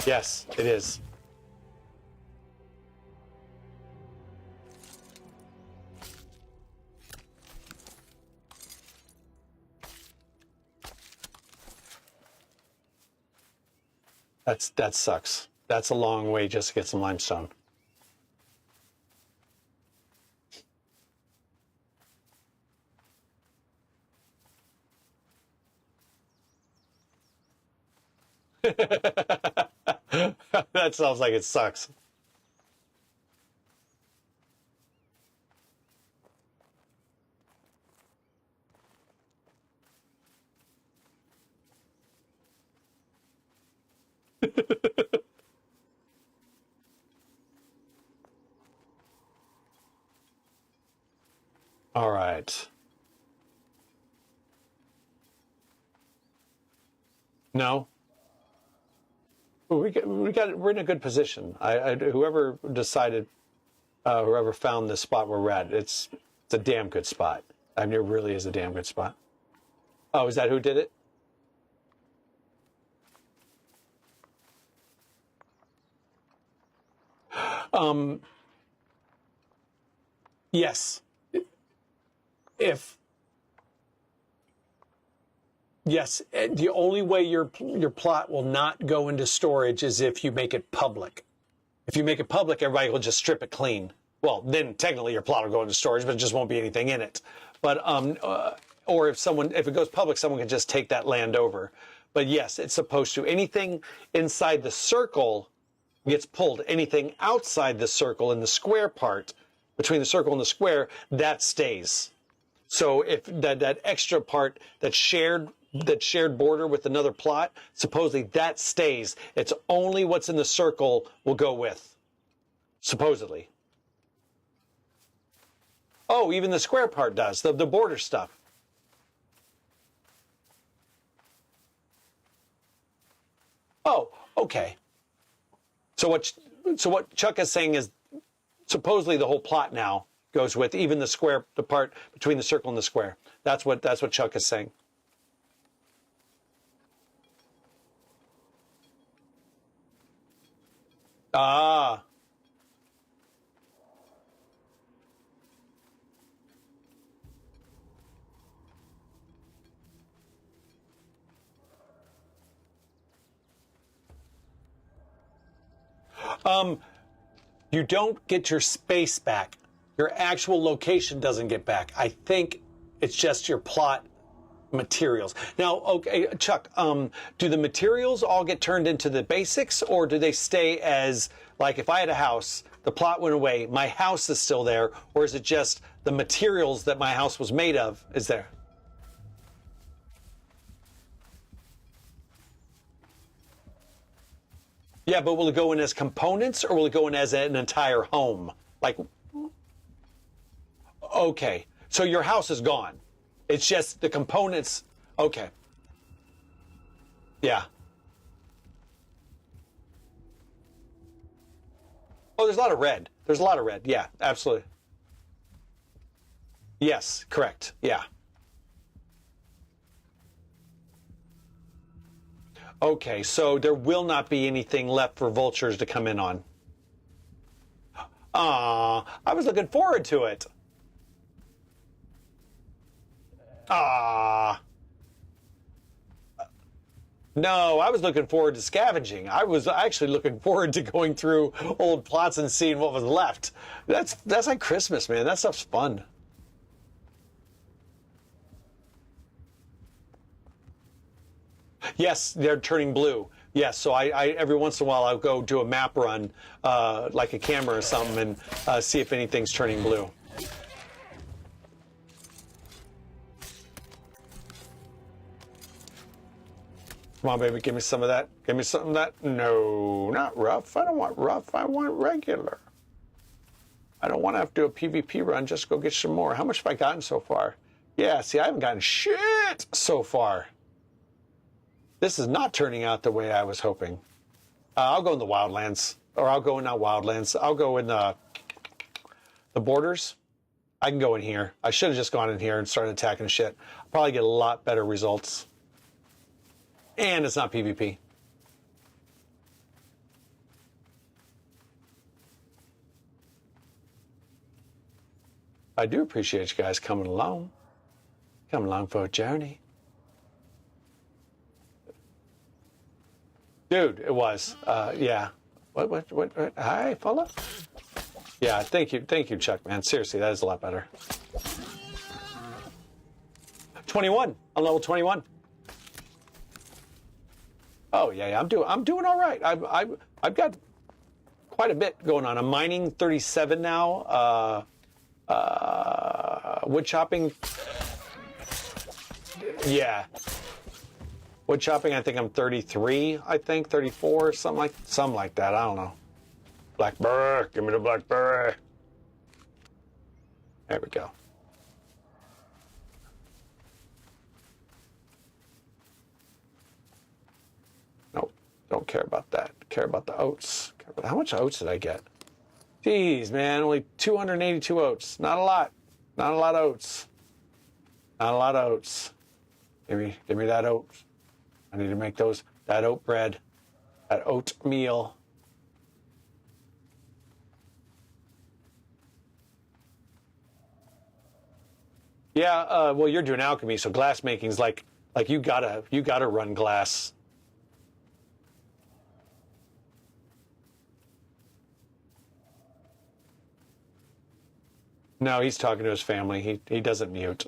Yes, it is. That sucks. That's a long way just to get some limestone. That sounds like it sucks. All right. No, we're in a good position. Whoever decided, whoever found this spot where we're at, it's a damn good spot. I mean, it really is a damn good spot. Oh, is that who did it? Um, yes. If Yes, the only way your plot will not go into storage is if you make it public. If you make it public, everybody will just strip it clean. Well, then technically your plot will go into storage, but it just won't be anything in it. But or if it goes public, someone can just take that land over. But yes, it's supposed to. Anything inside the circle gets pulled. Anything outside the circle in the square part, between the circle and the square, that stays. So if that extra part, that shared border with another plot, supposedly that stays. It's only what's in the circle will go with, supposedly. Oh, even the square part does, the border stuff. Oh, okay. So what Chuck is saying is supposedly the whole plot now goes with even the part between the circle and the square. That's what Chuck is saying. Ah. You don't get your space back. Your actual location doesn't get back. I think it's just your plot materials. Now, okay, Chuck, do the materials all get turned into the basics, or do they stay as, like, if I had a house, the plot went away, my house is still there, or is it just the materials that my house was made of is there? Yeah, but will it go in as components, or will it go in as an entire home? Like, okay, so your house is gone. It's just the components. Okay. Yeah. Oh, there's a lot of red. There's a lot of red. Yeah, absolutely. Yes, correct. Yeah. Okay, so there will not be anything left for vultures to come in on. I was looking forward to it. Ah. No, I was looking forward to scavenging. I was actually looking forward to going through old plots and seeing what was left. That's like Christmas, man. That stuff's fun. Yes, they're turning blue. Yes, so I every once in a while I'll go do a map run, like a camera or something, and see if anything's turning blue. Come on, baby, give me some of that. Give me some of that. No, not rough. I don't want rough. I want regular. I don't want to have to do a PvP run. Just go get some more. How much have I gotten so far? Yeah, see, I haven't gotten shit so far. This is not turning out the way I was hoping. I'll go in the wildlands, or I'll go in not wildlands. I'll go in the borders. I can go in here. I should have just gone in here and started attacking shit. I'll probably get a lot better results. And it's not PvP. I do appreciate you guys coming along. Coming along for a journey. Dude, it was. Yeah. What? Hi, fella. Yeah, thank you, Chuck, man. Seriously, that is a lot better. 21. I'm level 21. Oh yeah, I'm doing all right. I've got quite a bit going on. I'm mining 37 now. Wood chopping. Yeah. Wood chopping, I think I'm 33, I think, 34, something like that. I don't know. Blackberry, give me the blackberry. There we go. Nope, don't care about that. Care about the oats. How much oats did I get? Jeez, man, only 282 oats. Not a lot. Not a lot of oats. Not a lot of oats. Give me that oats. I need to make that oat bread, that oatmeal. Yeah, well, you're doing alchemy, so glass making's like you gotta run glass. No, he's talking to his family. He doesn't mute.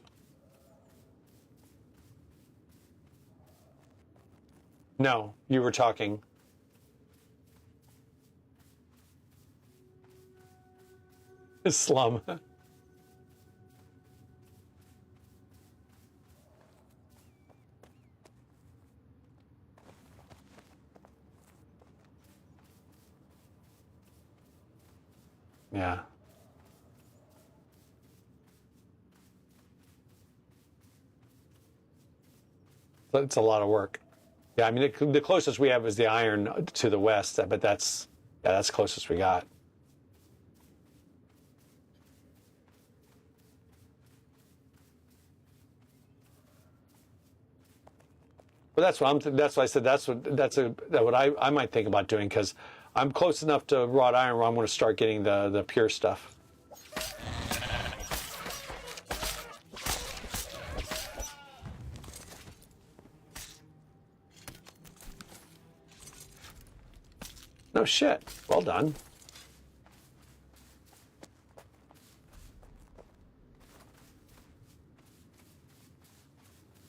No, you were talking. Slum. Yeah. It's a lot of work. Yeah, I mean, the closest we have is the iron to the west, but that's the closest we got. But that's what I said. That's what I might think about doing, because I'm close enough to wrought iron where I'm going to start getting the pure stuff. No shit. Well done.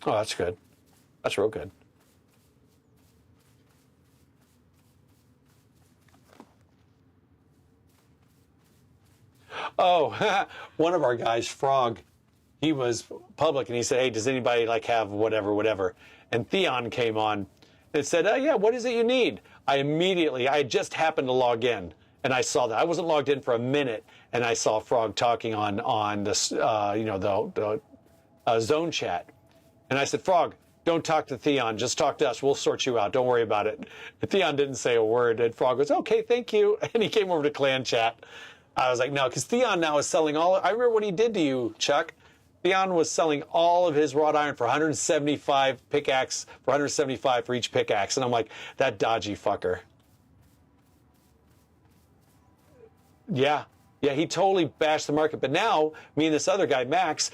Oh, that's good. That's real good. Oh, one of our guys, Frog, he was public and he said, hey, does anybody like have whatever? And Theon came on and said, oh, yeah, what is it you need? I had just happened to log in and I saw that. I wasn't logged in for a minute and I saw Frog talking on this, the zone chat. And I said, Frog, don't talk to Theon. Just talk to us. We'll sort you out. Don't worry about it. And Theon didn't say a word. And Frog goes, okay, thank you. And he came over to clan chat. I was like, no, because Theon now is selling I remember what he did to you, Chuck. Theon was selling all of his wrought iron for 175 pickaxe, for 175 for each pickaxe. And I'm like, that dodgy fucker. Yeah. Yeah, he totally bashed the market. But now, me and this other guy, Max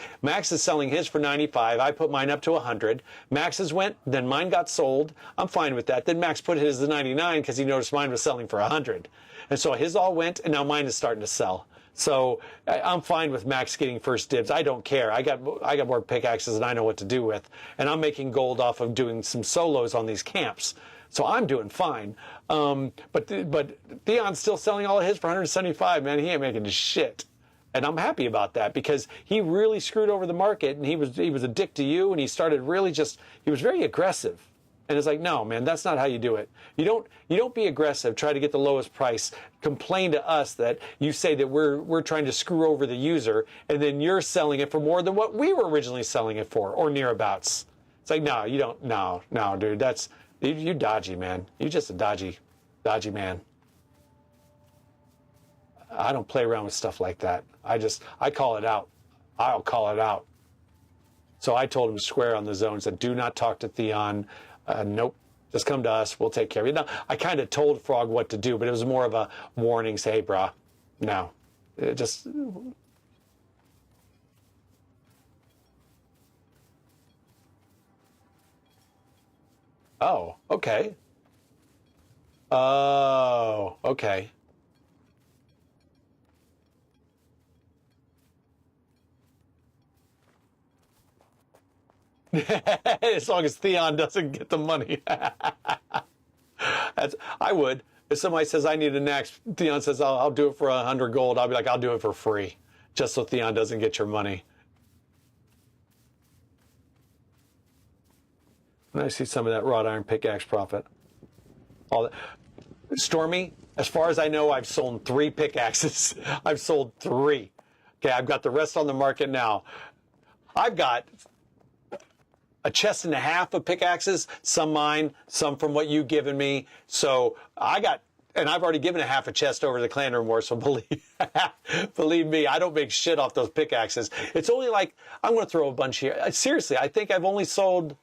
is selling his for 95. I put mine up to 100. Max's went, then mine got sold. I'm fine with that. Then Max put his to 99 because he noticed mine was selling for 100. And so his all went, and now mine is starting to sell. So I'm fine with Max getting first dibs. I don't care. I got more pickaxes than I know what to do with. And I'm making gold off of doing some solos on these camps. So I'm doing fine. But Theon's still selling all of his for 175, man. He ain't making shit. And I'm happy about that because he really screwed over the market and he was a dick to you and he started really he was very aggressive. And it's like, no, man, that's not how you do it. You don't be aggressive, try to get the lowest price, complain to us that you say that we're trying to screw over the user and then you're selling it for more than what we were originally selling it for or nearabouts. It's like, no, you don't, no, dude, you dodgy, man. You're just a dodgy man. I don't play around with stuff like that. I call it out. I'll call it out. So I told him square on the zone, said, do not talk to Theon. Nope. Just come to us. We'll take care of you. Now, I kind of told Frog what to do, but it was more of a warning. Say, hey, brah, no. Just... Oh, okay. Oh, okay. As long as Theon doesn't get the money. I would. If somebody says I need an axe, Theon says I'll do it for 100 gold. I'll be like, I'll do it for free, just so Theon doesn't get your money. And I see some of that wrought iron pickaxe profit. All that. Stormy, as far as I know, I've sold 3 pickaxes. I've sold 3. Okay, I've got the rest on the market now. I've got a chest and a half of pickaxes, some mine, some from what you've given me. So and I've already given a half a chest over to the clan room war, so believe me, I don't make shit off those pickaxes. It's only like, I'm going to throw a bunch here. Seriously, I think I've only sold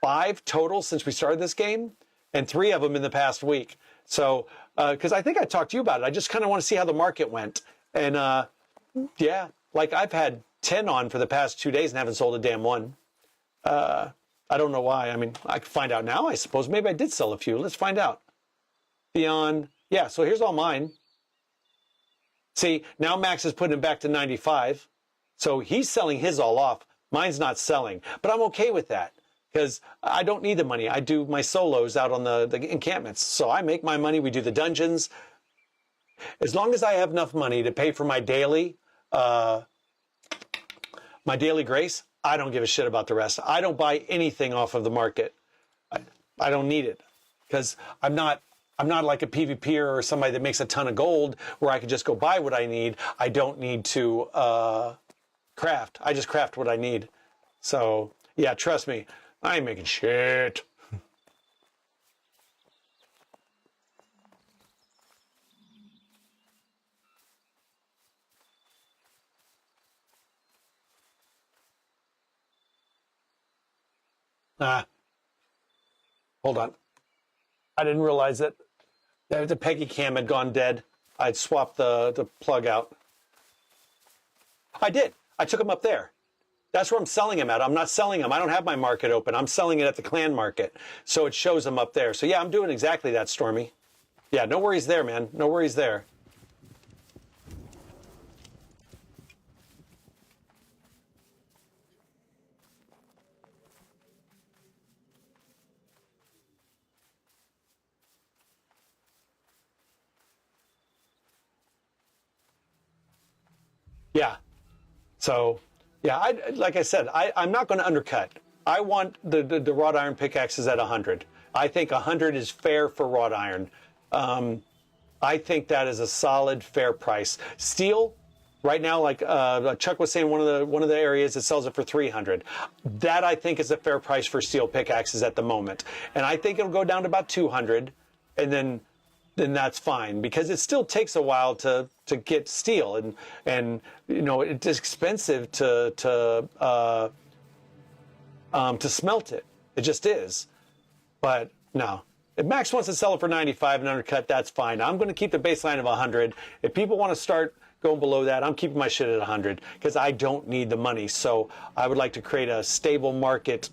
5 total since we started this game, and 3 of them in the past week. So, because I think I talked to you about it. I just kind of want to see how the market went. And yeah, like I've had 10 on for the past 2 days and haven't sold a damn one. I don't know why. I mean, I can find out now, I suppose. Maybe I did sell a few. Let's find out. Beyond. Yeah, so here's all mine. See, now Max is putting it back to 95. So he's selling his all off. Mine's not selling. But I'm okay with that because I don't need the money. I do my solos out on the encampments. So I make my money. We do the dungeons. As long as I have enough money to pay for my daily grace, I don't give a shit about the rest. I don't buy anything off of the market. I don't need it because I'm not like a PvPer or somebody that makes a ton of gold where I can just go buy what I need. I don't need to craft. I just craft what I need. So yeah, trust me, I ain't making shit. Hold on. I didn't realize that The Peggy cam had gone dead. I'd swapped the plug out. I did. I took them up there. That's where I'm selling them at. I'm not selling them. I don't have my market open. I'm selling it at the clan market. So it shows them up there. So yeah, I'm doing exactly that, Stormy. Yeah, no worries there, man. No worries there. Yeah. So, yeah, like I said, I'm not going to undercut. I want the wrought iron pickaxes at 100. I think 100 is fair for wrought iron. I think that is a solid, fair price. Steel, right now, like Chuck was saying, one of the areas that sells it for 300. That I think is a fair price for steel pickaxes at the moment, and I think it'll go down to about 200, and then that's fine, because it still takes a while to get steel, and you know, it's expensive to smelt it. It just is. But no, if Max wants to sell it for 95 and undercut, that's fine. I'm going to keep the baseline of 100. If people want to start going below that, I'm keeping my shit at 100 because I don't need the money. So I would like to create a stable market,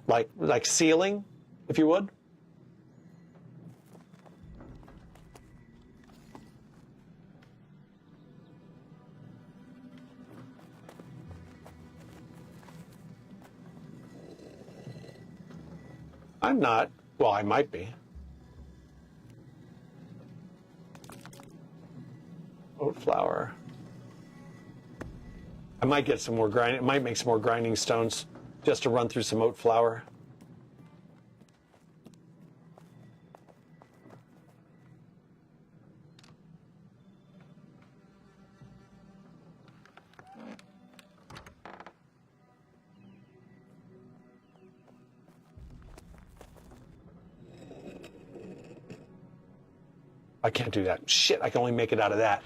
like ceiling, if you would. I'm not. Well, I might be. Oat flour. I might get some more grinding. I might make some more grinding stones just to run through some oat flour. I can't do that. Shit, I can only make it out of that.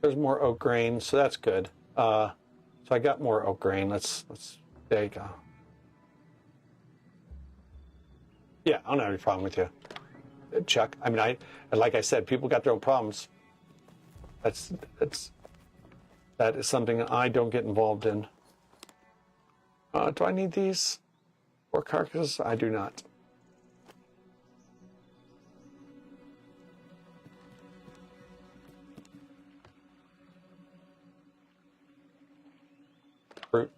There's more oat grain, so that's good. So I got more oat grain. Let's there you go. Yeah, I don't have any problem with you, Chuck. I mean, like I said, people got their own problems. That is something I don't get involved in. Do I need these pork carcasses? I do not. Fruit.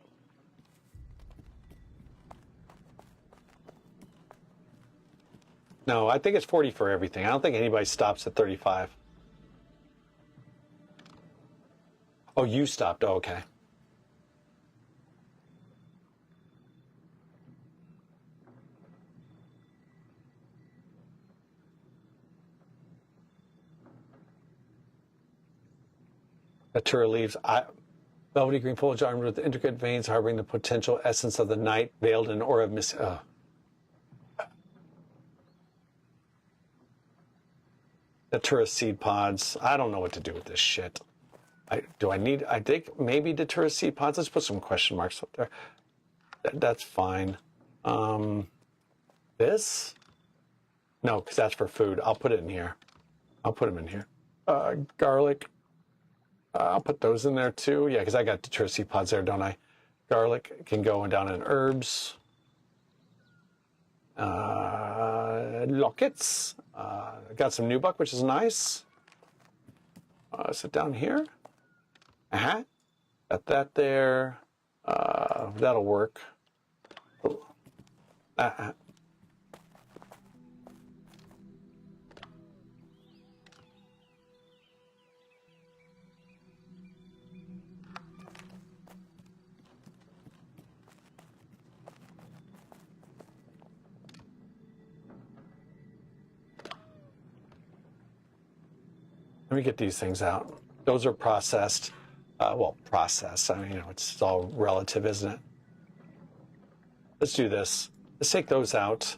No, I think it's 40 for everything. I don't think anybody stops at 35. Oh, you stopped. Oh, okay. Natura leaves. Velvety green foliage armed with intricate veins harboring the potential essence of the night, veiled in an aura of mist. Datura seed pods. I don't know what to do with this shit. I think maybe Datura seed pods. Let's put some question marks up there. That's fine. This? No, because that's for food. I'll put it in here. I'll put them in here. Garlic. I'll put those in there too. Yeah, because I got Datura seed pods there, don't I? Garlic can go down in herbs. Lockets. Got some nubuck, which is nice. Sit down here. Got that there. That'll work. Let me get these things out. Those are processed. Well, processed. I mean, you know, it's all relative, isn't it? Let's do this. Let's take those out.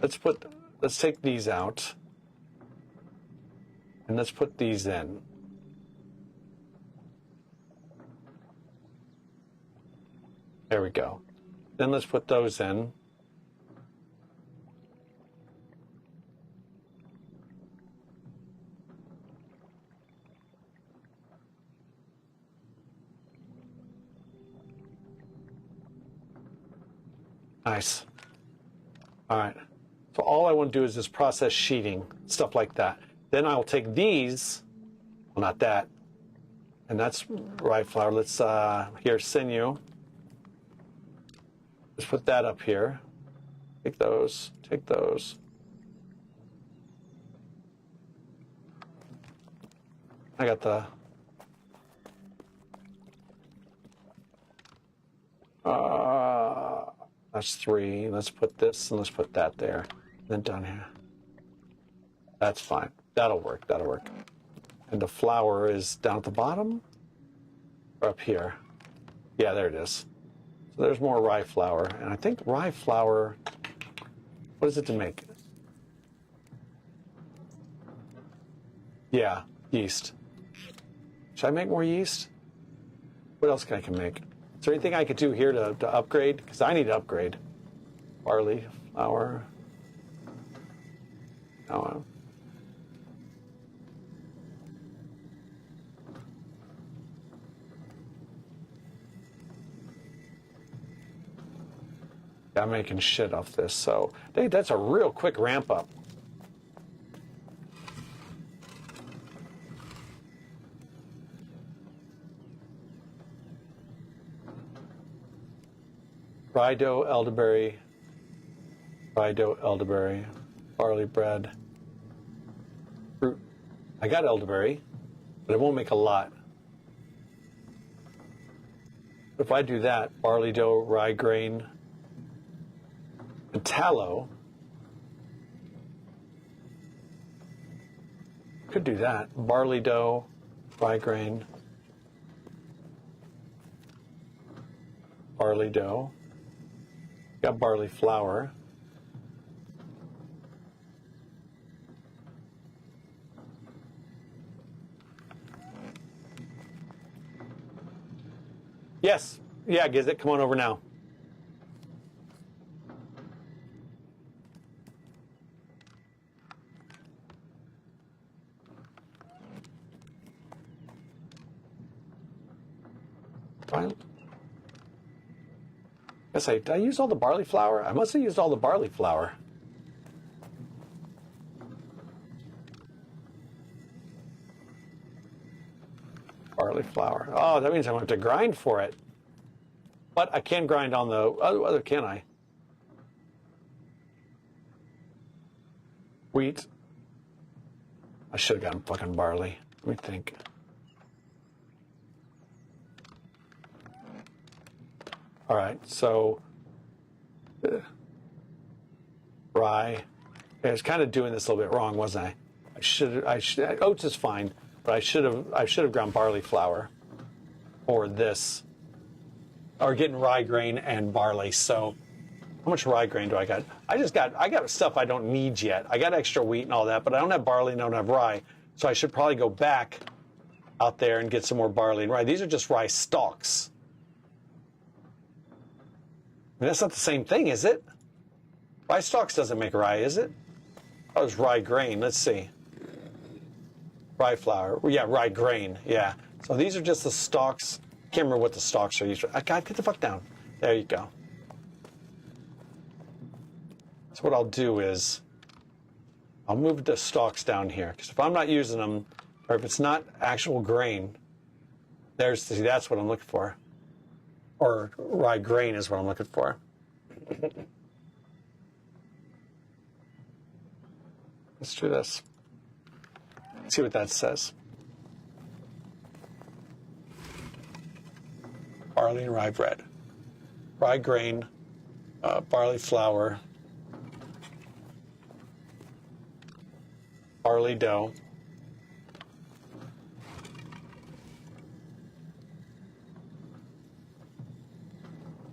Let's take these out. And let's put these in. There we go. Then let's put those in. Nice. All right. So all I want to do is just process sheeting, stuff like that. Then I'll take these, well, not that, and that's rye flour. Let's, here, sinew. Let's put that up here. Take those, take those. I got the, that's 3. Let's put this and let's put that there. Then down here. That's fine. That'll work. That'll work. And the flour is down at the bottom? Or up here? Yeah, there it is. So there's more rye flour. And I think rye flour, what is it to make? Yeah, yeast. Should I make more yeast? What else can I make? Is there anything I could do here to upgrade? Because I need to upgrade. Barley, flour. No. I'm making shit off this, so I think that's a real quick ramp up. Rye dough, elderberry, barley bread, fruit. I got elderberry, but it won't make a lot. If I do that, barley dough, rye grain, and tallow, could do that. Barley dough, rye grain, barley dough. Got barley flour. Yes. Yeah, Gizit, come on over now. Fine. Did I use all the barley flour? I must have used all the barley flour. Barley flour. Oh, that means I'm going to have to grind for it. But I can grind on the other, can I? Wheat. I should have gotten fucking barley. Let me think. All right, so rye. I was kind of doing this a little bit wrong, wasn't I? Oats is fine, but I should have ground barley flour for this, or getting rye grain and barley. So, how much rye grain do I got? I got stuff I don't need yet. I got extra wheat and all that, but I don't have barley and I don't have rye. So I should probably go back out there and get some more barley and rye. These are just rye stalks. I mean, that's not the same thing, is it? Rye stalks doesn't make rye, is it? Oh, it's rye grain. Let's see. Rye flour. Yeah, rye grain. Yeah. So these are just the stalks. Can't remember what the stalks are used for. God, get the fuck down. There you go. So what I'll do is I'll move the stalks down here, because if I'm not using them, or if it's not actual grain, see, that's what I'm looking for. Or rye grain is what I'm looking for. Let's do this. Let's see what that says. Barley and rye bread. Rye grain, barley flour, barley dough,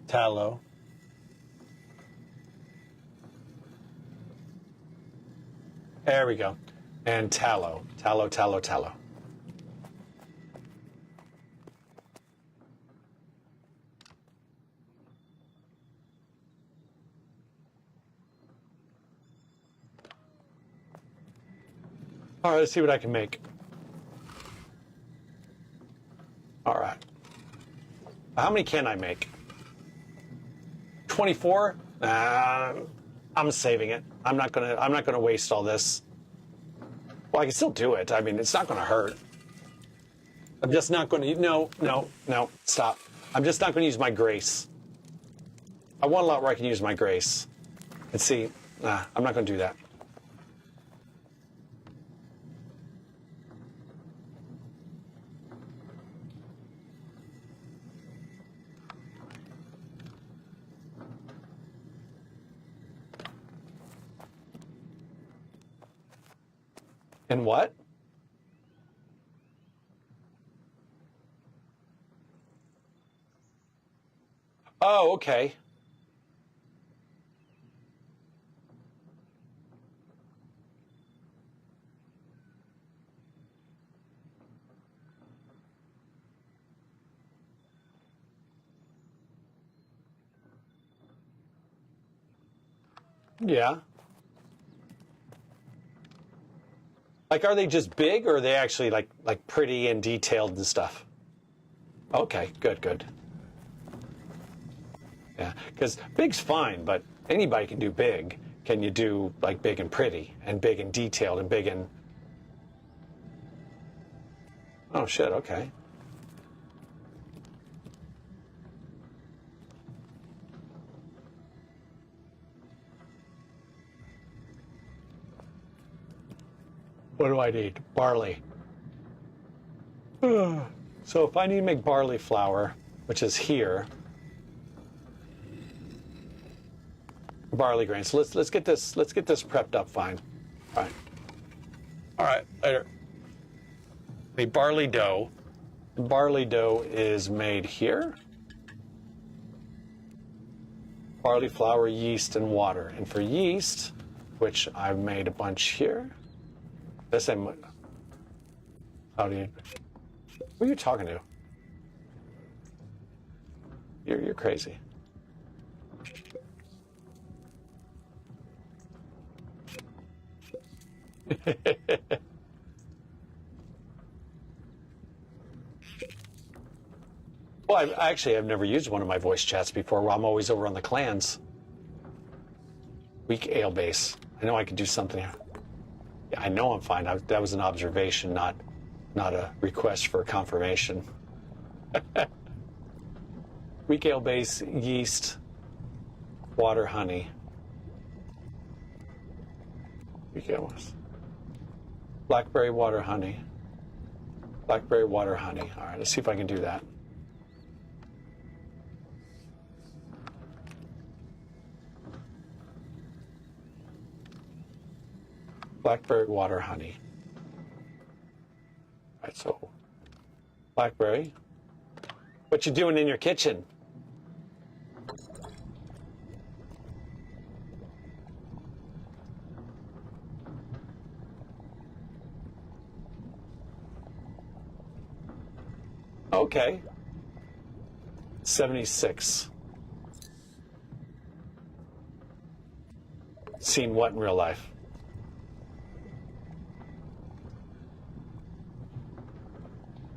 tallow, there we go. And tallow. Tallow, tallow, tallow. All right, let's see what I can make. All right. How many can I make? 24? I'm saving it. I'm not gonna waste all this. Well, I can still do it. I mean, it's not gonna hurt. I'm just not gonna. No, stop. I'm just not gonna use my grace. I want a lot where I can use my grace. And see, I'm not gonna do that. And what? Oh, okay. Yeah. Like, are they just big, or are they actually like pretty and detailed and stuff? Okay, good, good. Yeah, because big's fine, but anybody can do big. Can you do like big and pretty and big and detailed and big and... Oh shit, okay. What do I need? Barley. So if I need to make barley flour, which is here, barley grains. So let's get this prepped up fine. All right, later. A barley dough. Barley dough is made here. Barley flour, yeast, and water. And for yeast, which I've made a bunch here. This ain't... How do you... Who are you talking to? You're crazy. Well, I've never used one of my voice chats before. I'm always over on the clans. Weak ale base. I know I could do something. Yeah, I know I'm fine. That was an observation, not a request for confirmation. Weak ale base, yeast, water, honey. Weak ale base. Blackberry, water, honey. Blackberry, water, honey. All right, let's see if I can do that. Blackberry, water, honey. All right, so blackberry. What you doing in your kitchen? Okay. 76. Seen what in real life?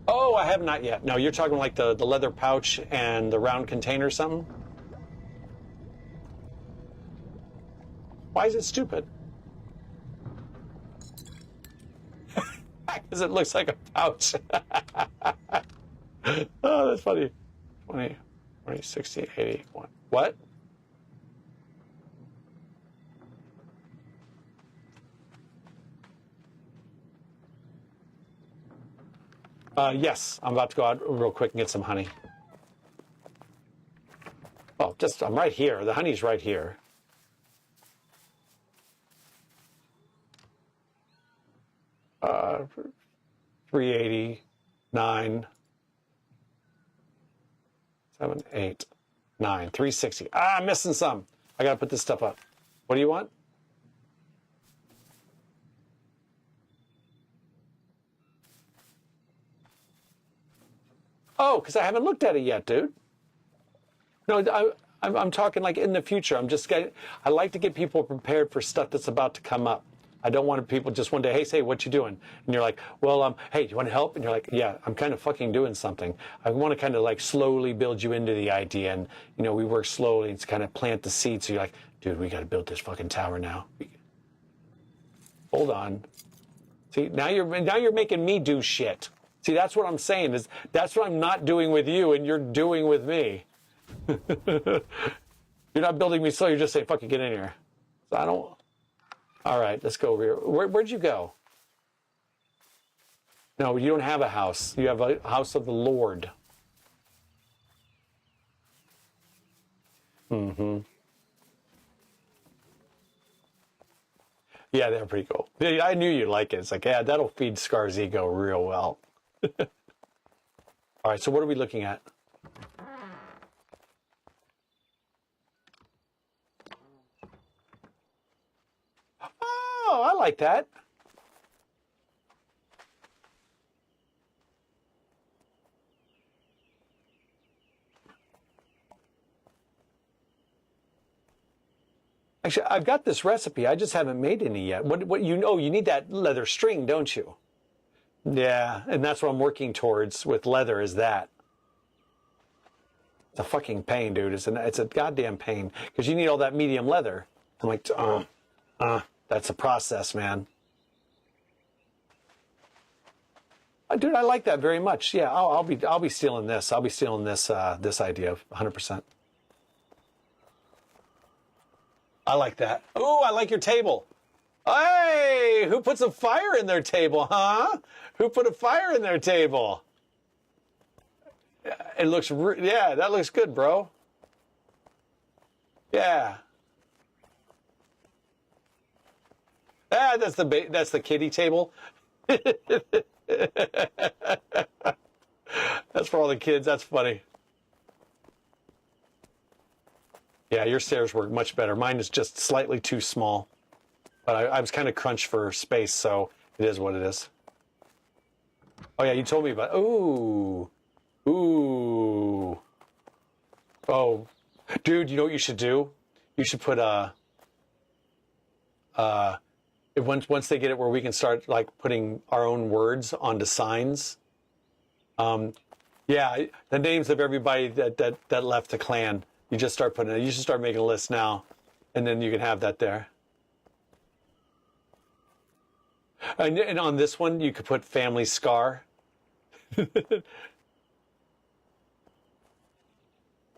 Oh, I have not yet. No, you're talking like the leather pouch and the round container or something? Why is it stupid? Because it looks like a pouch. Oh, that's funny. 20, 60, 80, 1. What? Yes, I'm about to go out real quick and get some honey. Oh, I'm right here. The honey's right here. Uh, 389, 7, 8, 9, 360. Ah, I'm missing some. I gotta put this stuff up. What do you want? Oh, because I haven't looked at it yet, dude. No, I'm talking like in the future. I like to get people prepared for stuff that's about to come up. I don't want people just one day, hey, say, what you doing? And you're like, well, hey, do you want to help? And you're like, yeah, I'm kind of fucking doing something. I want to kind of like slowly build you into the idea. And, you know, we work slowly to kind of plant the seed. So you're like, dude, we got to build this fucking tower now. Hold on. See, now you're making me do shit. See, that's what I'm saying is that's what I'm not doing with you and you're doing with me. You're not building me slow. You're just saying, fucking get in here. So I don't. All right, let's go over here. Where'd you go? No, you don't have a house. You have a house of the Lord. Mm-hmm. Yeah, they're pretty cool. I knew you'd like it. It's like, yeah, that'll feed Scar's ego real well. All right, so what are we looking at? Oh, I like that. Actually, I've got this recipe. I just haven't made any yet. What you know, you need that leather string, don't you? Yeah, and that's what I'm working towards with leather is that. It's a fucking pain, dude. It's a goddamn pain because you need all that medium leather. I'm like, that's a process, man. Dude, I like that very much. Yeah, I'll be stealing this. I'll be stealing this this idea 100%. I like that. Oh, I like your table. Hey, who put some fire in their table, huh? Who put a fire in their table? It looks, yeah, that looks good, bro. Yeah. Ah, that's the kiddie table. That's for all the kids. That's funny. Yeah, your stairs work much better. Mine is just slightly too small. But I was kind of crunched for space, so it is what it is. Oh, yeah, you told me about... Ooh. Ooh. Oh. Dude, you know what you should do? You should put once they get it where we can start, like, putting our own words onto signs. Yeah, the names of everybody that left the clan. You just start putting it. You should start making a list now, and then you can have that there. And on this one, you could put family scar.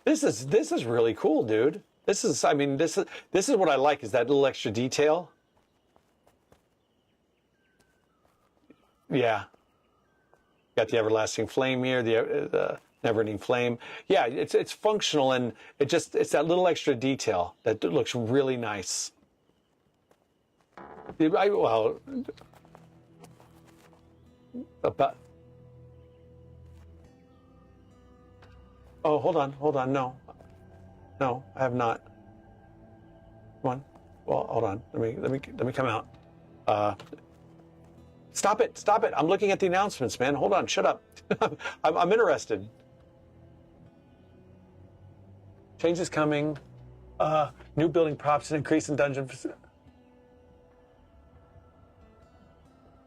This is really cool, dude. This is what I like is that little extra detail. Yeah. Got the everlasting flame here, the never-ending flame. Yeah, it's functional and it's that little extra detail that looks really nice. Well, about. Oh, hold on. No, I have not. Come on. Well, hold on. Let me come out. Stop it! I'm looking at the announcements, man. Hold on. Shut up. I'm interested. Changes coming. New building props and increase in dungeon.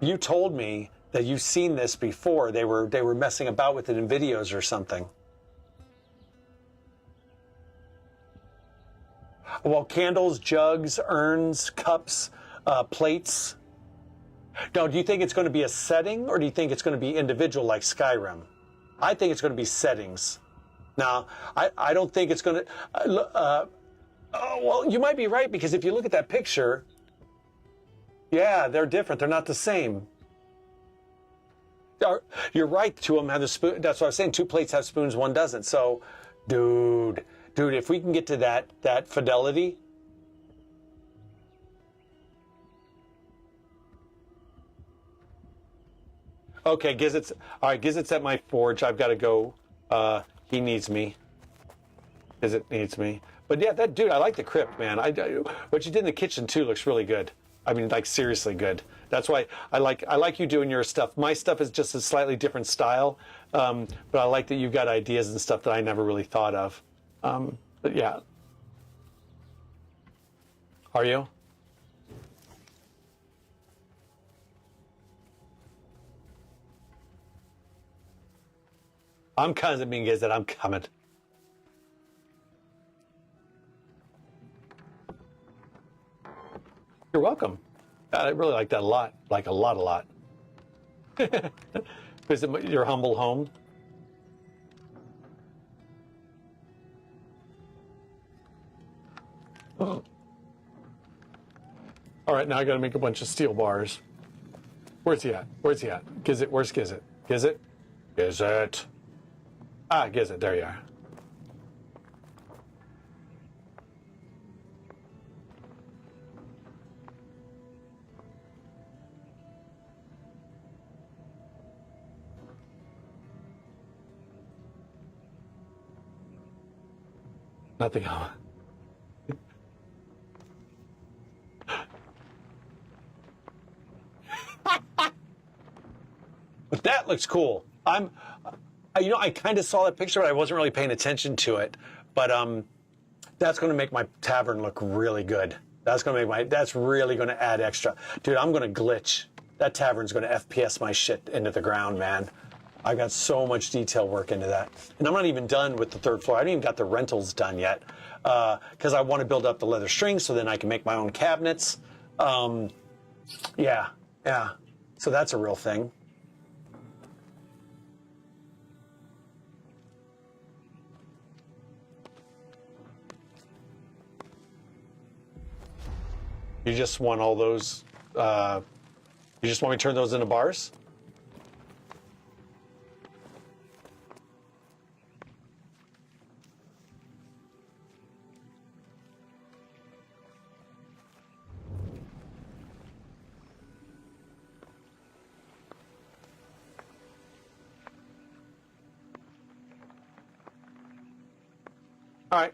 You told me that you've seen this before. They were messing about with it in videos or something. Well, candles, jugs, urns, cups, plates. Now, do you think it's going to be a setting, or do you think it's going to be individual like Skyrim? I think it's going to be settings. Now, I don't think it's going to... well, you might be right, because if you look at that picture, yeah, they're different. They're not the same. You're right. Two of them have the spoon. That's what I was saying. Two plates have spoons, one doesn't. So, dude, if we can get to that fidelity... Okay, Gizzit's... All right, Gizzit's at my forge. I've got to go. He needs me. Gizzit needs me. But yeah, that dude, I like the crypt, man. What you did in the kitchen, too, looks really good. I mean, like seriously good. That's why I like you doing your stuff. My stuff is just a slightly different style, but I like that you've got ideas and stuff that I never really thought of. But yeah, are you? I'm coming, is that I'm coming. You're welcome. I really like that a lot. Like a lot. Visit your humble home. Oh. All right, now I got to make a bunch of steel bars. Where's he at? Where's he at? Gizzit, where's Gizzit? Gizzit? Gizzit. Ah, Gizzit, there you are. Nothing else. But that looks cool. I kind of saw that picture, but I wasn't really paying attention to it. But that's going to make my tavern look really good. That's really going to add extra. Dude, I'm going to glitch. That tavern's going to FPS my shit into the ground, man. I got so much detail work into that. And I'm not even done with the third floor. I haven't even got the rentals done yet. Because I want to build up the leather strings so then I can make my own cabinets. Yeah. So that's a real thing. You just want all those, you just want me to turn those into bars? All right.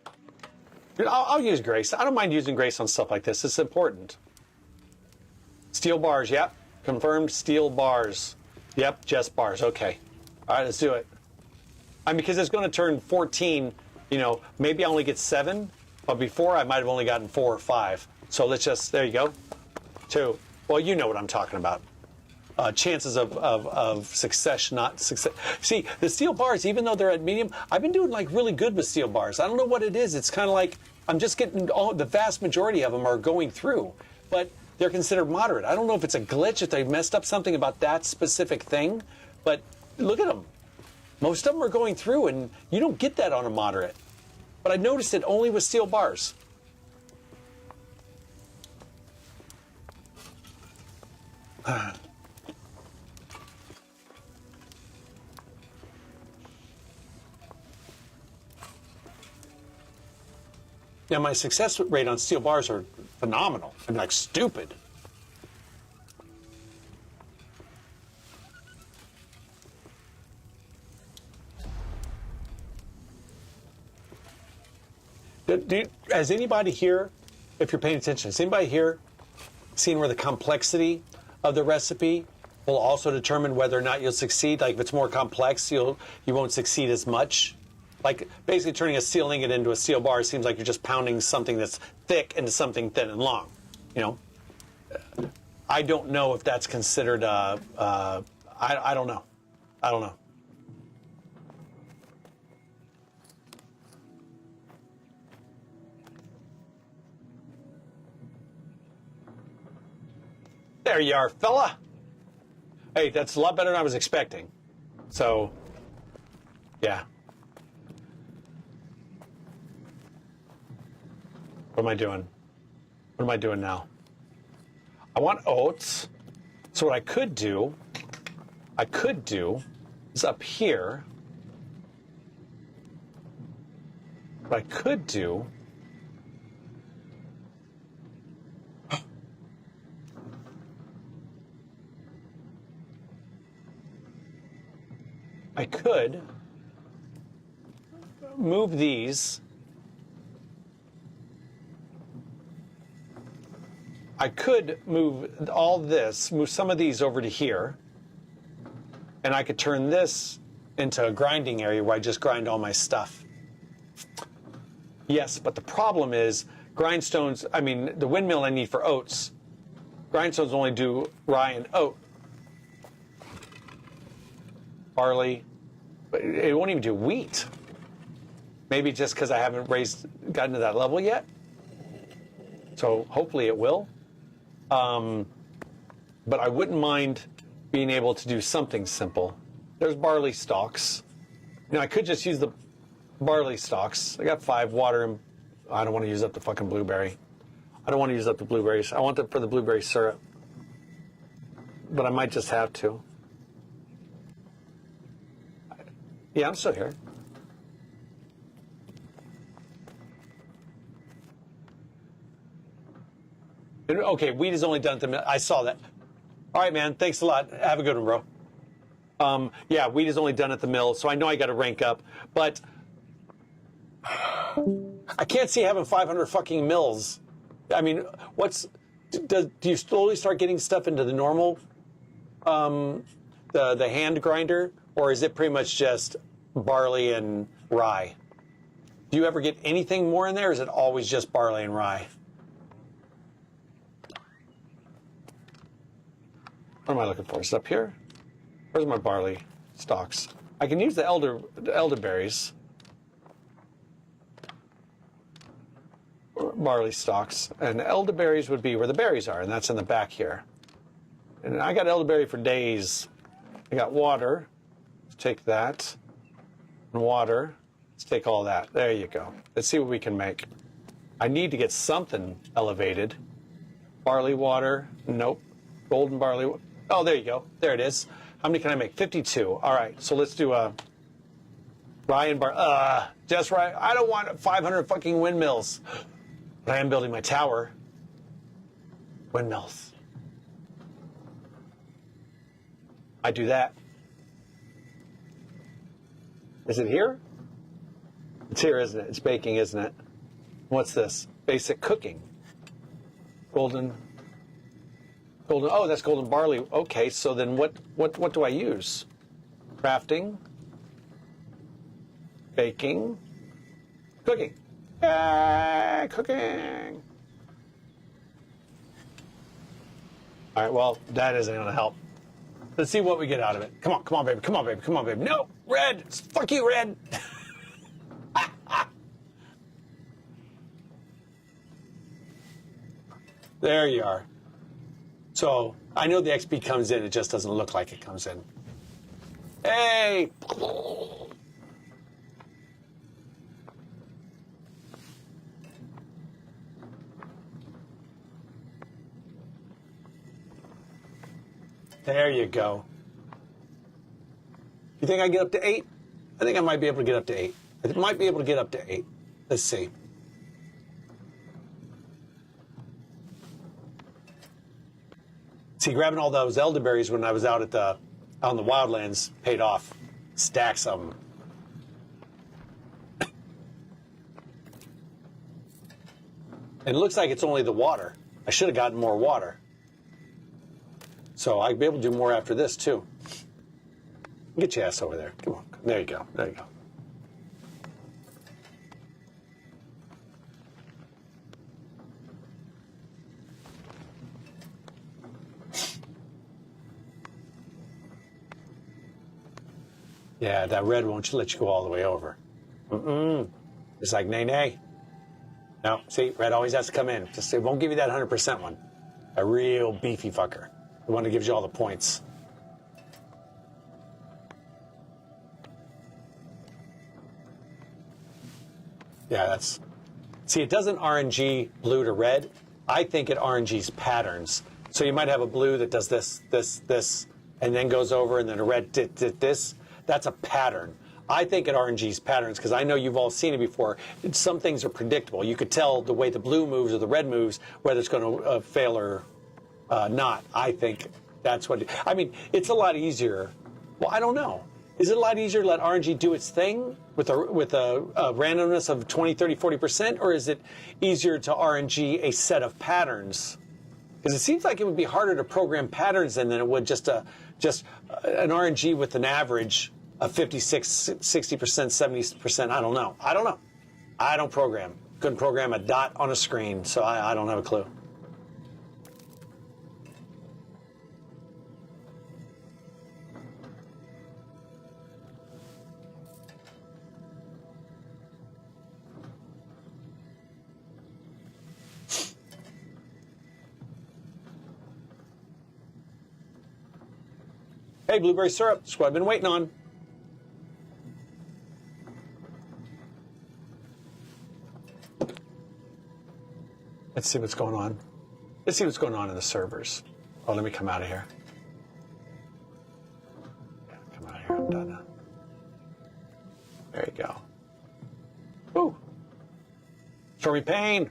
Dude, I'll use Grace. I don't mind using Grace on stuff like this. It's important. Steel bars, yep. Confirmed steel bars. Yep, just bars. Okay. All right, let's do it. Because it's going to turn 14, maybe I only get 7, but before I might have only gotten 4 or 5. So let's just, there you go. 2. Well, you know what I'm talking about. Chances of success, not success. See, the steel bars, even though they're at medium, I've been doing like really good with steel bars. I don't know what it is. It's kind of like I'm just getting the vast majority of them are going through, but they're considered moderate. I don't know if it's a glitch, if they messed up something about that specific thing, but look at them. Most of them are going through, and you don't get that on a moderate. But I noticed it only with steel bars. Now, my success rate on steel bars are phenomenal. I'm like stupid. Has anybody here, if you're paying attention, has anybody here seen where the complexity of the recipe will also determine whether or not you'll succeed? Like if it's more complex, you won't succeed as much. Like basically turning a steel ingot into a steel bar seems like you're just pounding something that's thick into something thin and long. I don't know if that's considered. I don't know. I don't know. There you are, fella. Hey, that's a lot better than I was expecting. So, yeah. What am I doing? What am I doing now? I want oats. So what I could do is up here. What I could do I could move these. I could move all this, move some of these over to here, and I could turn this into a grinding area where I just grind all my stuff. Yes, but the problem is grindstones, I mean, the windmill I need for oats, grindstones only do rye and oat. Barley, but it won't even do wheat. Maybe just because I haven't gotten to that level yet. So hopefully it will. But I wouldn't mind being able to do something simple. There's barley stalks. You know, I could just use the barley stalks. I got 5 water, and I don't want to use up the fucking blueberry. I don't want to use up the blueberries. I want it for the blueberry syrup. But I might just have to. Yeah, I'm still here. Okay, wheat is only done at the mill. I saw that. All right, man. Thanks a lot. Have a good one, bro. Yeah, wheat is only done at the mill, so I know I got to rank up. But I can't see having 500 fucking mills. I mean, do you slowly start getting stuff into the normal, the hand grinder, or is it pretty much just barley and rye? Do you ever get anything more in there, or is it always just barley and rye? What am I looking for? Is it up here? Where's my barley stalks? I can use the elderberries. Barley stalks. And elderberries would be where the berries are, and that's in the back here. And I got elderberry for days. I got water. Let's take that. And water. Let's take all that. There you go. Let's see what we can make. I need to get something elevated. Barley water. Nope. Golden barley. Oh, there you go. There it is. How many can I make? 52. All right. So let's do rye and just rye. I don't want 500 fucking windmills. But I am building my tower. Windmills. I do that. Is it here? It's here, isn't it? It's baking, isn't it? What's this? Basic cooking. Golden. Oh, that's golden barley. Okay, so then what do I use? Crafting. Baking. Cooking. Yay, cooking. All right, well, that isn't going to help. Let's see what we get out of it. Come on, baby. Come on, baby. Come on, baby. No, red. Fuck you, red. There you are. So I know the XP comes in. It just doesn't look like it comes in. Hey. There you go. You think I get up to 8? I think I might be able to get up to 8. I might be able to get up to 8. Let's see. See, grabbing all those elderberries when I was out on the wildlands paid off. Stacks of them. And it looks like it's only the water. I should have gotten more water. So I'll be able to do more after this, too. Get your ass over there. Come on. There you go. There you go. Yeah, that red won't let you go all the way over. It's like, nay, nay. No, see, red always has to come in. Just it won't give you that 100% one. A real beefy fucker. The one that gives you all the points. Yeah, that's... See, it doesn't RNG blue to red. I think it RNGs patterns. So you might have a blue that does this, this, this, and then goes over, and then a red did this. That's a pattern. I think it RNGs patterns because I know you've all seen it before. Some things are predictable. You could tell the way the blue moves or the red moves whether it's going to fail or not. I think that's what I mean, it's a lot easier. Well, I don't know. Is it a lot easier to let RNG do its thing with a randomness of 20, 30, 40%? Or is it easier to RNG a set of patterns Because it seems like it would be harder to program patterns in than it would just an RNG with an average of 56, 60%, 70%. I don't know. I don't program. Couldn't program a dot on a screen, so I don't have a clue. Hey, blueberry syrup. That's what I've been waiting on. Let's see what's going on. Let's see what's going on in the servers. Oh, let me come out of here. Yeah, come out of here. I'm done now. There you go. Woo. Show me pain.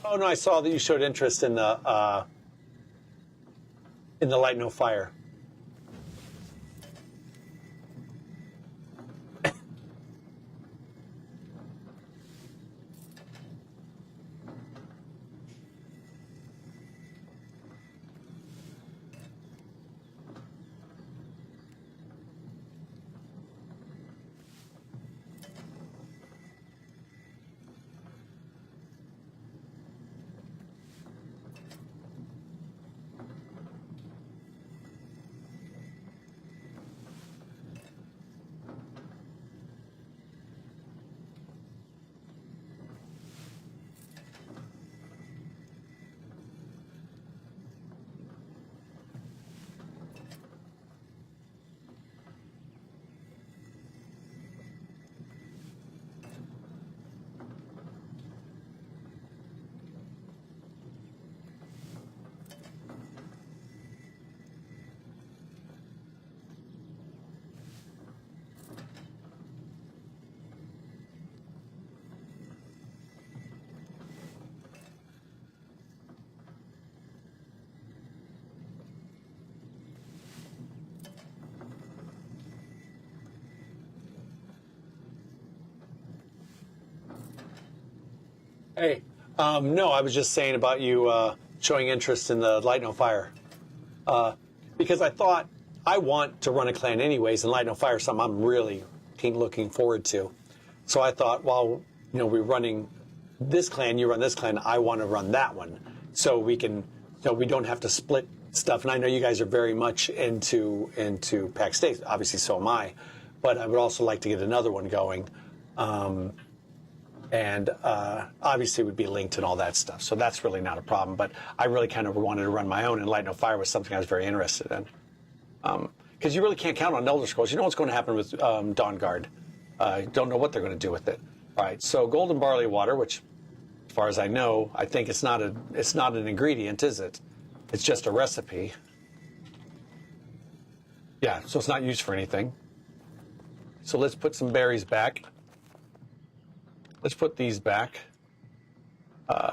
Oh no, I saw that you showed interest in the Light No Fire. Hey, no, I was just saying about you showing interest in the Light No Fire. Because I thought I want to run a clan anyways, and Light No Fire is something I'm really looking forward to. So I thought, while we're running this clan, you run this clan, I want to run that one, so we can, we don't have to split stuff. And I know you guys are very much into Pack States. Obviously, so am I. But I would also like to get another one going. And obviously it would be linked and all that stuff. So that's really not a problem. But I really kind of wanted to run my own, and Light No Fire was something I was very interested in. Because you really can't count on Elder Scrolls. You know what's going to happen with Dawn Guard. Don't know what they're going to do with it. All right, so golden barley water, which, as far as I know, I think it's not an ingredient, is it? It's just a recipe. Yeah, so it's not used for anything. So let's put some berries back. Let's put these back.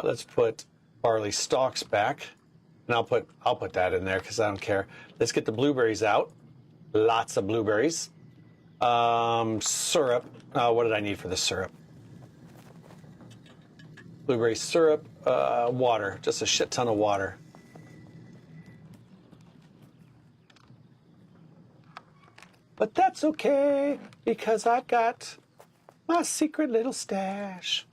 Let's put barley stalks back, and I'll put that in there because I don't care. Let's get the blueberries out. Lots of blueberries. Syrup. What did I need for the syrup? Blueberry syrup. Water. Just a shit ton of water. But that's okay because I've got my secret little stash.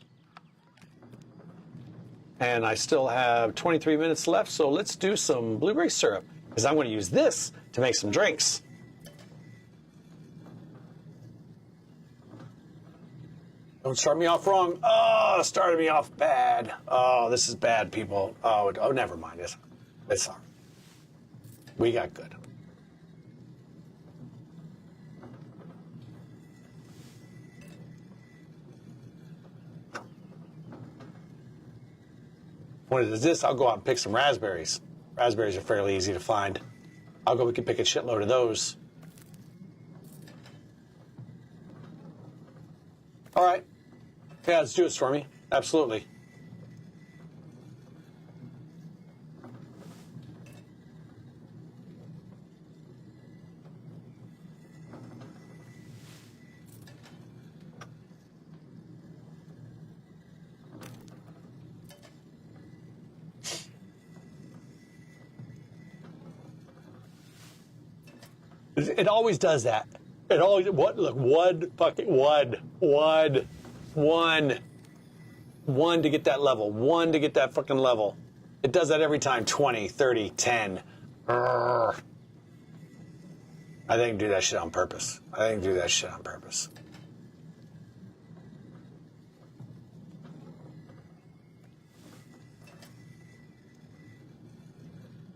And I still have 23 minutes left, so let's do some blueberry syrup, because I'm going to use this to make some drinks. Don't start me off wrong. Oh, started me off bad. Oh, this is bad, people. Oh, never mind. It's all right. We got good. When it is this, I'll go out and pick some raspberries. Raspberries are fairly easy to find. We can pick a shitload of those. All right. Yeah, let's do it, Stormy. Absolutely. It always does that. It always, what, look, one to get that level, one to get that fucking level. It does that every time, 20, 30, 10. Urgh. I think do that shit on purpose.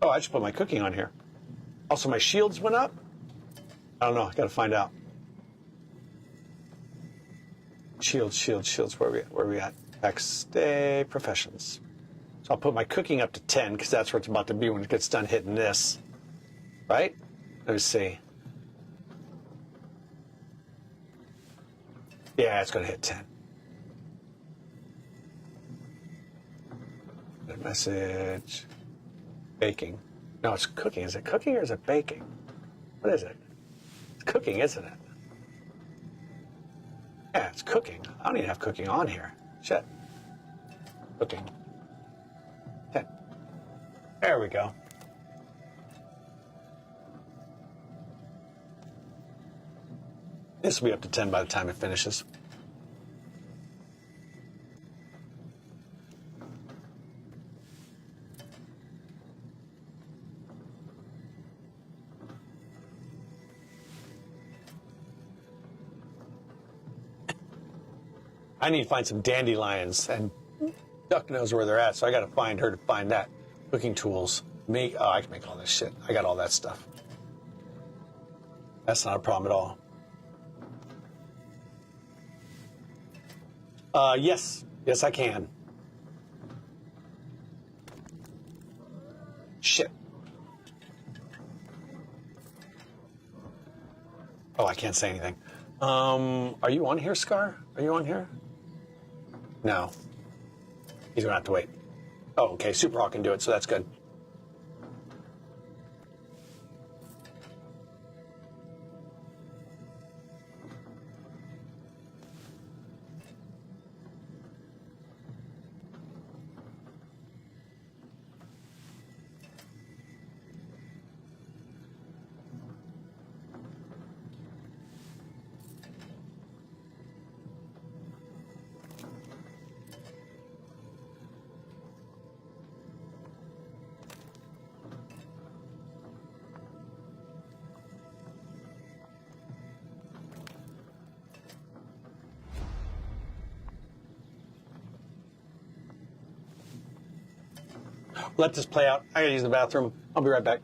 Oh, I should put my cooking on here. Also, my shields went up. I don't know. I gotta find out. Shields. Where are we at? Backstay professions. So I'll put my cooking up to 10 because that's where it's about to be when it gets done hitting this. Right? Let me see. Yeah, it's gonna hit 10. Good message. Baking. No, it's cooking. Is it cooking or is it baking? What is it? It's cooking, isn't it? Yeah, it's cooking. I don't even have cooking on here. Shit. Cooking. 10. There we go. This will be up to 10 by the time it finishes. I need to find some dandelions, and Duck knows where they're at, so I got to find her to find that. Cooking tools. I can make all this shit. I got all that stuff. That's not a problem at all. Yes. Yes, I can. Shit. Oh, I can't say anything. Are you on here, Scar? Are you on here? No. He's gonna have to wait. Oh, okay. Superhawk can do it, so that's good. Let this play out. I gotta use the bathroom. I'll be right back.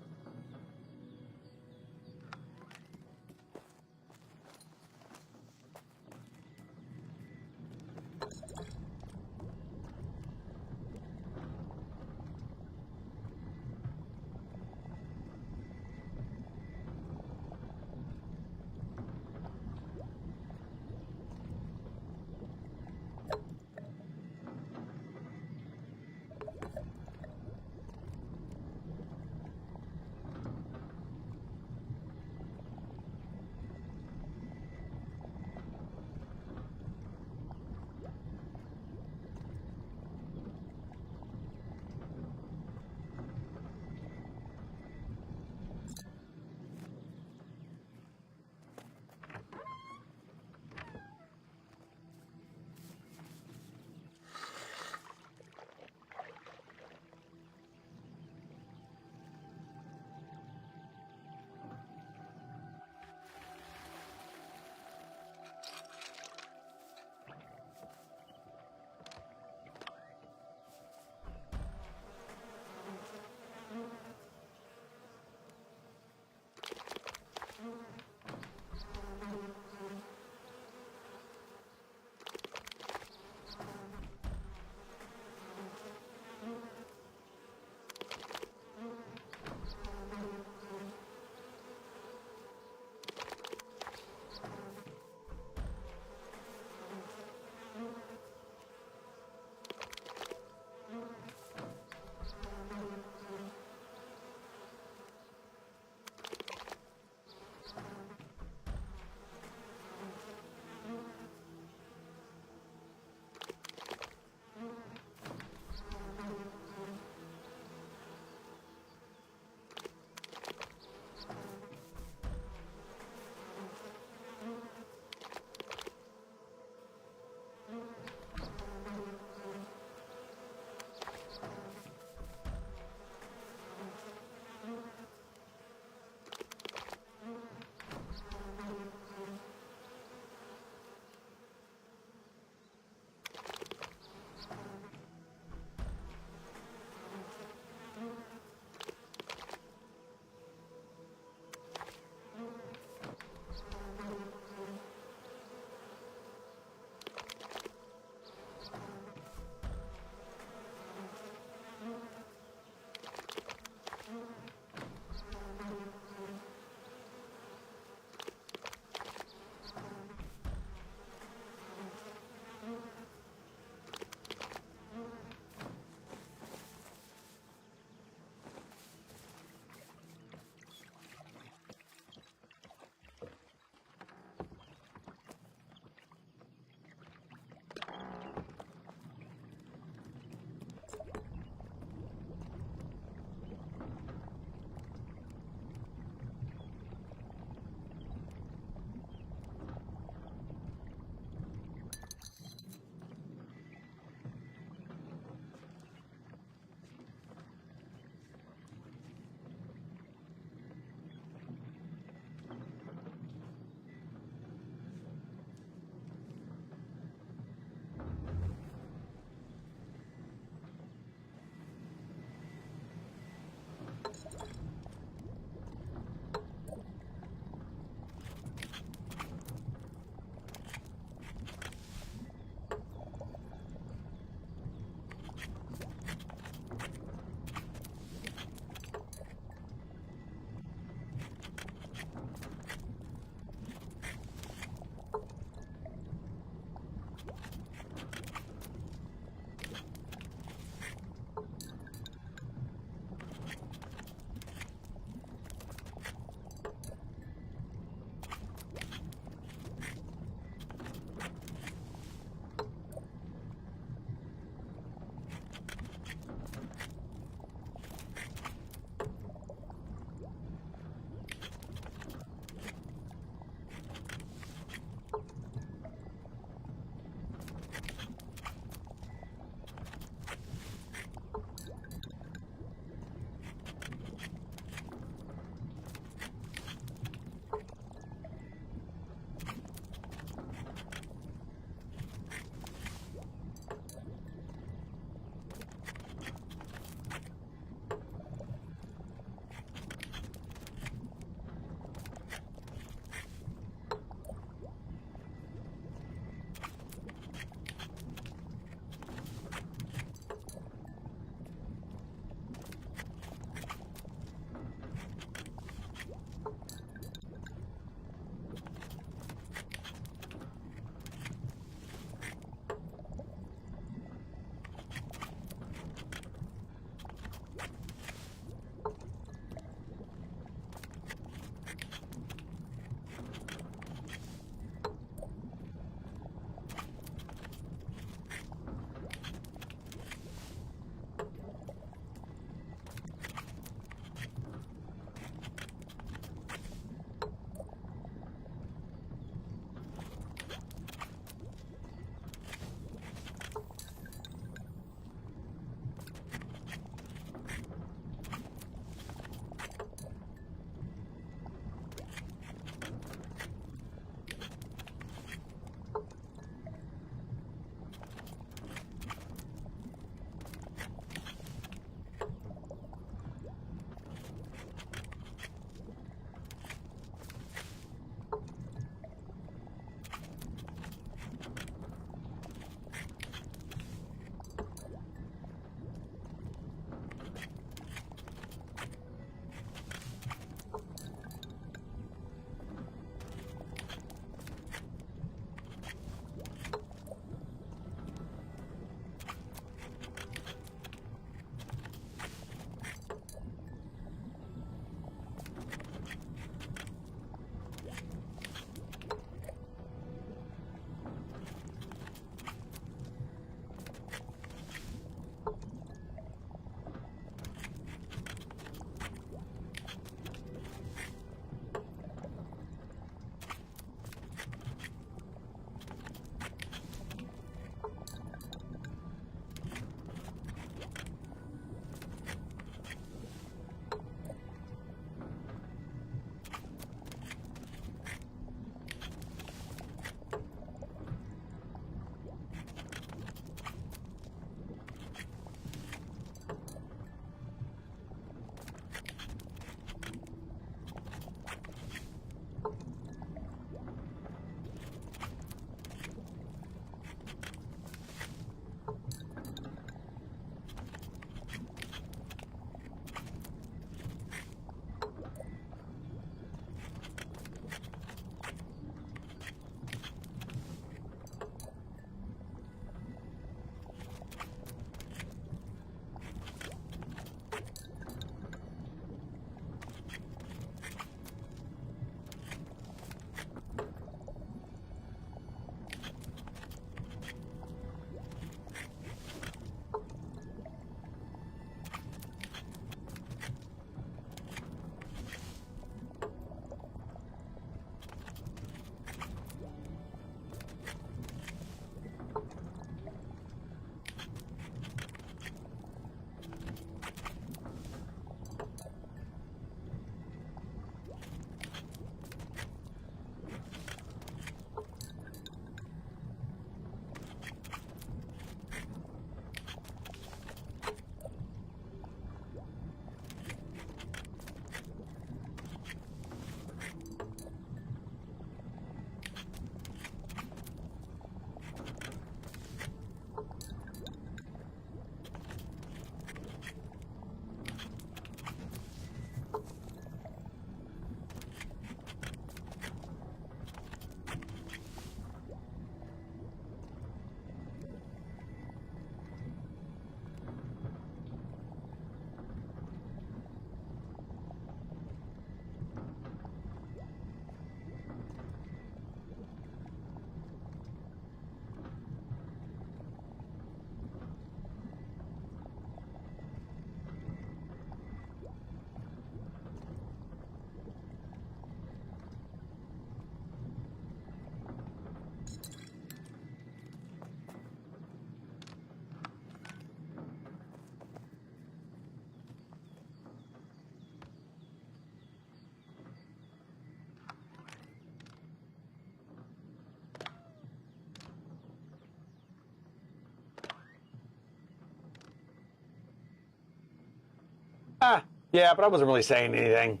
Yeah, but I wasn't really saying anything.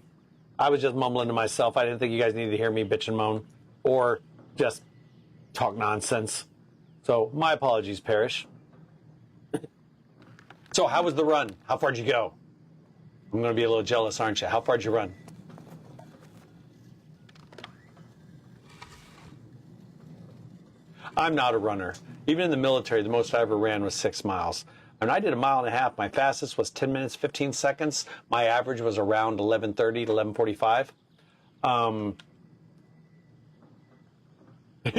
I was just mumbling to myself. I didn't think you guys needed to hear me bitch and moan or just talk nonsense. So my apologies, Parrish. So how was the run? How far did you go? I'm going to be a little jealous, aren't you? How far did you run? I'm not a runner. Even in the military, the most I ever ran was 6 miles. And I did a mile and a half. My fastest was 10 minutes, 15 seconds. My average was around 11:30 to 11:45.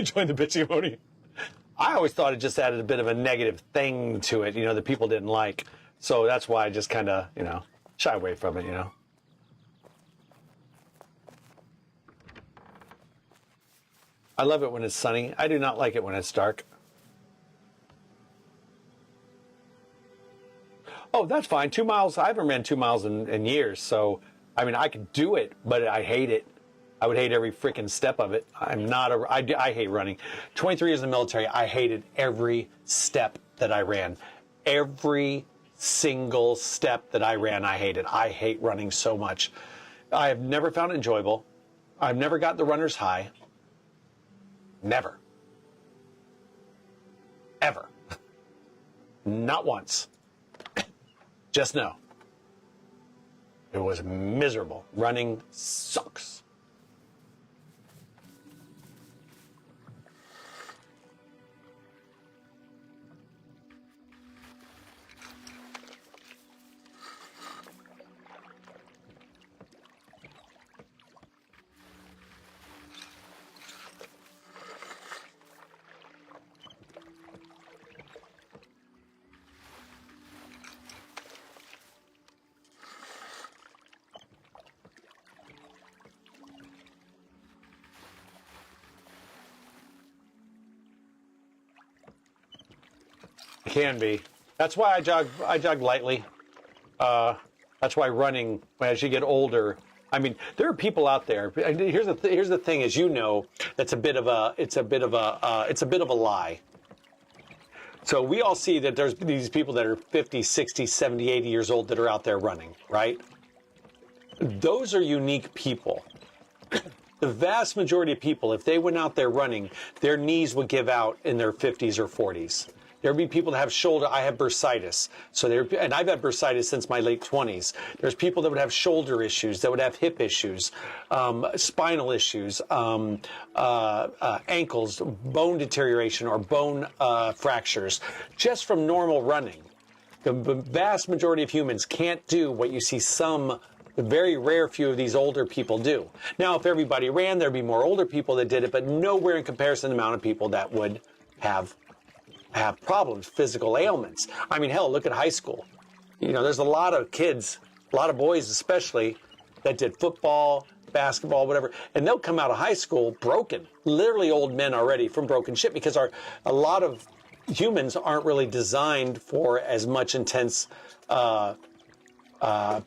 Join the bitchy emoji. I always thought it just added a bit of a negative thing to it, that people didn't like. So that's why I just kind of, shy away from it. I love it when it's sunny. I do not like it when it's dark. Oh, that's fine. 2 miles. I haven't ran 2 miles in years. So, I could do it, but I hate it. I would hate every freaking step of it. I hate running. 23 years in the military, I hated every step that I ran. Every single step that I ran, I hated. I hate running so much. I have never found it enjoyable. I've never got the runner's high. Never. Ever. Not once. Just no. It was miserable. Running sucks. It can be. That's why I jog. I jog lightly. That's why running, as you get older. There are people out there. Here's the thing, as you know, that's a bit of a lie. So we all see that there's these people that are 50, 60, 70, 80 years old that are out there running, right? Those are unique people. The vast majority of people, if they went out there running, their knees would give out in their 50s or 40s. There'd be people that have I have bursitis. And I've had bursitis since my late 20s. There's people that would have shoulder issues, that would have hip issues, spinal issues, ankles, bone deterioration or bone fractures, just from normal running. The vast majority of humans can't do what you see the very rare few of these older people do. Now, if everybody ran, there'd be more older people that did it, but nowhere in comparison to the amount of people that would have problems, physical ailments. Hell, look at high school. There's a lot of kids, a lot of boys especially, that did football, basketball, whatever, and they'll come out of high school broken, literally old men already from broken shit, because a lot of humans aren't really designed for as much intense,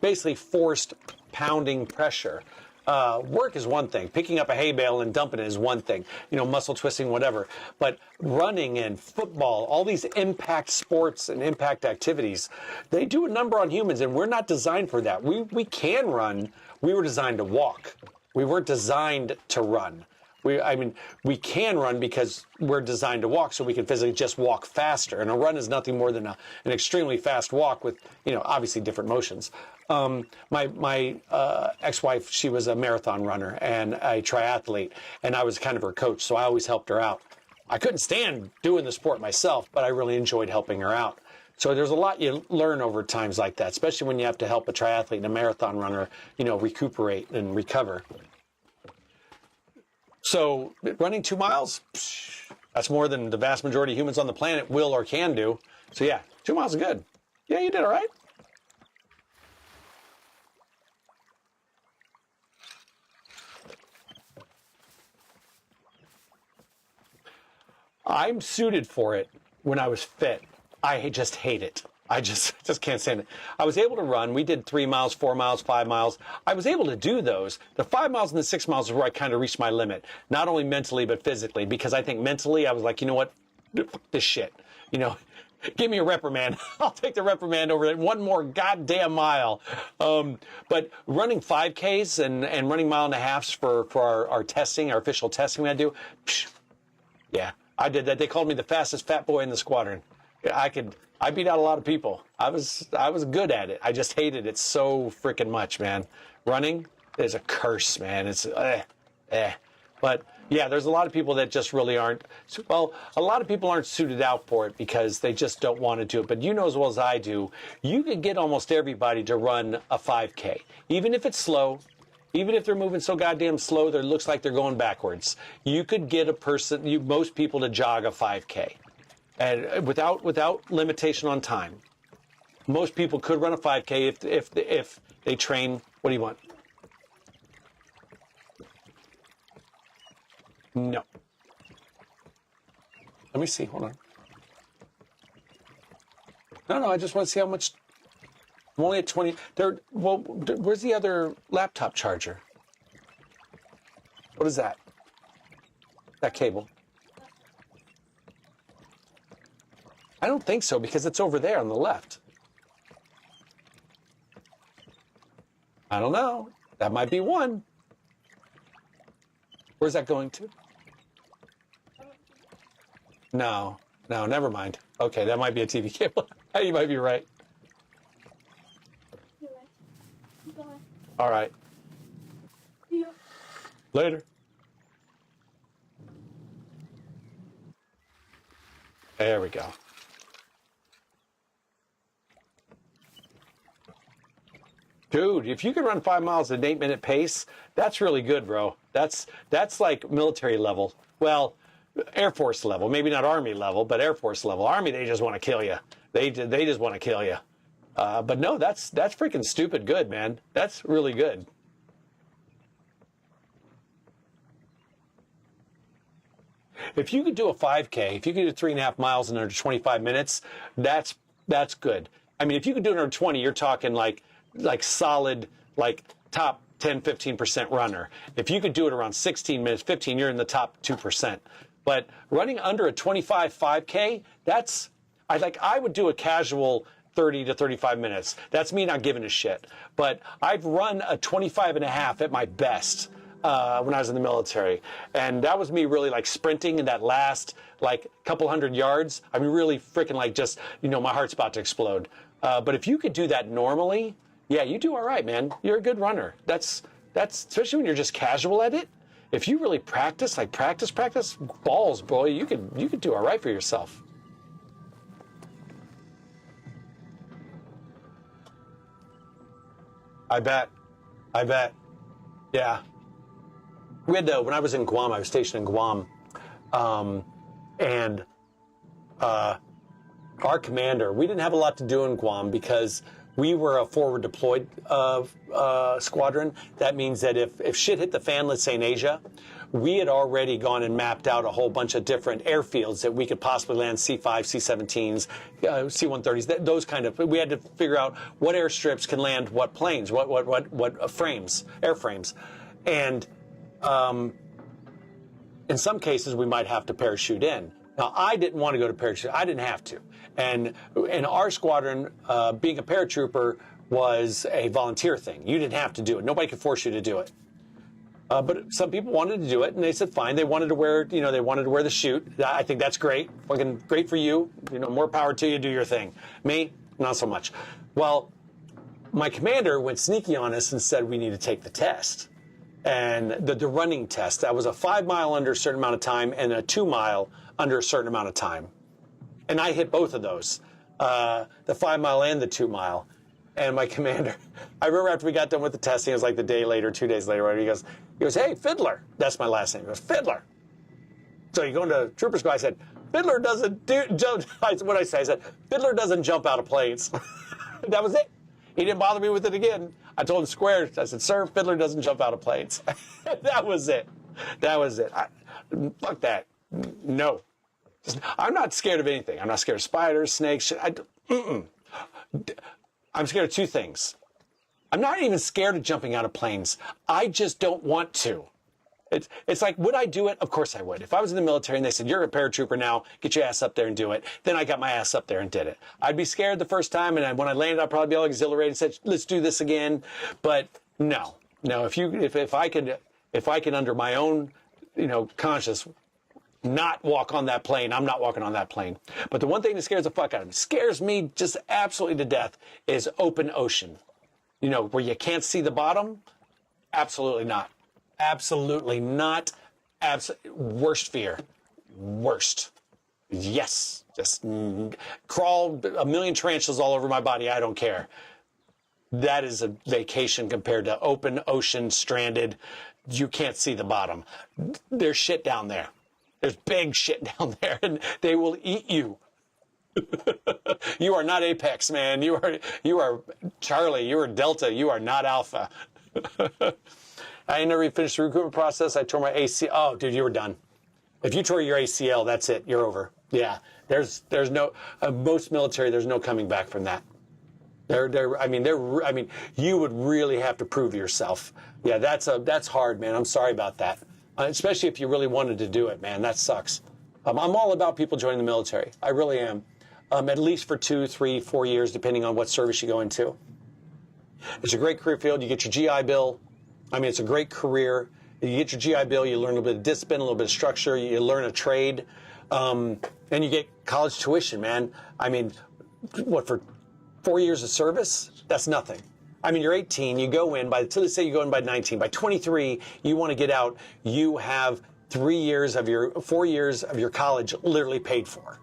basically forced pounding pressure. Work is one thing. Picking up a hay bale and dumping it is one thing. Muscle twisting, whatever. But running and football, all these impact sports and impact activities, they do a number on humans, and we're not designed for that. We can run. We were designed to walk. We weren't designed to run. We can run because we're designed to walk, so we can physically just walk faster. And a run is nothing more than an extremely fast walk with, obviously different motions. My ex-wife, she was a marathon runner and a triathlete, and I was kind of her coach, so I always helped her out. I couldn't stand doing the sport myself, but I really enjoyed helping her out. So there's a lot you learn over times like that, especially when you have to help a triathlete and a marathon runner, recuperate and recover. So running 2 miles, that's more than the vast majority of humans on the planet will or can do. So yeah, 2 miles is good. Yeah, you did all right. I'm suited for it when I was fit. I just hate it. I just can't stand it. I was able to run. We did 3 miles, 4 miles, 5 miles. I was able to do those. The 5 miles and the 6 miles is where I kind of reached my limit, not only mentally but physically, because I think mentally I was like, you know what, fuck this shit. Give me a reprimand. I'll take the reprimand over it. One more goddamn mile. But running 5Ks and running mile and a halves for our testing, our official testing we had to do, yeah, I did that. They called me the fastest fat boy in the squadron. I beat out a lot of people. I was good at it. I just hated it so freaking much, man. Running is a curse, man. It's But yeah, there's a lot of people that just really aren't. Well, a lot of people aren't suited out for it because they just don't want to do it. But you know as well as I do, you can get almost everybody to run a 5K, even if it's slow. Even if they're moving so goddamn slow that it looks like they're going backwards, you could get most people to jog a 5K, and without limitation on time. Most people could run a 5K if they train. What do you want? No. Let me see. Hold on. No. I just want to see how much. I'm only at 20. Well, where's the other laptop charger? What is that? That cable? I don't think so because it's over there on the left. I don't know. That might be one. Where's that going to? No, never mind. Okay, that might be a TV cable. You might be right. All right. Later. There we go. Dude, if you can run 5 miles at an 8-minute pace, that's really good, bro. That's like military level. Well, Air Force level, maybe not Army level, but Air Force level. Army, they just want to kill you. They just want to kill you. But no, that's freaking stupid good, man. That's really good. If you could do a 5K, if you could do 3.5 miles in under 25 minutes, that's good. I mean, if you could do it under 20, you're talking like solid, like top 10, 15% runner. If you could do it around 16 minutes, 15, you're in the top 2%. But running under a 25 5K, I would do a casual 30 to 35 minutes. That's me not giving a shit. But I've run a 25 and a half at my best when I was in the military. And that was me really like sprinting in that last like couple hundred yards. I mean, really freaking like just, my heart's about to explode. But if you could do that normally, yeah, you do all right, man. You're a good runner. That's especially when you're just casual at it. If you really practice balls, boy, you could do all right for yourself. I bet. Yeah. We had when I was in Guam, I was stationed in Guam, and our commander, we didn't have a lot to do in Guam because we were a forward deployed squadron. That means that if shit hit the fan, let's say in Asia, we had already gone and mapped out a whole bunch of different airfields that we could possibly land C-5, C-17s, C-130s, those kind of. We had to figure out what airstrips can land what planes, what frames, airframes, and in some cases we might have to parachute in. Now, I didn't want to go to parachute. I didn't have to. And in our squadron, being a paratrooper was a volunteer thing. You didn't have to do it. Nobody could force you to do it. But some people wanted to do it, and they said fine. They wanted to wear, they wanted to wear the chute. I think that's great. Fucking great for you. More power to you. Do your thing. Me, not so much. Well, my commander went sneaky on us and said we need to take the test. And the running test, that was a 5 mile under a certain amount of time and a 2 mile under a certain amount of time. And I hit both of those, the 5 mile and the 2 mile. And my commander, I remember after we got done with the testing, it was like the day later, 2 days later, whatever, he goes, hey, Fiddler. That's my last name. He goes, Fiddler. So you go into Trooper School, I said, Fiddler doesn't jump. What I say? I said, Fiddler doesn't jump out of planes. That was it. He didn't bother me with it again. I told him square. I said, sir, Fiddler doesn't jump out of planes. That was it. Fuck that. No. I'm not scared of anything. I'm not scared of spiders, snakes. I'm scared of two things. I'm not even scared of jumping out of planes. I just don't want to. It's like, would I do it? Of course I would. If I was in the military and they said, you're a paratrooper now, get your ass up there and do it. Then I got my ass up there and did it. I'd be scared the first time. And when I landed, I'd probably be all exhilarated and said, let's do this again. But no, if I could under my own, conscience, not walk on that plane, I'm not walking on that plane. But the one thing that scares the fuck out of me, scares me just absolutely to death, is open ocean. Where you can't see the bottom. Absolutely not. Absolutely not. Worst fear. Worst. Yes. Just crawl a million tarantulas all over my body. I don't care. That is a vacation compared to open ocean, stranded. You can't see the bottom. There's shit down there. There's big shit down there, and they will eat you. You are not Apex, man. You are Charlie. You are Delta. You are not Alpha. I never finished the recruitment process. I tore my ACL. Oh, dude, you were done. If you tore your ACL, that's it. You're over. Yeah. There's no most military. There's no coming back from that. You would really have to prove yourself. Yeah, that's hard, man. I'm sorry about that. Especially if you really wanted to do it, man. That sucks. I'm all about people joining the military. I really am. At least for 2, 3, 4 years, depending on what service you go into. It's a great career field. You get your GI Bill. It's a great career. You get your GI Bill, you learn a little bit of discipline, a little bit of structure, you learn a trade, and you get college tuition, man. For 4 years of service? That's nothing. You're 18, you go in, let's say you go in by 19. By 23, you want to get out, you have 4 years of your college literally paid for.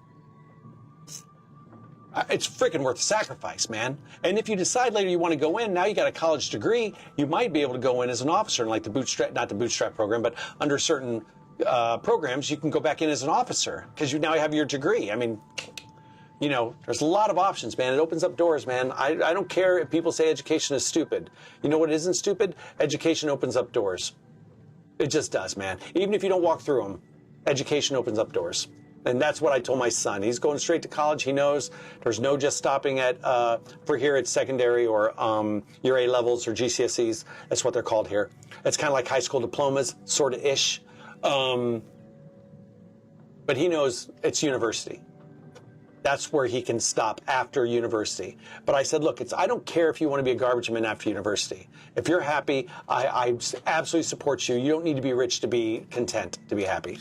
It's freaking worth the sacrifice, man. And if you decide later you want to go in, now you got a college degree, you might be able to go in as an officer in like not the bootstrap program, but under certain programs, you can go back in as an officer because you now have your degree. There's a lot of options, man. It opens up doors, man. I don't care if people say education is stupid. You know what isn't stupid? Education opens up doors. It just does, man. Even if you don't walk through them, education opens up doors. And that's what I told my son. He's going straight to college. He knows there's no just stopping at, for here it's secondary or your A levels or GCSEs. That's what they're called here. It's kind of like high school diplomas, sort of ish. But he knows it's university. That's where he can stop after university. But I said, look, I don't care if you want to be a garbage man after university. If you're happy, I absolutely support you. You don't need to be rich to be content, to be happy.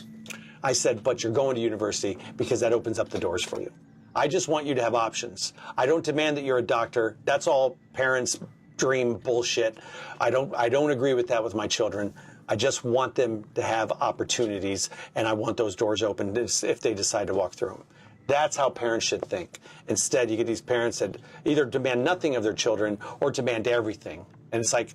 I said, but you're going to university because that opens up the doors for you. I just want you to have options. I don't demand that you're a doctor. That's all parents' dream bullshit. I don't agree with that with my children. I just want them to have opportunities, and I want those doors open if they decide to walk through them. That's how parents should think. Instead, you get these parents that either demand nothing of their children or demand everything. And it's like,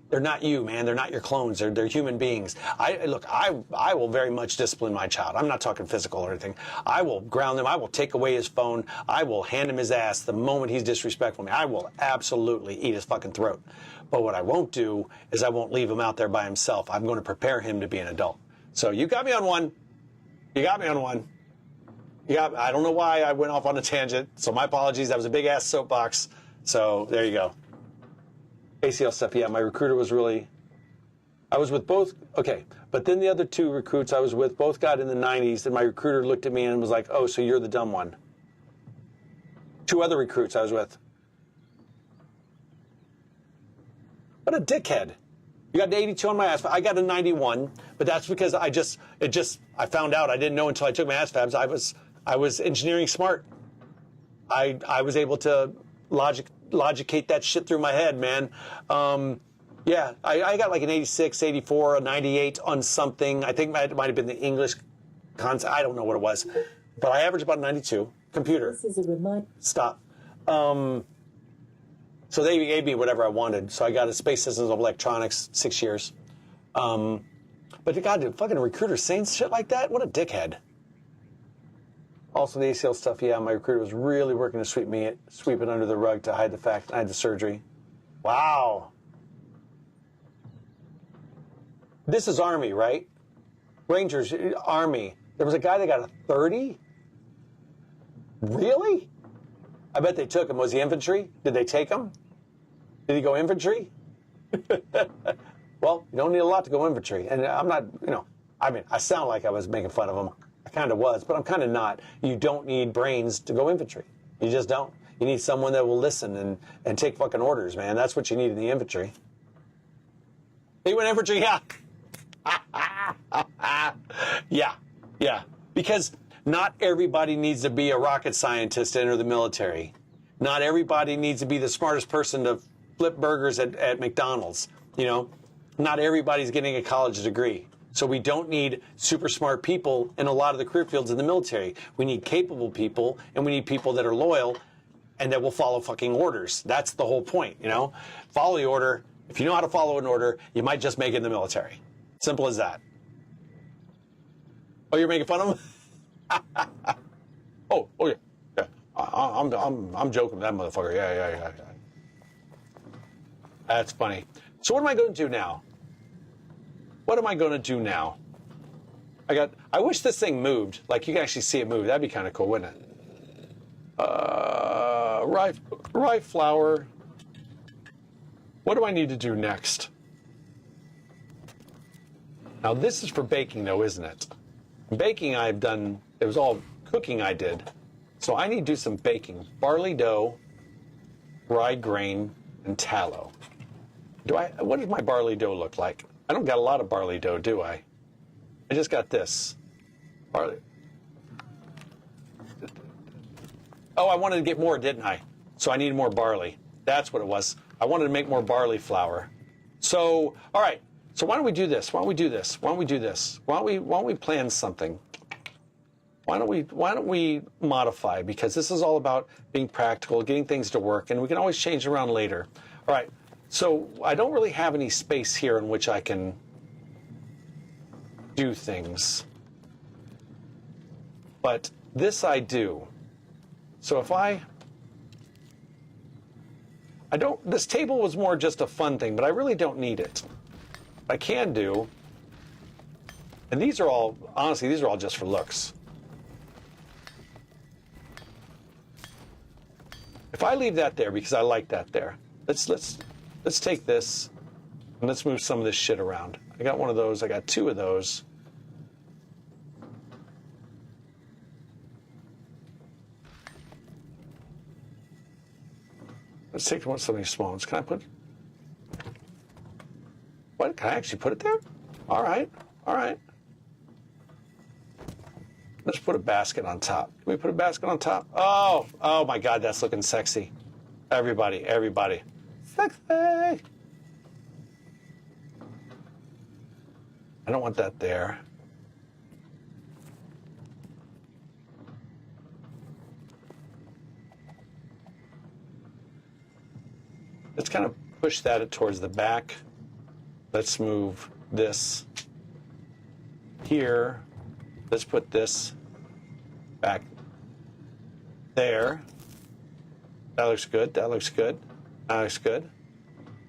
they're not you, man. They're not your clones. They're human beings. I will very much discipline my child. I'm not talking physical or anything. I will ground them. I will take away his phone. I will hand him his ass the moment he's disrespectful to me. I will absolutely eat his fucking throat. But what I won't do is I won't leave him out there by himself. I'm going to prepare him to be an adult. So you got me on one. You got me on one. Yeah, I don't know why I went off on a tangent. So my apologies. That was a big ass soapbox. So there you go. ACL stuff, yeah, my recruiter was I was with both, okay, but then the other two recruits I was with both got in the 90s, and my recruiter looked at me and was like, oh, so you're the dumb one. 2 other recruits I was with. What a dickhead. You got an 82 on my ASVAB. I got a 91, but that's because I found out, I didn't know until I took my ASVABs, I was engineering smart. I was able to logicate that shit through my head, man. Yeah, I got like an 86, 84, a 98 on something. I think it might have been the English concept. I don't know what it was. But I averaged about 92. Computer. This is a reminder. Stop. So they gave me whatever I wanted. So I got a Space Systems of Electronics, 6 years. But God, did fucking recruiter saying shit like that? What a dickhead. Also, the ACL stuff, yeah, my recruiter was really working to sweep it under the rug to hide the fact I had the surgery. Wow. This is Army, right? Rangers, Army. There was a guy that got a 30? Really? I bet they took him. Was he infantry? Did they take him? Did he go infantry? Well, you don't need a lot to go infantry. And I'm not, I mean, I sound like I was making fun of them. I kind of was, but I'm kind of not. You don't need brains to go infantry. You just don't. You need someone that will listen and take fucking orders, man. That's what you need in the infantry. He went infantry, yeah. Yeah. Because not everybody needs to be a rocket scientist to enter the military. Not everybody needs to be the smartest person to flip burgers at McDonald's. Not everybody's getting a college degree. So we don't need super smart people in a lot of the career fields in the military. We need capable people, and we need people that are loyal and that will follow fucking orders. That's the whole point, Follow the order. If you know how to follow an order, you might just make it in the military. Simple as that. Oh, you're making fun of him? oh yeah. I'm joking with that motherfucker. Yeah. That's funny. So what am I going to do now? I wish this thing moved. Like you can actually see it move. That'd be kind of cool, wouldn't it? Rye flour. What do I need to do next? Now this is for baking though, isn't it? Baking I've done, it was all cooking I did. So I need to do some baking. Barley dough, rye grain, and tallow. What does my barley dough look like? I don't got a lot of barley dough, do I? I just got this. Barley. Oh, I wanted to get more, didn't I? So I needed more barley. That's what it was. I wanted to make more barley flour. So, all right. So why don't we do this? Why don't we plan something? Why don't we modify? Because this is all about being practical, getting things to work, and we can always change around later. All right. So I don't really have any space here in which I can do things. But this I do. So if this table was more just a fun thing, but I really don't need it. I can do, and these are all just for looks. If I leave that there because I like that there, let's take this and let's move some of this shit around. I got one of those. I got two of those. Let's take something small. Can I put? What? Can I actually put it there? All right. Let's put a basket on top. Can we put a basket on top? Oh my God, that's looking sexy. Everybody. Sexy. I don't want that there. Let's kind of push that towards the back. Let's move this here. Let's put this back there. That looks good.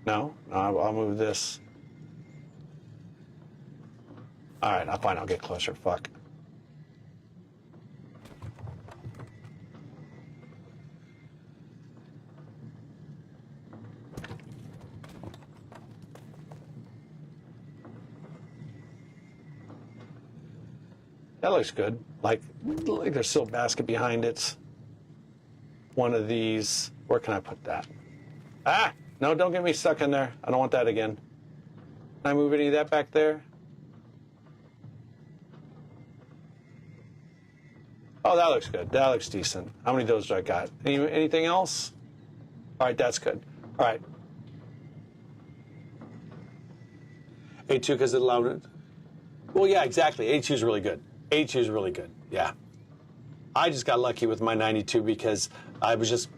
No, I'll move this. All right, fine. I'll get closer. Fuck. That looks good. Like there's still a basket behind it. One of these. Where can I put that? No, don't get me stuck in there. I don't want that again. Can I move any of that back there? Oh, that looks good. That looks decent. How many of those do I got? Anything else? All right, that's good. All right. A2 because it allowed it. Well, yeah, exactly. A2 is really good. A2 is really good. Yeah. I just got lucky with my 92 because I was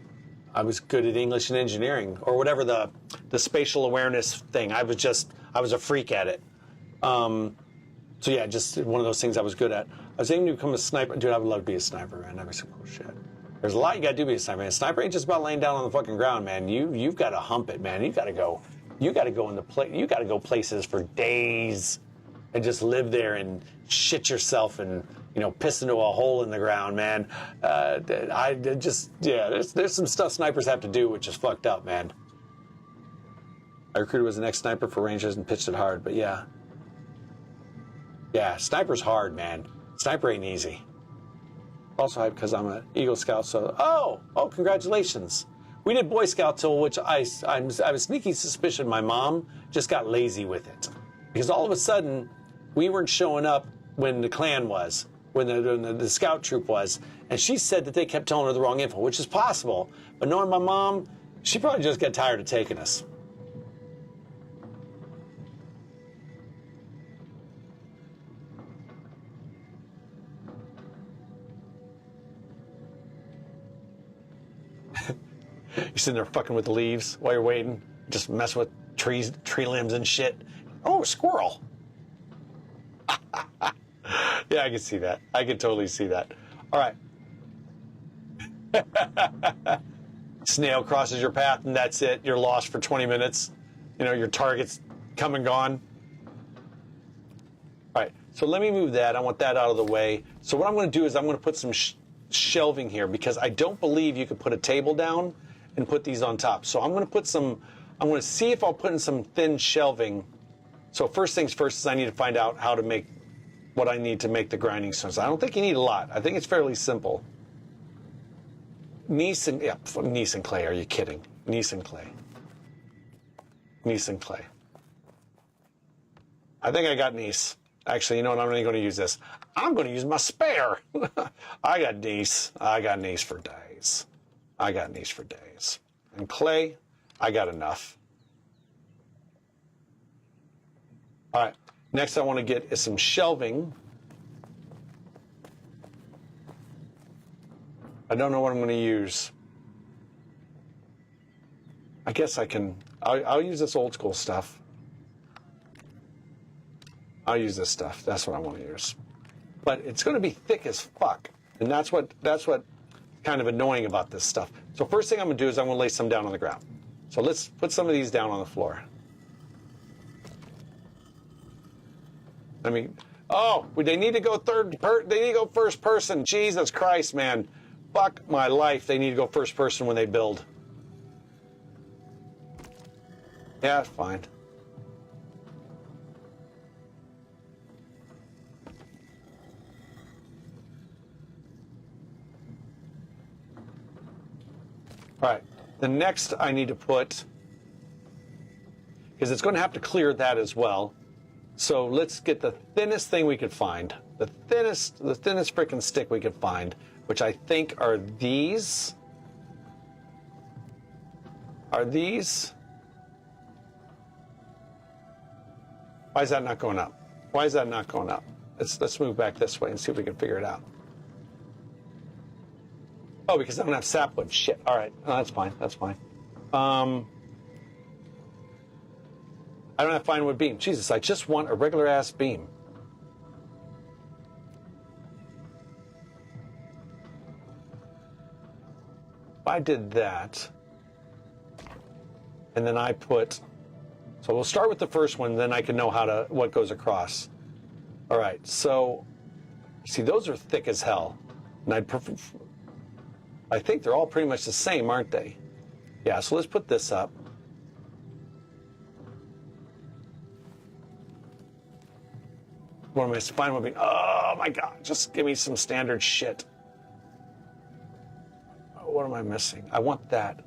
good at English and engineering or whatever the spatial awareness thing. I was a freak at it. So yeah, just one of those things I was good at. I was aiming to become a sniper. Dude, I would love to be a sniper, man. That'd be some cool shit. There's a lot you gotta do to be a sniper. Man, a sniper ain't just about laying down on the fucking ground, man. You've got to hump it, man. You gotta go you gotta go places for days and just live there and shit yourself and piss into a hole in the ground, man. There's some stuff snipers have to do which is fucked up, man. I recruited as an ex-sniper for Rangers and pitched it hard, but yeah. Yeah, sniper's hard, man. Sniper ain't easy. Also hyped because I'm an Eagle Scout, so... Oh, congratulations. We did Boy Scout till which I have a sneaky suspicion my mom just got lazy with it. Because all of a sudden, we weren't showing up when the clan was, when the scout troop was, and she said that they kept telling her the wrong info, which is possible, but knowing my mom, she probably just got tired of taking us. You're sitting there fucking with the leaves while you're waiting, just messing with trees, tree limbs and shit. Oh, a squirrel. Yeah, I can see that. I can totally see that. All right. Snail crosses your path and that's it. You're lost for 20 minutes. You know, your target's come and gone. All right, so let me move that. I want that out of the way. So what I'm going to do is I'm going to put some shelving here because I don't believe you could put a table down and put these on top. So I'm going to put some, I'm going to see if I'll put in some thin shelving. So first things first is I need to find out how to make what I need to make the grinding stones. I don't think you need a lot. I think it's fairly simple. Gneiss and clay, are you kidding? Gneiss and clay. Gneiss and clay. I think I got gneiss. Actually, you know what? I'm not going to use this. I'm going to use my spare. I got gneiss. I got gneiss for days. I got gneiss for days. And clay, I got enough. All right. Next I want to get is some shelving. I don't know what I'm going to use. I guess I can, I'll use this old school stuff. I'll use this stuff. That's what I want to use. But it's going to be thick as fuck. And that's what kind of annoying about this stuff. So first thing I'm going to do is I'm going to lay some down on the ground. So let's put some of these down on the floor. I mean, oh, they need to go they need to go first person. Jesus Christ, man. Fuck my life. They need to go first person when they build. Yeah, fine. All right, the next I need to put, because it's going to have to clear that as well. So let's get the thinnest thing we could find, the thinnest freaking stick we could find, which I think are these. Are these? Why is that not going up? Why is that not going up? Let's move back this way and see if we can figure it out. Oh, because I don't have sapwood. Shit. All right. No, that's fine. That's fine. I don't have fine wood beam. Jesus, I just want a regular ass beam. If I did that, and then I put, so we'll start with the first one, then I can know what goes across. All right. So, see, those are thick as hell, and I think they're all pretty much the same, aren't they? Yeah, so let's put this up. What am I fine with? Oh my God, just give me some standard shit. Oh, what am I missing? I want that.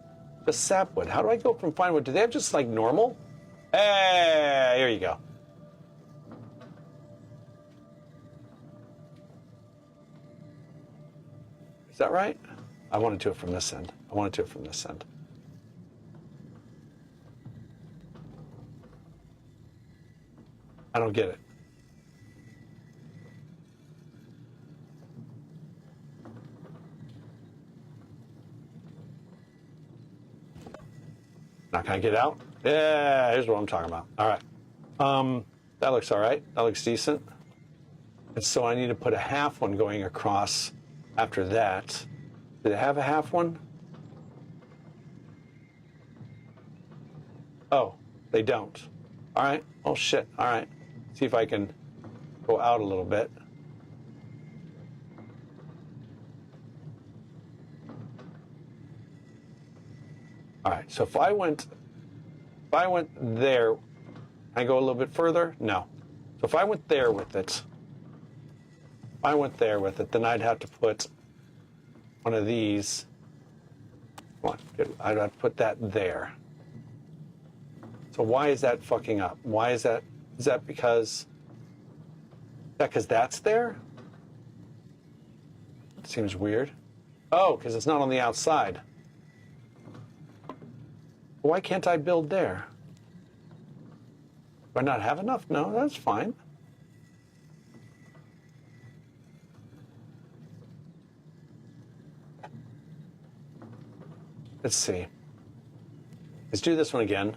The sapwood. How do I go from fine wood? Do they have just like normal? Hey, here you go. Is that right? I want to do it from this end. I want to do it from this end. I don't get it. Now, can I get out? Yeah, here's what I'm talking about. All right. That looks all right. That looks decent. And so I need to put a half one going across after that. Do they have a half one? Oh, they don't. All right. Oh, shit. All right. See if I can go out a little bit. All right. So if I went If I went there, can I go a little bit further? No. So if I went there with it, then I'd have to put one of these. Come on, I'd have to put that there. So why is that fucking up? Why is that? Is that because that's there? Seems weird. Oh, because it's not on the outside. Why can't I build there? Do I not have enough? No, that's fine. Let's see. Let's do this one again.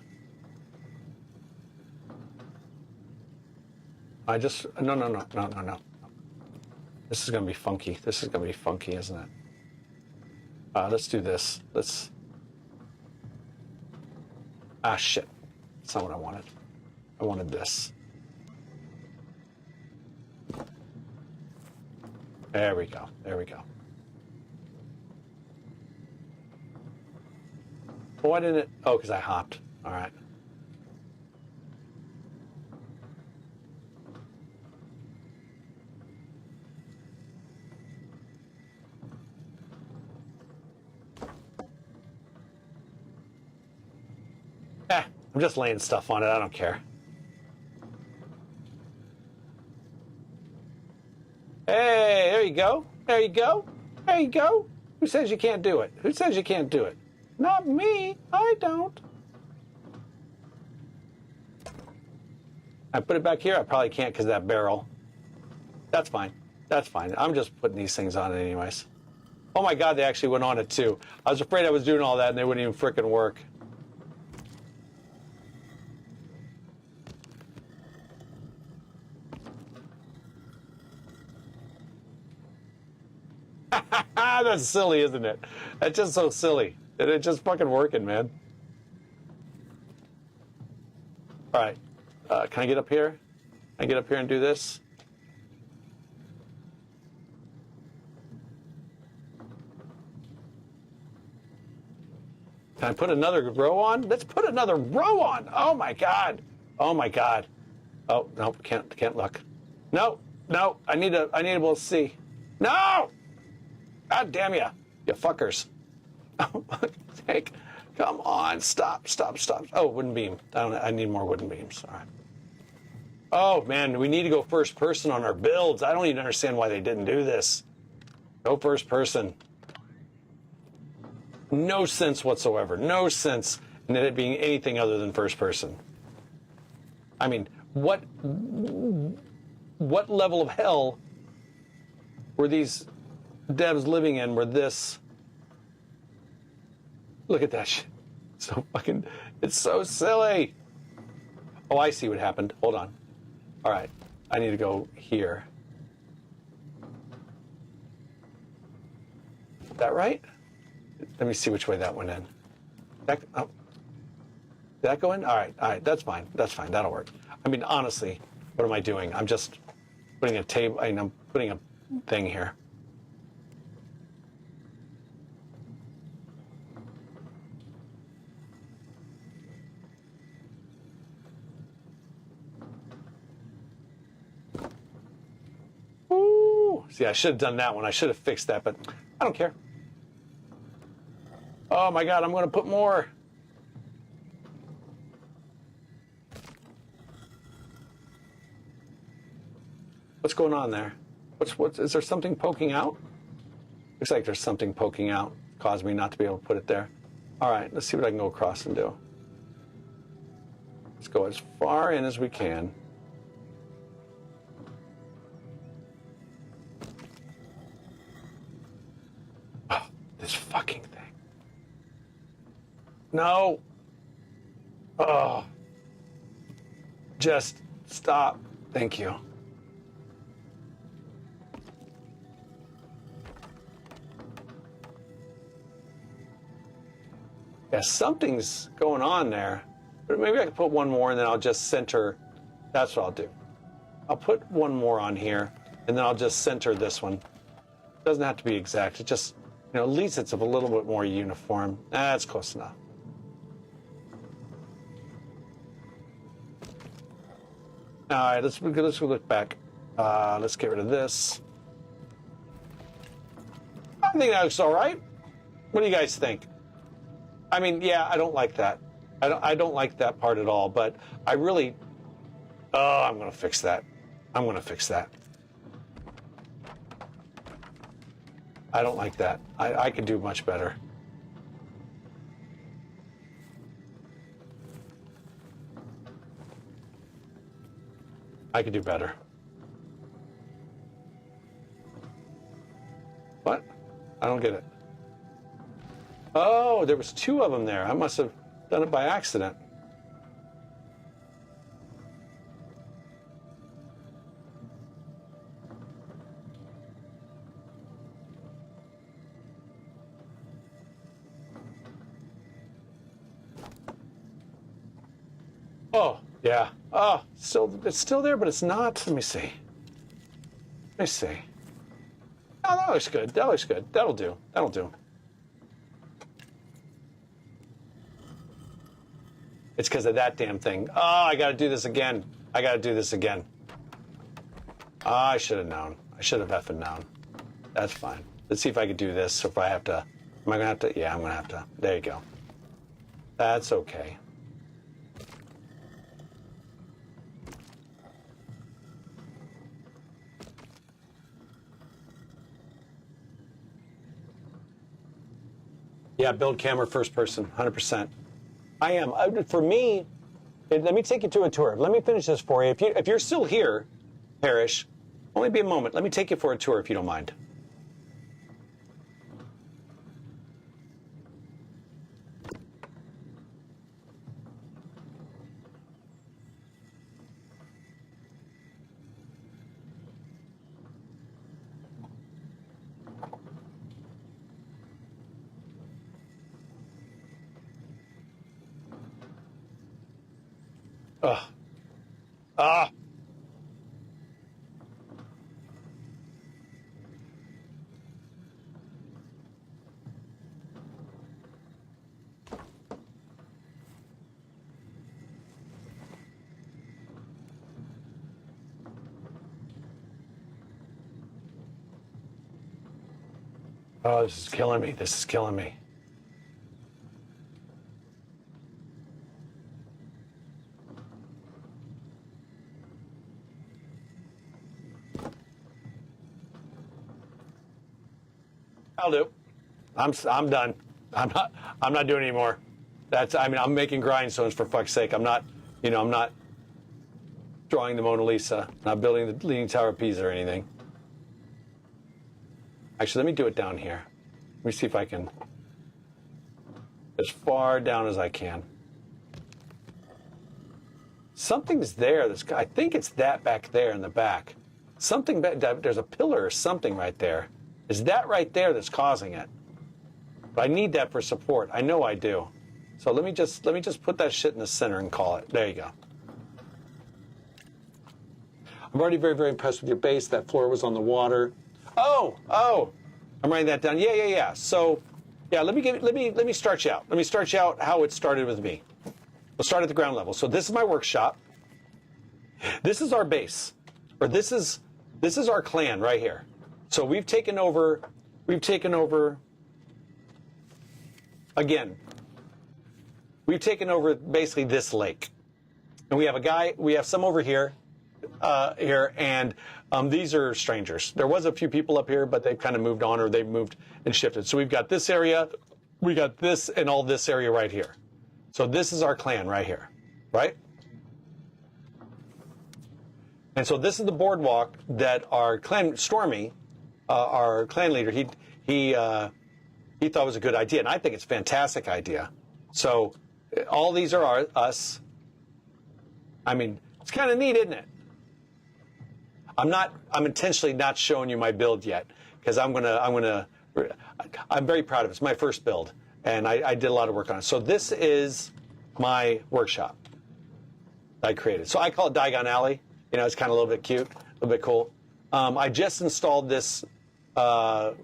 No. This is going to be funky. This is going to be funky, isn't it? Let's do this. Ah, shit. That's not what I wanted. I wanted this. There we go. There we go. Why didn't it? Oh, because I hopped. All right. I'm just laying stuff on it. I don't care. Hey, there you go. There you go. There you go. Who says you can't do it? Who says you can't do it? Not me. I don't. I put it back here. I probably can't because of that barrel. That's fine. That's fine. I'm just putting these things on it anyways. Oh my God, they actually went on it too. I was afraid I was doing all that and they wouldn't even frickin' work. That's silly, isn't it? That's just so silly. It's just fucking working, man. All right. Can I get up here? Can I get up here and do this? Can I put another row on? Let's put another row on. Oh my God. Oh my God. Oh, no, can't look. No. I need to be able to see. No! God damn you fuckers. Oh, sake. Come on, stop. Oh, wooden beam. I need more wooden beams. All right. Oh, man, we need to go first person on our builds. I don't even understand why they didn't do this. Go first person. No sense whatsoever. No sense in it being anything other than first person. I mean, what level of hell were these devs living in where this... Look at that shit. So fucking... It's so silly. Oh, I see what happened. Hold on. All right. I need to go here. Is that right? Let me see which way that went in. Did that go in? All right. That's fine. That'll work. I mean, honestly, what am I doing? I'm just putting a table. I'm putting a thing here. Ooh. See, I should have done that one. I should have fixed that, but I don't care. Oh my God, I'm going to put more. What's going on there? Is there something poking out? Looks like there's something poking out. Caused me not to be able to put it there. All right, let's see what I can go across and do. Let's go as far in as we can. Oh, this fucking thing. No. Oh. Just stop. Thank you. Yeah, something's going on there. But maybe I can put one more and then I'll just center. That's what I'll do. I'll put one more on here and then I'll just center this one. It doesn't have to be exact. It just, at least it's a little bit more uniform. That's close enough. All right, let's look back. Let's get rid of this. I think that looks all right. What do you guys think? I mean, yeah, I don't like that. I don't like that part at all. But I really, oh, I'm gonna fix that. I'm gonna fix that. I don't like that. I could do much better. I could do better. What? I don't get it. Oh, there was two of them there. I must have done it by accident. Oh, yeah. Oh, it's still there, but it's not. Let me see. Let me see. Oh, that looks good. That looks good. That'll do. That'll do. It's because of that damn thing. Oh, I got to do this again. I got to do this again. Oh, I should have known. I should have effing known. That's fine. Let's see if I could do this. Or if I have to. Am I going to have to? Yeah, I'm going to have to. There you go. That's okay. Yeah, build camera first person, 100%. I am. For me, let me take you to a tour. Let me finish this for you. If you're still here, Parrish, only be a moment. Let me take you for a tour if you don't mind. Ugh. Ah. Oh, this is killing me. This is killing me. I'll do. I'm done. I'm not doing anymore. I mean, I'm making grindstones for fuck's sake. I'm not drawing the Mona Lisa, not building the Leaning Tower of Pisa or anything. Actually, let me do it down here. Let me see if I can, as far down as I can. Something's there. I think it's that back there in the back. There's a pillar or something right there. Is that right there that's causing it? But I need that for support. I know I do. So let me just put that shit in the center and call it. There you go. I'm already very, very impressed with your base. That floor was on the water. Oh, I'm writing that down. Yeah. So, yeah, let me start you out. Let me start you out how it started with me. We'll start at the ground level. So this is my workshop. This is our base, or this is our clan right here. So we've taken over, again, we've taken over basically this lake. And we have some over here, and these are strangers. There was a few people up here, but they've kind of moved on, or they've moved and shifted. So we've got this area, we got this, and all this area right here. So this is our clan right here, right? And so this is the boardwalk that our clan, Stormy, our clan leader, he thought was a good idea, and I think it's a fantastic idea. So all these are us. I mean, it's kind of neat, isn't it? I'm intentionally not showing you my build yet, because I'm very proud of it. It's my first build, and I did a lot of work on it. So this is my workshop I created. So I call it Diagon Alley. It's kind of a little bit cute, a little bit cool. I just installed this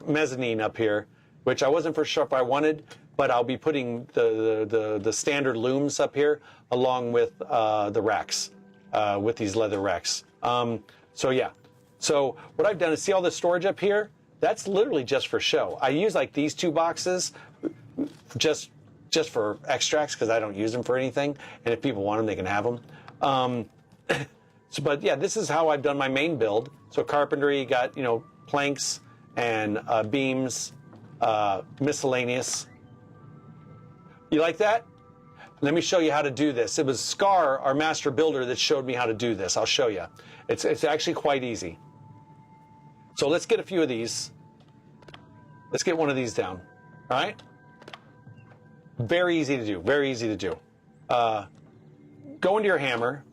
mezzanine up here, which I wasn't for sure if I wanted, but I'll be putting the standard looms up here along with the racks. with these leather racks. So yeah. So what I've done is see all this storage up here? That's literally just for show. I use like these 2 boxes just for extracts because I don't use them for anything. And if people want them, they can have them. But yeah, this is how I've done my main build. So carpentry, got, planks and beams, miscellaneous. You like that? Let me show you how to do this. It was Scar, our master builder, that showed me how to do this. I'll show you. It's actually quite easy. So let's get a few of these. Let's get one of these down. All right? Very easy to do. Very easy to do. Go into your hammer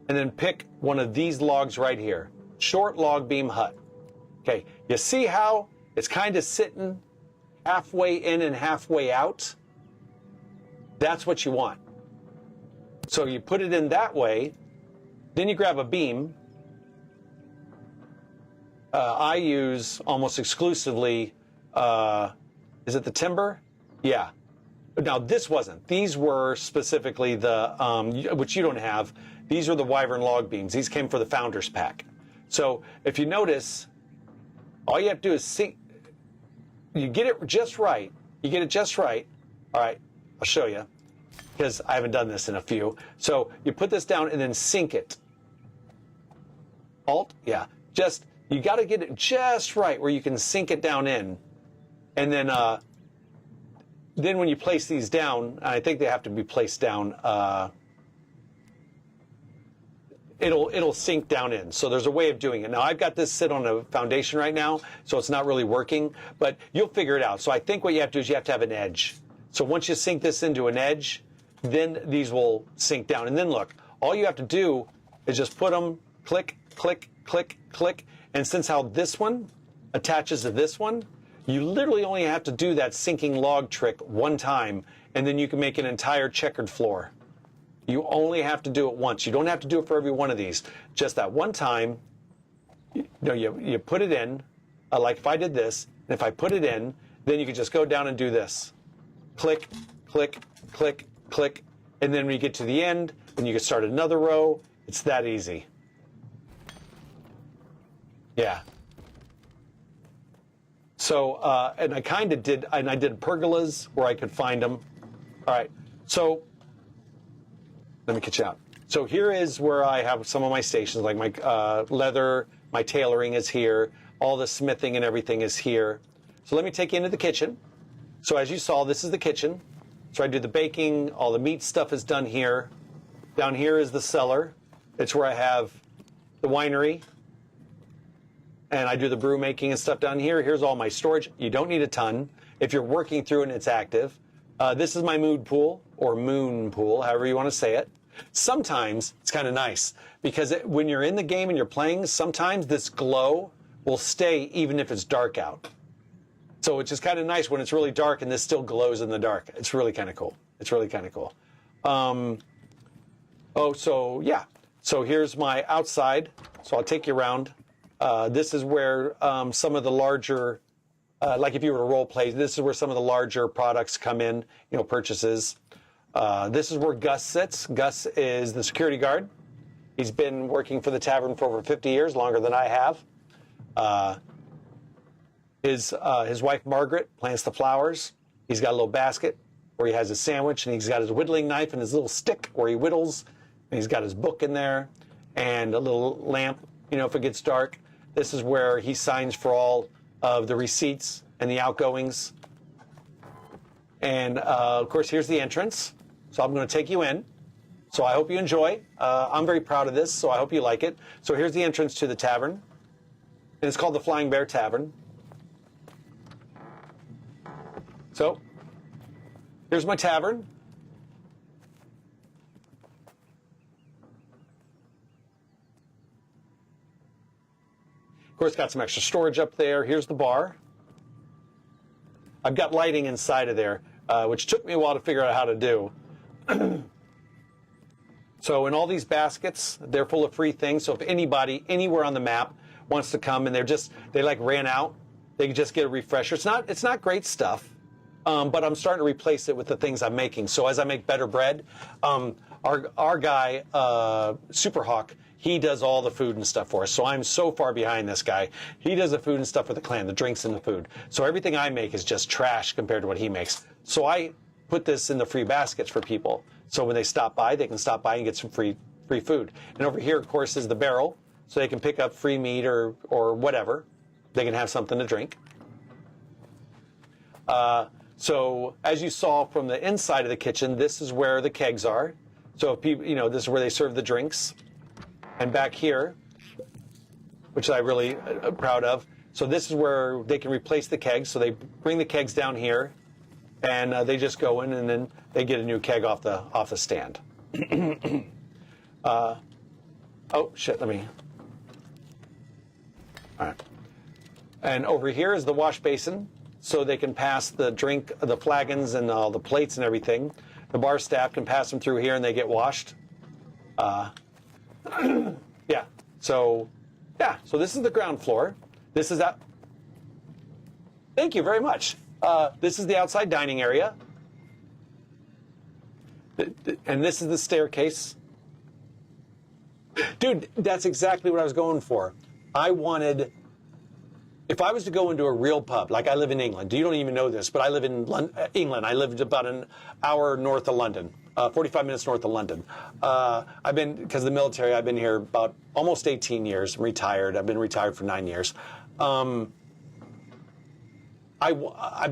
and then pick one of these logs right here. Short log beam hut. Okay. You see how it's kind of sitting halfway in and halfway out? That's what you want. So you put it in that way. Then you grab a beam. I use almost exclusively, is it the timber? Yeah. Now this wasn't. These were specifically the, which you don't have. These are the Wyvern log beams. These came for the Founders Pack. So if you notice, all you have to do is sink. You get it just right. You get it just right. All right, I'll show you because I haven't done this in a few. So you put this down and then sink it. Alt, yeah. Just, you got to get it just right where you can sink it down in. And then when you place these down, I think they have to be placed down, it'll sink down in. So there's a way of doing it. Now I've got this sit on a foundation right now, so it's not really working, but you'll figure it out. So I think what you have to do is you have to have an edge. So once you sink this into an edge, then these will sink down. And then look, all you have to do is just put them, click, click, click, click. And since how this one attaches to this one, you literally only have to do that sinking log trick one time, and then you can make an entire checkered floor. You only have to do it once. You don't have to do it for every one of these. Just that one time, you put it in, like if I did this, and if I put it in, then you can just go down and do this. Click, click, click, click, and then when you get to the end, then you can start another row. It's that easy. Yeah. So, and I kind of did, and I did pergolas where I could find them. All right, so let me catch you out. So here is where I have some of my stations, like my leather, my tailoring is here, all the smithing and everything is here. So let me take you into the kitchen. So as you saw, this is the kitchen. So I do the baking, all the meat stuff is done here. Down here is the cellar. It's where I have the winery. And I do the brew making and stuff down here. Here's all my storage. You don't need a ton if you're working through and it's active. This is my mood pool, or moon pool, however you want to say it. Sometimes it's kind of nice because when you're in the game and you're playing, sometimes this glow will stay even if it's dark out. So it's just kind of nice when it's really dark and this still glows in the dark. It's really kind of cool. It's really kind of cool. So yeah. So here's my outside. So I'll take you around. This is where some of the larger, like if you were to role play, this is where some of the larger products come in, purchases. This is where Gus sits. Gus is the security guard. He's been working for the tavern for over 50 years, longer than I have. His wife, Margaret, plants the flowers. He's got a little basket where he has his sandwich, and he's got his whittling knife and his little stick where he whittles. And he's got his book in there and a little lamp, if it gets dark. This is where he signs for all of the receipts and the outgoings. And, of course, here's the entrance. So I'm going to take you in. So I hope you enjoy. I'm very proud of this, so I hope you like it. So here's the entrance to the tavern. And it's called the Flying Bear Tavern. So here's my tavern. Of course, got some extra storage up there. Here's the bar. I've got lighting inside of there, which took me a while to figure out how to do. So in all these baskets, they're full of free things. So if anybody, anywhere on the map, wants to come and they like ran out, they can just get a refresher. It's not great stuff, but I'm starting to replace it with the things I'm making. So as I make better bread, Our guy, Superhawk, he does all the food and stuff for us. So I'm so far behind this guy. He does the food and stuff for the clan, the drinks and the food. So everything I make is just trash compared to what he makes. So I put this in the free baskets for people. So when they stop by, they can stop by and get some free food. And over here, of course, is the barrel. So they can pick up free meat or whatever. They can have something to drink. So as you saw from the inside of the kitchen, this is where the kegs are. So if people, this is where they serve the drinks. And back here, which I'm really proud of. So this is where they can replace the kegs. So they bring the kegs down here, and they just go in, and then they get a new keg off the stand. Oh shit! All right. And over here is the wash basin, so they can pass the drink, the flagons, and all the plates and everything. The bar staff can pass them through here, and they get washed. Yeah. So this is the ground floor. This is that. Thank you very much. This is the outside dining area. And this is the staircase. Dude, that's exactly what I was going for. I wanted, if I was to go into a real pub, like I live in England, you don't even know this, but I live in England. I lived about an hour north of London, 45 minutes north of London. Because of the military, I've been here about almost 18 years. I'm retired. I've been retired for 9 years. I've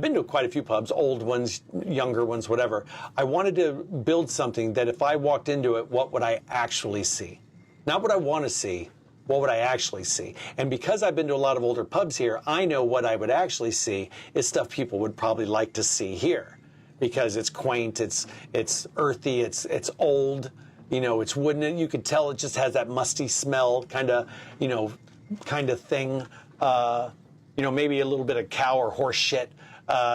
been to quite a few pubs, old ones, younger ones, whatever. I wanted to build something that if I walked into it, what would I actually see? Not what I want to see, what would I actually see? And because I've been to a lot of older pubs here, I know what I would actually see is stuff people would probably like to see here. Because it's quaint, it's earthy, it's old, it's wooden. You could tell it just has that musty smell kind of thing. Maybe a little bit of cow or horse shit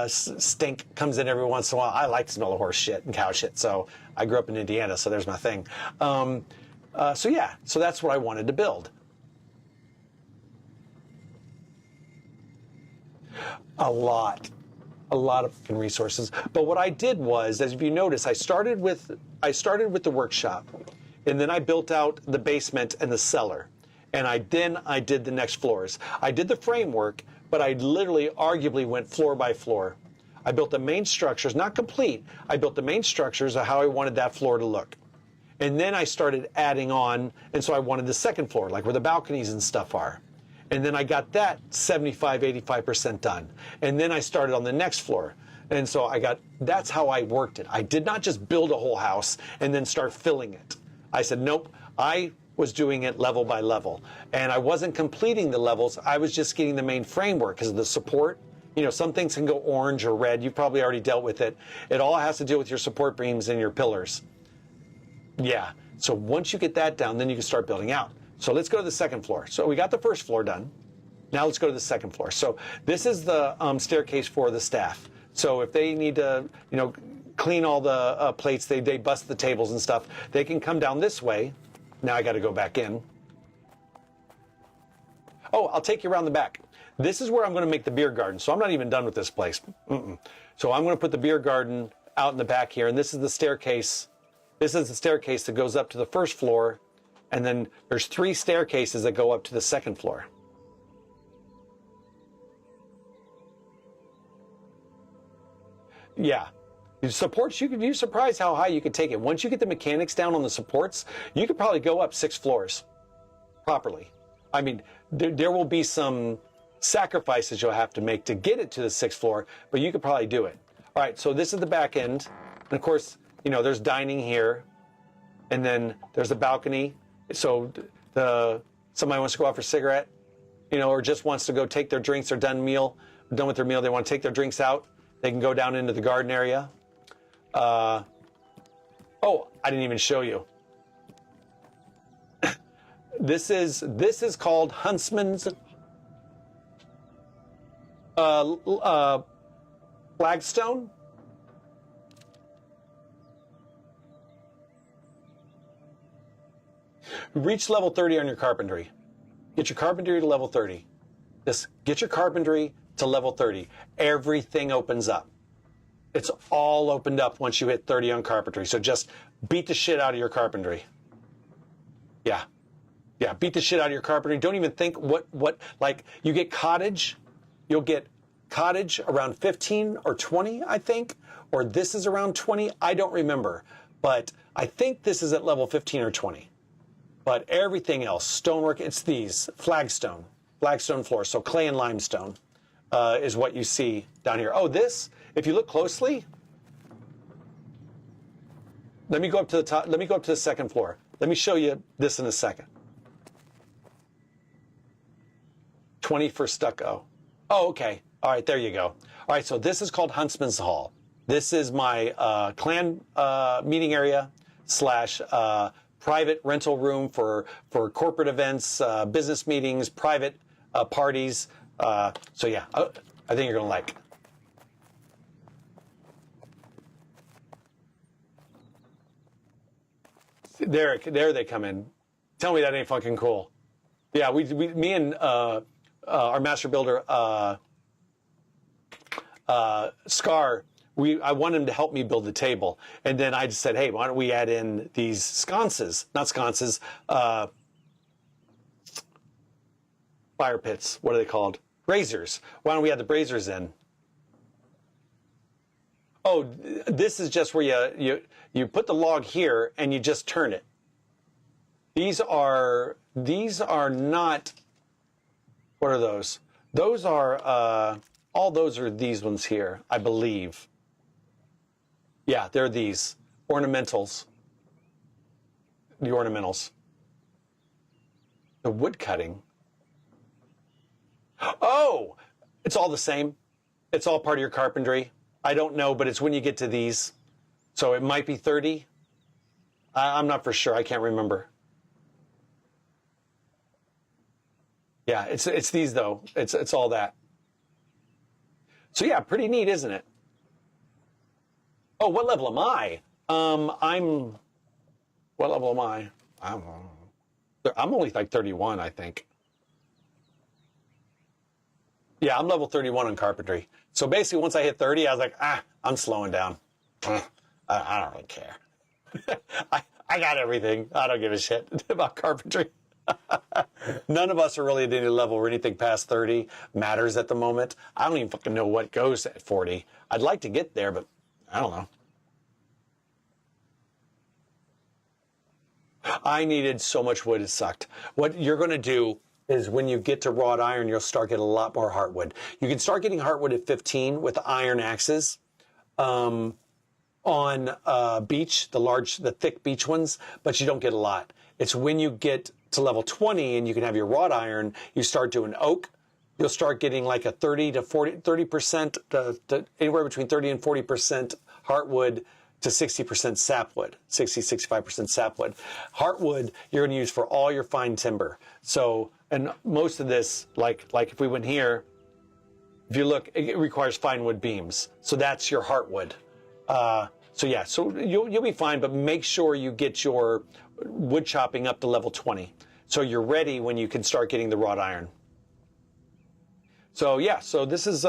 stink comes in every once in a while. I like to smell of horse shit and cow shit, so I grew up in Indiana, so there's my thing. So that's what I wanted to build. A lot of fucking resources. But what I did was, as you notice, I started with the workshop, and then I built out the basement and the cellar. And I did the next floors. I did the framework, but I literally arguably went floor by floor. I built the main structures, not complete. I built the main structures of how I wanted that floor to look. And then I started adding on, and so I wanted the second floor, like where the balconies and stuff are. And then I got that 75, 85% done. And then I started on the next floor. And so that's how I worked it. I did not just build a whole house and then start filling it. I said, nope, I was doing it level by level. And I wasn't completing the levels. I was just getting the main framework because of the support. Some things can go orange or red. You've probably already dealt with it. It all has to do with your support beams and your pillars. Yeah. So once you get that down, then you can start building out. So let's go to the second floor. So we got the first floor done. Now let's go to the second floor. So this is the staircase for the staff. So if they need to, clean all the plates, they bust the tables and stuff, they can come down this way. Now I got to go back in. Oh, I'll take you around the back. This is where I'm going to make the beer garden. So I'm not even done with this place. So I'm going to put the beer garden out in the back here. And this is the staircase. This is the staircase that goes up to the first floor. And then there's 3 staircases that go up to the second floor. Yeah. Supports, you're surprised how high you could take it. Once you get the mechanics down on the supports, you could probably go up 6 floors properly. I mean, there will be some sacrifices you'll have to make to get it to the 6th floor, but you could probably do it. All right, so this is the back end. And of course, there's dining here, and then there's the balcony. So somebody wants to go out for a cigarette, or just wants to go take their drinks. They're done with their meal. They want to take their drinks out. They can go down into the garden area. I didn't even show you. This is called Huntsman's flagstone. Reach level 30 on your carpentry. Get your carpentry to level 30. Just get your carpentry to level 30. Everything opens up. It's all opened up once you hit 30 on carpentry. So just beat the shit out of your carpentry. Yeah. Yeah, beat the shit out of your carpentry. Don't even think like you get cottage, you'll get cottage around 15 or 20, I think, or this is around 20. I don't remember, but I think this is at level 15 or 20. But everything else, stonework, it's these, flagstone floor. So clay and limestone is what you see down here. Oh, this, if you look closely, let me go up to the top, let me go up to the second floor. Let me show you this in a second. 20 for stucco. Oh, okay. All right, there you go. All right, so this is called Huntsman's Hall. This is my clan meeting area / private rental room for corporate events, business meetings, private parties. So yeah, I think you're gonna like. There they come in. Tell me that ain't fucking cool. Yeah, me and our master builder, Scar, I wanted him to help me build the table. And then I just said, hey, why don't we add in these sconces, not sconces, fire pits. What are they called? Braziers. Why don't we add the braziers in? Oh, this is just where you put the log here and you just turn it. These are not, what are those? Those are, all those are these ones here, I believe. Yeah, they're these, ornamentals. The ornamentals. The wood cutting. Oh, it's all the same. It's all part of your carpentry. I don't know, but it's when you get to these. So it might be 30. I'm not for sure, I can't remember. Yeah, it's these though. It's all that. So yeah, pretty neat, isn't it? Oh, what level am I? What level am I? I'm only like 31, I think. Yeah, I'm level 31 on carpentry. So basically, once I hit 30, I was like, I'm slowing down. I don't really care. I got everything. I don't give a shit about carpentry. None of us are really at any level where anything past 30 matters at the moment. I don't even fucking know what goes at 40. I'd like to get there, but I don't know. I needed so much wood, it sucked. What you're going to do is when you get to wrought iron, you'll start getting a lot more heartwood. You can start getting heartwood at 15 with iron axes on beech, the thick beech ones, but you don't get a lot. It's when you get to level 20 and you can have your wrought iron, you start doing oak, you'll start getting like a 30% to anywhere between 30 and 40% heartwood to 60% sapwood, 65% sapwood. Heartwood, you're going to use for all your fine timber. So, and most of this, like if we went here, if you look, it requires fine wood beams. So that's your heartwood. So yeah, so you'll be fine, but make sure you get your wood chopping up to level 20. So you're ready when you can start getting the wrought iron. So yeah, so this is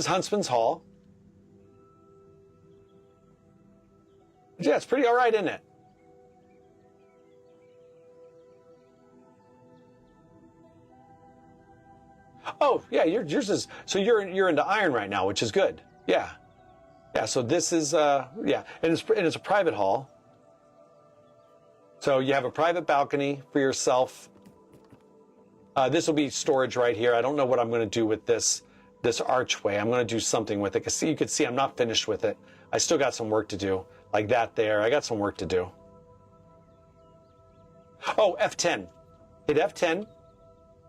Huntsman's Hall. Yeah, it's pretty all right, isn't it? Oh yeah, yours is, so you're into iron right now, which is good. Yeah, yeah. So this is yeah, and it's a private hall. So you have a private balcony for yourself. This will be storage right here. I don't know what I'm going to do with this archway. I'm going to do something with it. Because you can see I'm not finished with it. I still got some work to do. Like that there. I got some work to do. Oh, F10. Hit F10.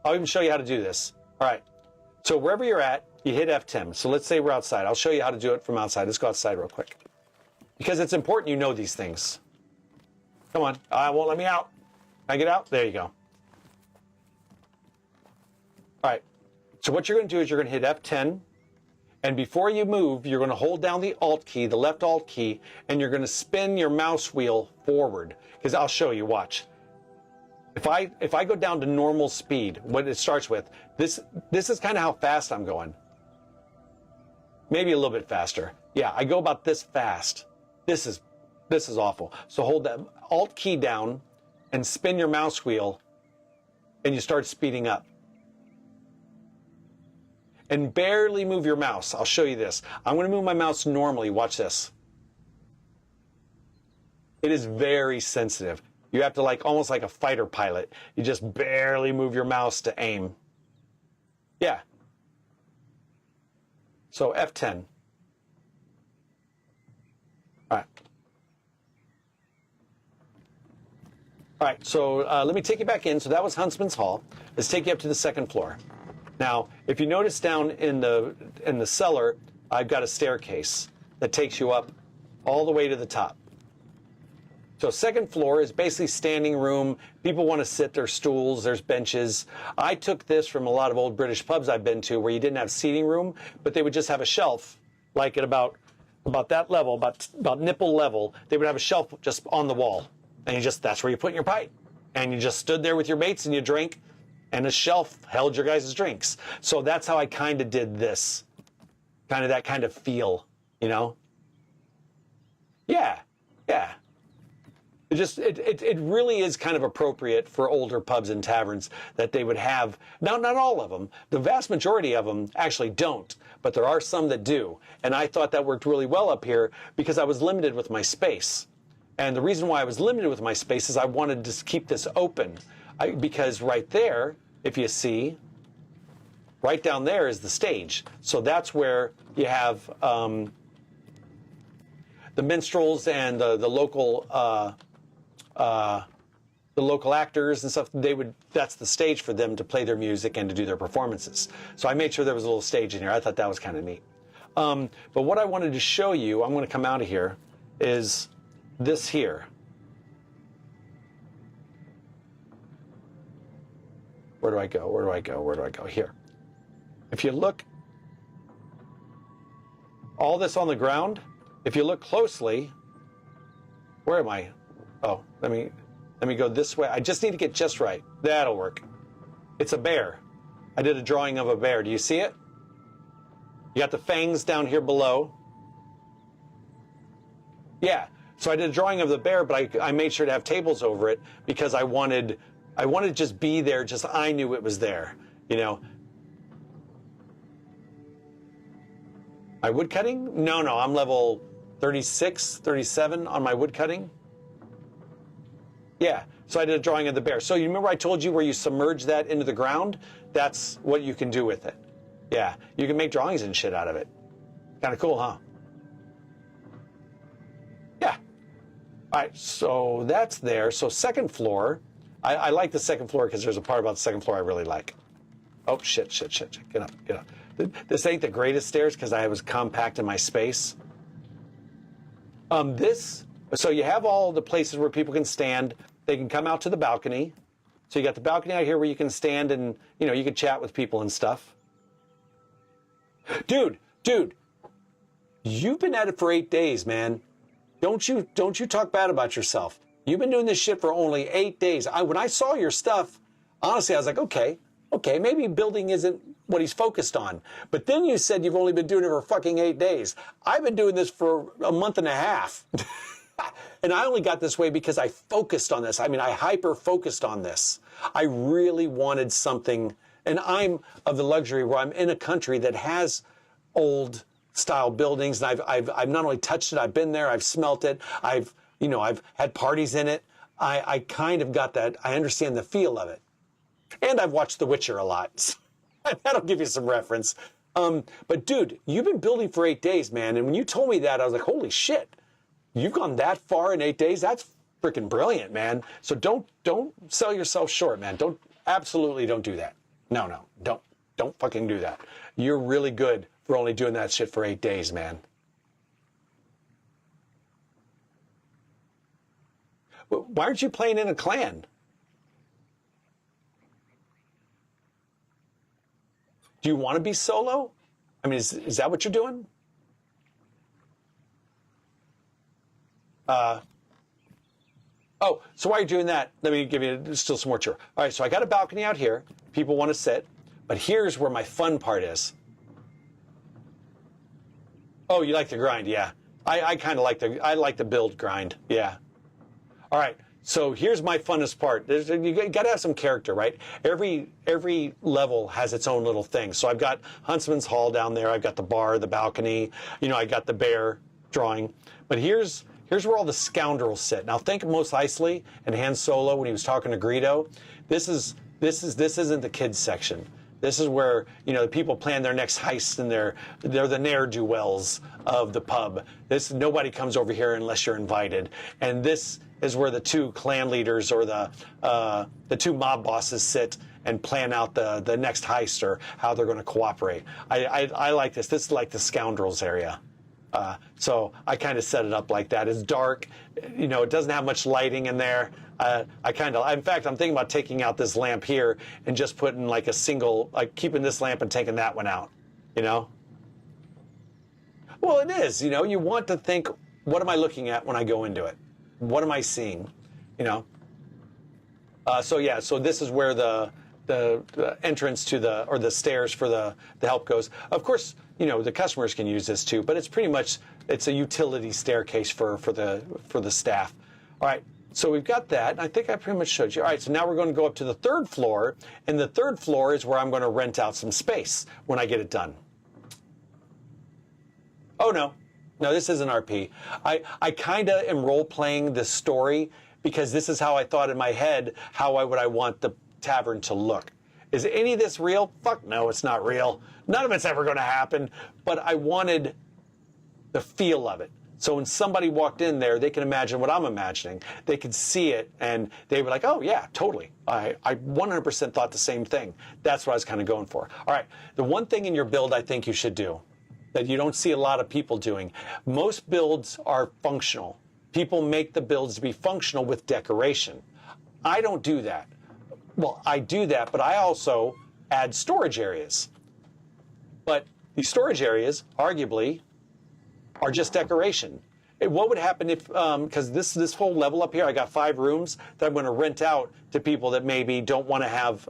I'll even show you how to do this. All right. So wherever you're at, you hit F10. So let's say we're outside. I'll show you how to do it from outside. Let's go outside real quick. Because it's important you know these things. Come on. I won't let me out. Can I get out? There you go. All right. So what you're going to do is you're going to hit F10. And before you move, you're going to hold down the Alt key, the left Alt key, and you're going to spin your mouse wheel forward. Because I'll show you. Watch. If I go down to normal speed, what it starts with, this is kind of how fast I'm going. maybe a little bit faster. Yeah, I go about this fast. This is awful. So hold that Alt key down and spin your mouse wheel and you start speeding up. And barely move your mouse. I'll show you this. I'm going to move my mouse normally. Watch this. It is very sensitive. You have to almost like a fighter pilot. You just barely move your mouse to aim. Yeah. So F10. All right. All right, so let me take you back in. So that was Huntsman's Hall. Let's take you up to the second floor. Now, if you notice down in the cellar, I've got a staircase that takes you up all the way to the top. So second floor is basically standing room. People want to sit, there's stools, there's benches. I took this from a lot of old British pubs I've been to where you didn't have seating room, but they would just have a shelf, like at about that level, about nipple level. They would have a shelf just on the wall. And that's where you put your pipe. And you just stood there with your mates and you drank, and a shelf held your guys' drinks. So that's how I kind of did this. Kind of that kind of feel, you know? Yeah, yeah. It really is kind of appropriate for older pubs and taverns that they would have. Now, not all of them. The vast majority of them actually don't, but there are some that do. And I thought that worked really well up here because I was limited with my space. And the reason why I was limited with my space is I wanted to keep this open. Because right there, if you see, right down there is the stage. So that's where you have the minstrels and the local actors and stuff. That's the stage for them to play their music and to do their performances. So I made sure there was a little stage in here. I thought that was kind of neat. But what I wanted to show you, I'm going to come out of here, is this here. Where do I go? Where do I go? Where do I go? Here. If you look, all this on the ground, if you look closely, where am I? Oh, let me go this way. I just need to get just right. That'll work. It's a bear. I did a drawing of a bear. Do you see it? You got the fangs down here below. Yeah. So I did a drawing of the bear, but I made sure to have tables over it because I wanted to just be there, just I knew it was there, you know. My wood cutting? No, I'm level 36, 37 on my wood cutting. Yeah, so I did a drawing of the bear. So you remember I told you where you submerge that into the ground? That's what you can do with it. Yeah, you can make drawings and shit out of it. Kind of cool, huh? Yeah. All right, so that's there. So second floor, I like the second floor because there's a part about the second floor I really like. Oh, shit. Get up. This ain't the greatest stairs because I was compact in my space. So you have all the places where people can stand. They can come out to the balcony. So you got the balcony out here where you can stand and, you know, you can chat with people and stuff. Dude, you've been at it for 8 days, man. Don't you talk bad about yourself. You've been doing this shit for only 8 days. When I saw your stuff, honestly, I was like, okay, maybe building isn't what he's focused on. But then you said you've only been doing it for fucking 8 days. I've been doing this for a month and a half. And I only got this way because I focused on this. I mean, I hyper-focused on this. I really wanted something, and I'm of the luxury where I'm in a country that has old style buildings, and I've not only touched it, I've been there, I've smelt it, I've had parties in it. I kind of got that. I understand the feel of it. And I've watched The Witcher a lot. That'll give you some reference. But dude, you've been building for 8 days, man. And when you told me that, I was like, holy shit. You've gone that far in 8 days? That's freaking brilliant, man. So don't sell yourself short, man. Absolutely don't do that. No, don't fucking do that. You're really good for only doing that shit for 8 days, man. Why aren't you playing in a clan? Do you want to be solo? I mean, is that what you're doing? So while you're doing that, let me give you still some more tour. All right, so I got a balcony out here. People want to sit, but here's where my fun part is. Oh, you like the grind, yeah. I kind of like the build grind, yeah. All right, so here's my funnest part. You got to have some character, right? Every level has its own little thing. So I've got Huntsman's Hall down there. I've got the bar, the balcony. You know, I got the bear drawing. But here's where all the scoundrels sit. Now think of Mos Eisley and Han Solo when he was talking to Greedo. This isn't the kids section. This is where, you know, the people plan their next heist, and they're the ne'er-do-wells of the pub. Nobody comes over here unless you're invited. And this is where the two clan leaders or the two mob bosses sit and plan out the next heist or how they're going to cooperate. I like this. This is like the scoundrels area. So I kind of set it up like that. It's dark, you know, it doesn't have much lighting in there. In fact, I'm thinking about taking out this lamp here and just putting like a single, like keeping this lamp and taking that one out, you know? Well, it is, you know, you want to think, what am I looking at when I go into it? What am I seeing, you know? So this is where the entrance to the stairs for the help goes. Of course, you know, the customers can use this too, but it's pretty much, it's a utility staircase for the staff. All right, so we've got that, and I think I pretty much showed you. All right, so now we're going to go up to the third floor, and the third floor is where I'm going to rent out some space when I get it done. Oh, no, this isn't RP. I kind of am role-playing this story because this is how I thought in my head how I want the tavern to look. Is any of this real? Fuck no, it's not real. None of it's ever going to happen, but I wanted the feel of it. So when somebody walked in there, they can imagine what I'm imagining. They could see it, and they were like, oh, yeah, totally. I 100% thought the same thing. That's what I was kind of going for. All right, the one thing in your build I think you should do that you don't see a lot of people doing, most builds are functional. People make the builds to be functional with decoration. I don't do that. Well, I do that, but I also add storage areas. But these storage areas, arguably, are just decoration. What would happen if, because this whole level up here, I got 5 rooms that I'm going to rent out to people that maybe don't want to have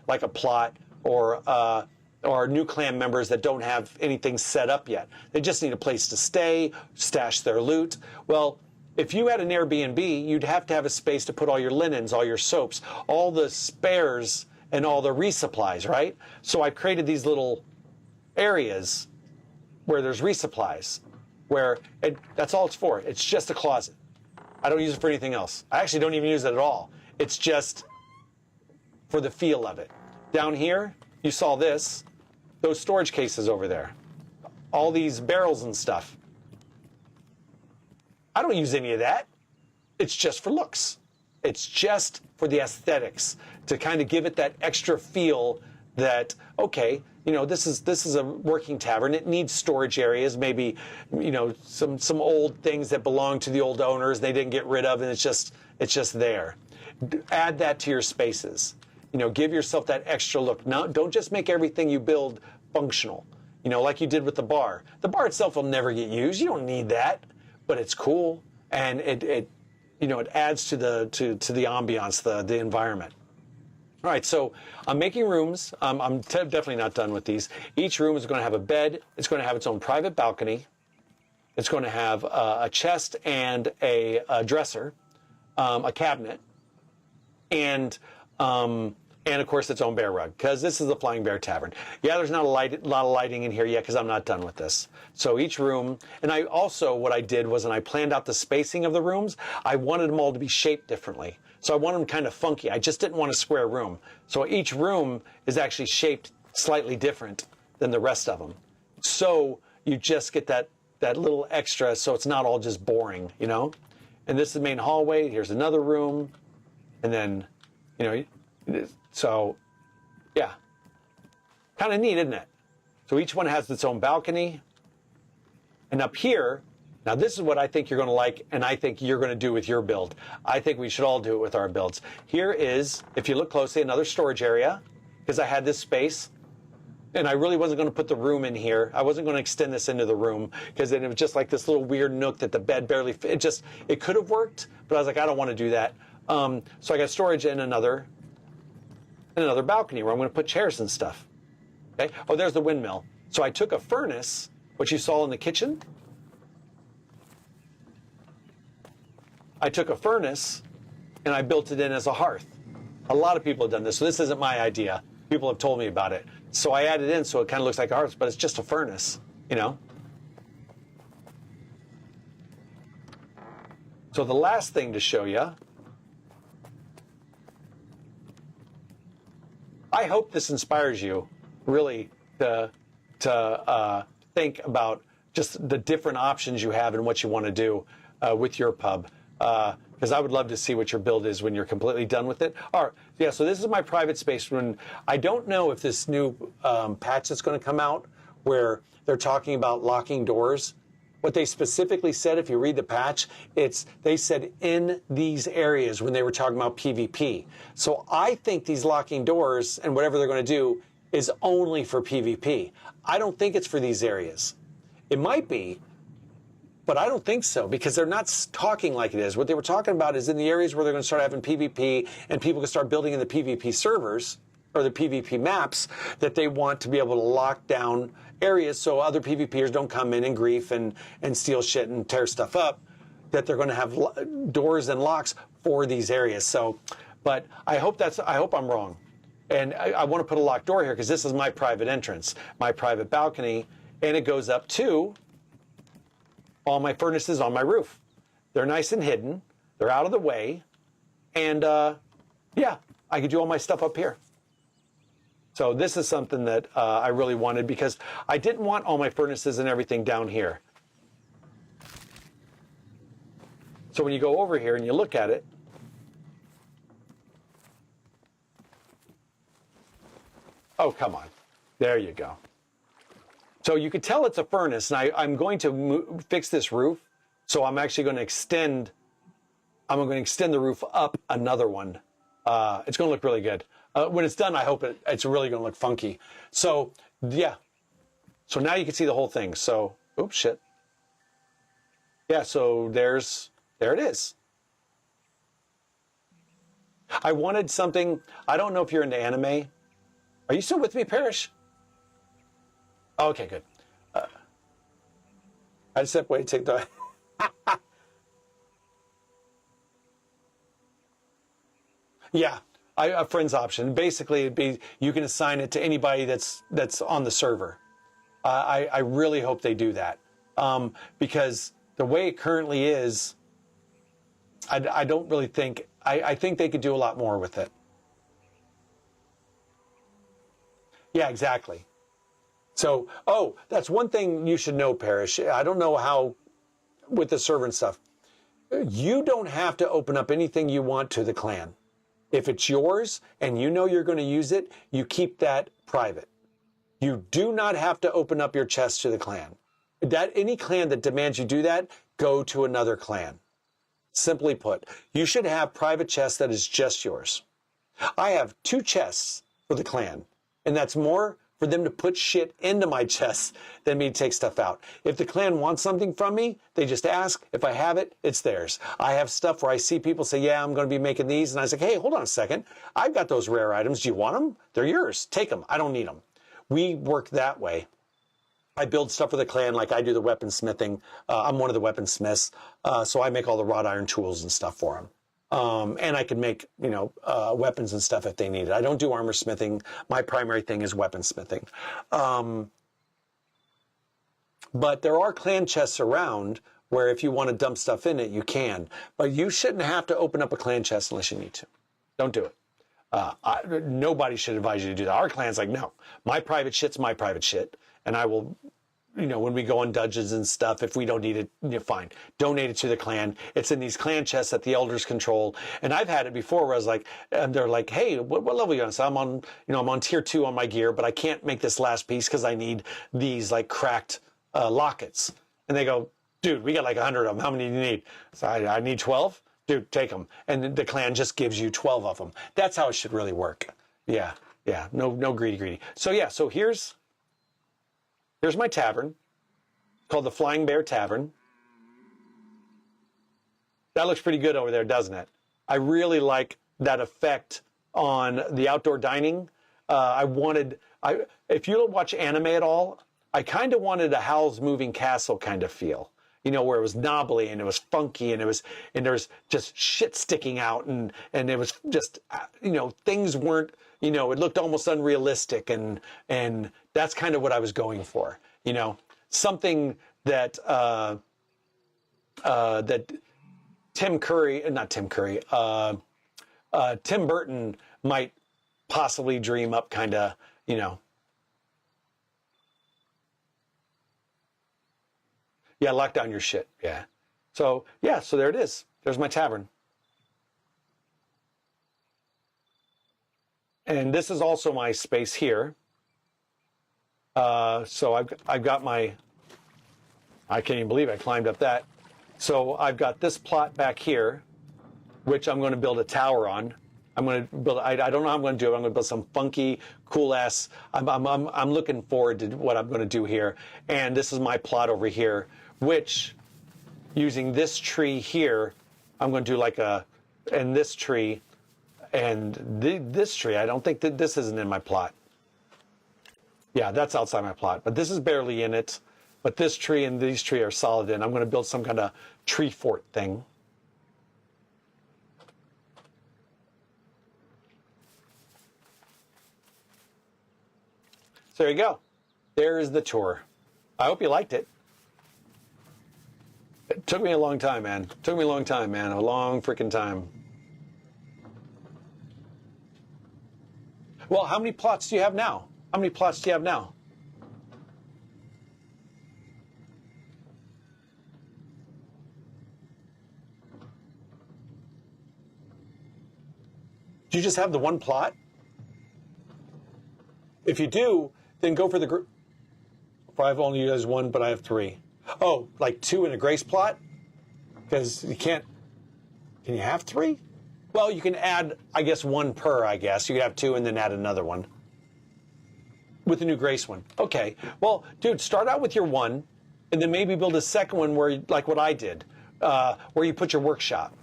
like a plot or new clan members that don't have anything set up yet. They just need a place to stay, stash their loot. Well, if you had an Airbnb, you'd have to have a space to put all your linens, all your soaps, all the spares, and all the resupplies, right? So I created these little areas where there's resupplies, that's all it's for. It's just a closet. I don't use it for anything else. I actually don't even use it at all. It's just for the feel of it. Down here, you saw this, those storage cases over there, all these barrels and stuff. I don't use any of that. It's just for looks. It's just for the aesthetics, to kind of give it that extra feel that, okay, you know, this is a working tavern. It needs storage areas, maybe, you know, some old things that belong to the old owners they didn't get rid of, and it's just there. Add that to your spaces. You know, give yourself that extra look. Now, don't just make everything you build functional. You know, like you did with the bar. The bar itself will never get used. You don't need that. But it's cool, and it adds to the ambiance, the environment. All right, so I'm making rooms. I'm definitely not done with these. Each room is going to have a bed. It's going to have its own private balcony. It's going to have a chest and a dresser, a cabinet, and of course its own bear rug, because this is the Flying Bear Tavern. Yeah, there's not a lot of lighting in here yet because I'm not done with this. So each room, and I also, what I did was, when I planned out the spacing of the rooms, I wanted them all to be shaped differently. So I wanted them kind of funky. I just didn't want a square room. So each room is actually shaped slightly different than the rest of them. So you just get that little extra, so it's not all just boring, you know? And this is the main hallway. Here's another room. And then, you know, so, yeah, kind of neat, isn't it? So each one has its own balcony. And up here, now this is what I think you're going to like, and I think you're going to do with your build. I think we should all do it with our builds. Here is, if you look closely, another storage area, because I had this space, and I really wasn't going to put the room in here. I wasn't going to extend this into the room, because then it was just like this little weird nook that the bed barely fit. It could have worked, but I was like, I don't want to do that. So I got storage in another balcony where I'm going to put chairs and stuff. Okay. Oh, there's the windmill. So I took a furnace what you saw in the kitchen, I took a furnace and I built it in as a hearth. A lot of people have done this, so this isn't my idea. People have told me about it. So I added in so it kind of looks like a hearth, but it's just a furnace, you know? So the last thing to show you, I hope this inspires you really to think about just the different options you have and what you want to do with your pub. Because I would love to see what your build is when you're completely done with it. All right, yeah, so this is my private space. When I don't know if this new patch that's going to come out where they're talking about locking doors. What they specifically said, if you read the patch, they said in these areas when they were talking about PvP. So I think these locking doors and whatever they're going to do is only for PvP. I don't think it's for these areas. It might be, but I don't think so, because they're not talking like it is. What they were talking about is in the areas where they're going to start having PvP and people can start building in the PvP servers or the PvP maps, that they want to be able to lock down areas so other PvPers don't come in and grief and steal shit and tear stuff up, that they're going to have doors and locks for these areas. So, but I hope I'm wrong. And I want to put a locked door here because this is my private entrance, my private balcony, and it goes up to all my furnaces on my roof. They're nice and hidden. They're out of the way. And yeah, I could do all my stuff up here. So this is something that I really wanted because I didn't want all my furnaces and everything down here. So when you go over here and you look at it, oh, come on. There you go. So you could tell it's a furnace, and I'm going to fix this roof. So I'm actually going to extend the roof up another one. It's going to look really good. When it's done, I hope it's really going to look funky. So, yeah. So now you can see the whole thing. So, oops, shit. Yeah, so there it is. I wanted something, I don't know if you're into anime. Are you still with me, Parrish? Okay, good. I just have wait to take the... Yeah, a friend's option. Basically, it'd be you can assign it to anybody that's on the server. I really hope they do that because the way it currently is, I don't really think... I think they could do a lot more with it. Yeah, exactly. So, oh, that's one thing you should know, Parrish. I don't know how with the server and stuff. You don't have to open up anything you want to the clan. If it's yours and you know you're going to use it, you keep that private. You do not have to open up your chest to the clan. Any clan that demands you do that, go to another clan. Simply put, you should have private chests that is just yours. I have 2 chests for the clan, and that's more for them to put shit into my chests than me to take stuff out. If the clan wants something from me, they just ask. If I have it, it's theirs. I have stuff where I see people say, yeah, I'm going to be making these. And I was like, hey, hold on a second. I've got those rare items. Do you want them? They're yours. Take them. I don't need them. We work that way. I build stuff for the clan, like I do the weaponsmithing. I'm one of the weaponsmiths, so I make all the wrought iron tools and stuff for them. And I can make, weapons and stuff if they need it. I don't do armor smithing. My primary thing is weaponsmithing. But there are clan chests around where if you want to dump stuff in it, you can. But you shouldn't have to open up a clan chest unless you need to. Don't do it. Nobody should advise you to do that. Our clan's like, no, my private shit's my private shit. And I will, when we go on dungeons and stuff, if we don't need it, fine. Donate it to the clan. It's in these clan chests that the elders control. And I've had it before where I was like, and they're like, hey, what level are you on? So I'm on, I'm on tier 2 on my gear, but I can't make this last piece because I need these like cracked lockets. And they go, dude, we got like 100 of them. How many do you need? So I need 12. Dude, take them. And the clan just gives you 12 of them. That's how it should really work. Yeah. No greedy. So yeah, so here's my tavern, called the Flying Bear Tavern. That looks pretty good over there, doesn't it? I really like that effect on the outdoor dining. If you don't watch anime at all, I kind of wanted a Howl's Moving Castle kind of feel, you know, where it was knobbly and it was funky and there was just shit sticking out and it was just, you know, things weren't, you know, it looked almost unrealistic and that's kind of what I was going for, you know, something that that Tim Burton might possibly dream up, kind of, you know. Yeah, lock down your shit. Yeah. So there it is. There's my tavern. And this is also my space here. So I've got my, I can't even believe I climbed up that. So I've got this plot back here, which I'm going to build a tower on. I'm going to build, I don't know how I'm going to do it. I'm going to build some funky, cool ass, I'm looking forward to what I'm going to do here. And this is my plot over here, which, using this tree here, I'm going to do like and this tree, and this tree, I don't think that this isn't in my plot. Yeah, that's outside my plot, but this is barely in it. But this tree and these tree are solid in. I'm going to build some kind of tree fort thing. So there you go. There's the tour. I hope you liked it. It took me a long time, man. It took me a long time, man. A long freaking time. Well, how many plots do you have now? How many plots do you have now? Do you just have the one plot? If you do, then go for the group. I've only used one, but I have 3. Oh, like 2 in a grace plot? Because you can't. Can you have 3? Well, you can add, I guess, 1 per, I guess. You could have 2 and then add another one. With the new grace one. Okay. Well, dude, start out with your 1, and then maybe build a second one where, like what I did, where you put your workshop.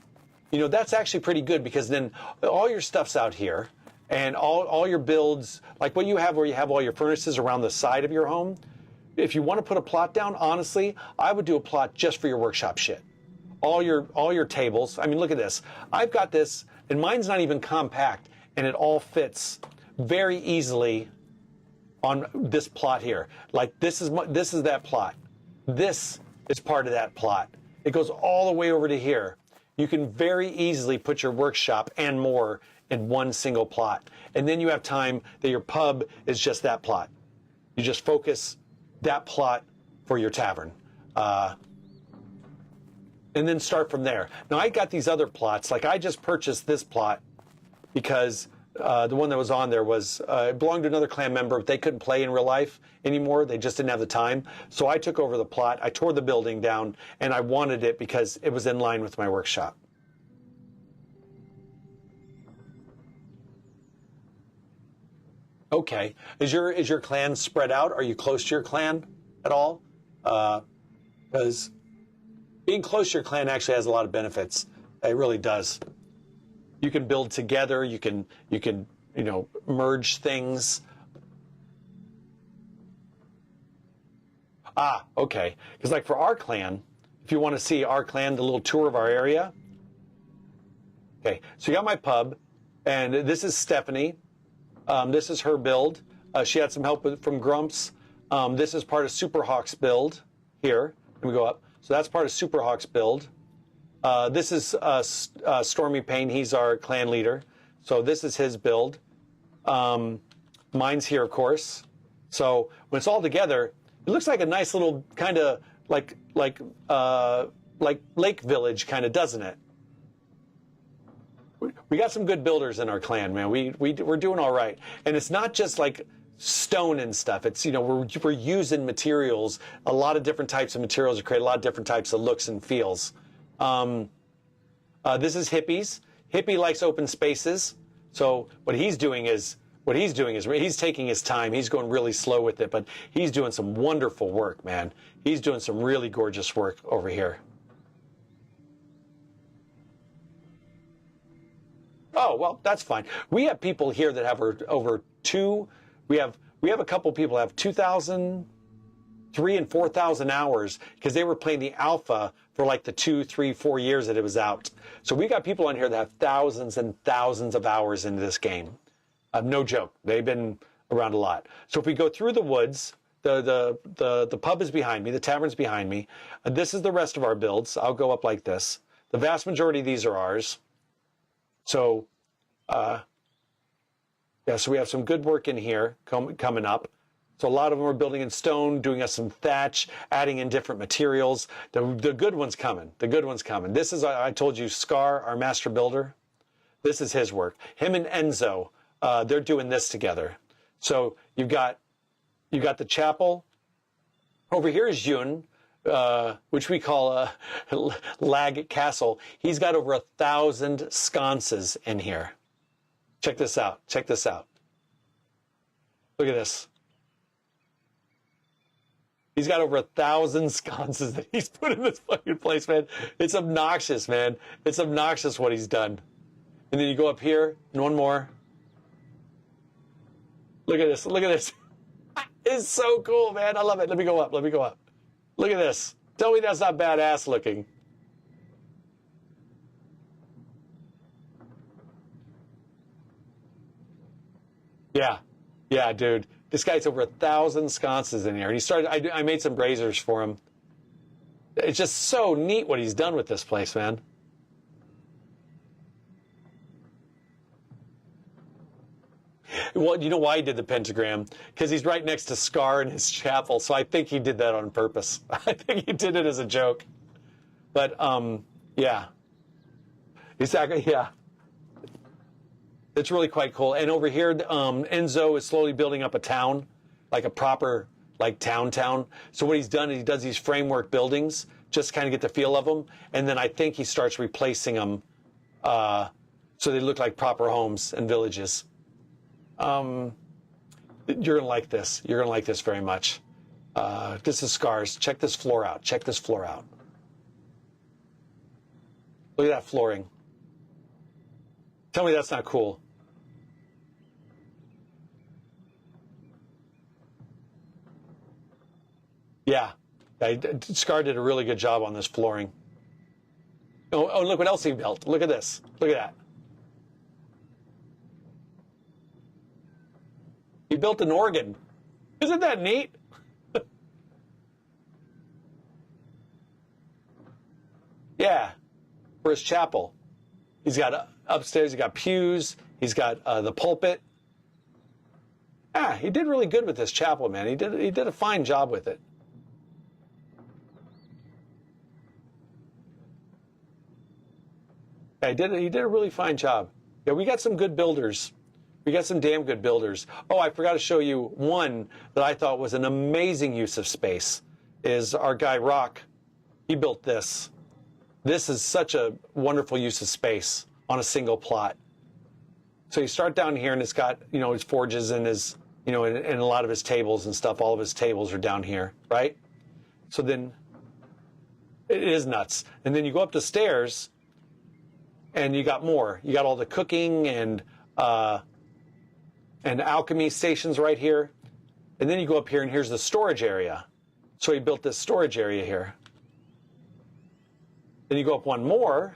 You know, that's actually pretty good because then all your stuff's out here and all your builds, like what you have where you have all your furnaces around the side of your home. If you want to put a plot down, honestly, I would do a plot just for your workshop shit. All your tables. I mean, look at this. I've got this, and mine's not even compact, and it all fits very easily on this plot here. Like this is that plot. This is part of that plot. It goes all the way over to here. You can very easily put your workshop and more in one single plot. And then you have time that your pub is just that plot. You just focus that plot for your tavern. And then start from there. Now, I got these other plots. Like, I just purchased this plot because the one that was on there was, it belonged to another clan member, but they couldn't play in real life anymore. They just didn't have the time. So I took over the plot. I tore the building down, and I wanted it because it was in line with my workshop. Okay. Is your clan spread out? Are you close to your clan at all? Because being close to your clan actually has a lot of benefits. It really does. You can build together. You can merge things. Ah, okay. Because like for our clan, if you want to see our clan, the little tour of our area. Okay, so you got my pub, and this is Stephanie. This is her build. She had some help from Grumps. This is part of Superhawk's build here. Let me go up. So that's part of Superhawk's build. This is Stormy Payne. He's our clan leader. So this is his build. Mine's here, of course. So when it's all together, it looks like a nice little kind of like lake village kind of, doesn't it? We got some good builders in our clan, man. We're doing all right. And it's not just like stone and stuff. It's, we're using materials, a lot of different types of materials to create a lot of different types of looks and feels. This is Hippie's. Hippie likes open spaces. So what he's doing is he's taking his time. He's going really slow with it, but he's doing some wonderful work, man. He's doing some really gorgeous work over here. Oh, well, that's fine. We have people here that have over 2. We have a couple people that have 2,000. 3,000 and 4,000 hours because they were playing the alpha for like the 2, 3, 4 years that it was out. So we got people on here that have thousands and thousands of hours into this game. No joke. They've been around a lot. So if we go through the woods, the pub is behind me, the tavern's behind me. This is the rest of our builds. I'll go up like this. The vast majority of these are ours. So, yeah, so we have some good work in here coming up. So a lot of them are building in stone, doing us some thatch, adding in different materials. The good one's coming. The good one's coming. This is, I told you, Scar, our master builder. This is his work. Him and Enzo, they're doing this together. So you've got the chapel. Over here is Yun, which we call a Lag Castle. He's got over 1,000 sconces in here. Check this out. Check this out. Look at this. He's got over 1,000 sconces that he's put in this fucking place, man. It's obnoxious, man. It's obnoxious what he's done. And then you go up here, and one more. Look at this. Look at this. It's so cool, man. I love it. Let me go up. Let me go up. Look at this. Tell me that's not badass looking. Yeah. Yeah, dude. This guy's over 1,000 sconces in here. And he started, I made some braziers for him. It's just so neat what he's done with this place, man. Well, you know why he did the pentagram? Because he's right next to Scar in his chapel. So I think he did that on purpose. I think he did it as a joke. But, yeah. Exactly, yeah. It's really quite cool. And over here, Enzo is slowly building up a town, like a proper, like town. So what he's done is he does these framework buildings, just kind of get the feel of them. And then I think he starts replacing them so they look like proper homes and villages. You're going to like this. You're going to like this very much. This is Scars. Check this floor out. Check this floor out. Look at that flooring. Tell me that's not cool. Yeah. Scar did a really good job on this flooring. Oh, look what else he built. Look at this. Look at that. He built an organ. Isn't that neat? Yeah. For his chapel. He's got upstairs, he's got pews. He's got the pulpit. Yeah, he did really good with this chapel, man. He did a fine job with it. Yeah, he did a really fine job. Yeah, we got some good builders. We got some damn good builders. Oh, I forgot to show you one that I thought was an amazing use of space. Is our guy Rock. He built this. This is such a wonderful use of space on a single plot. So you start down here, and it's got, you know, his forges and his, you know, and a lot of his tables and stuff. All of his tables are down here, right? So then it is nuts. And then you go up the stairs, and you got more. You got all the cooking and alchemy stations right here. And then you go up here, and here's the storage area. So he built this storage area here. Then you go up one more,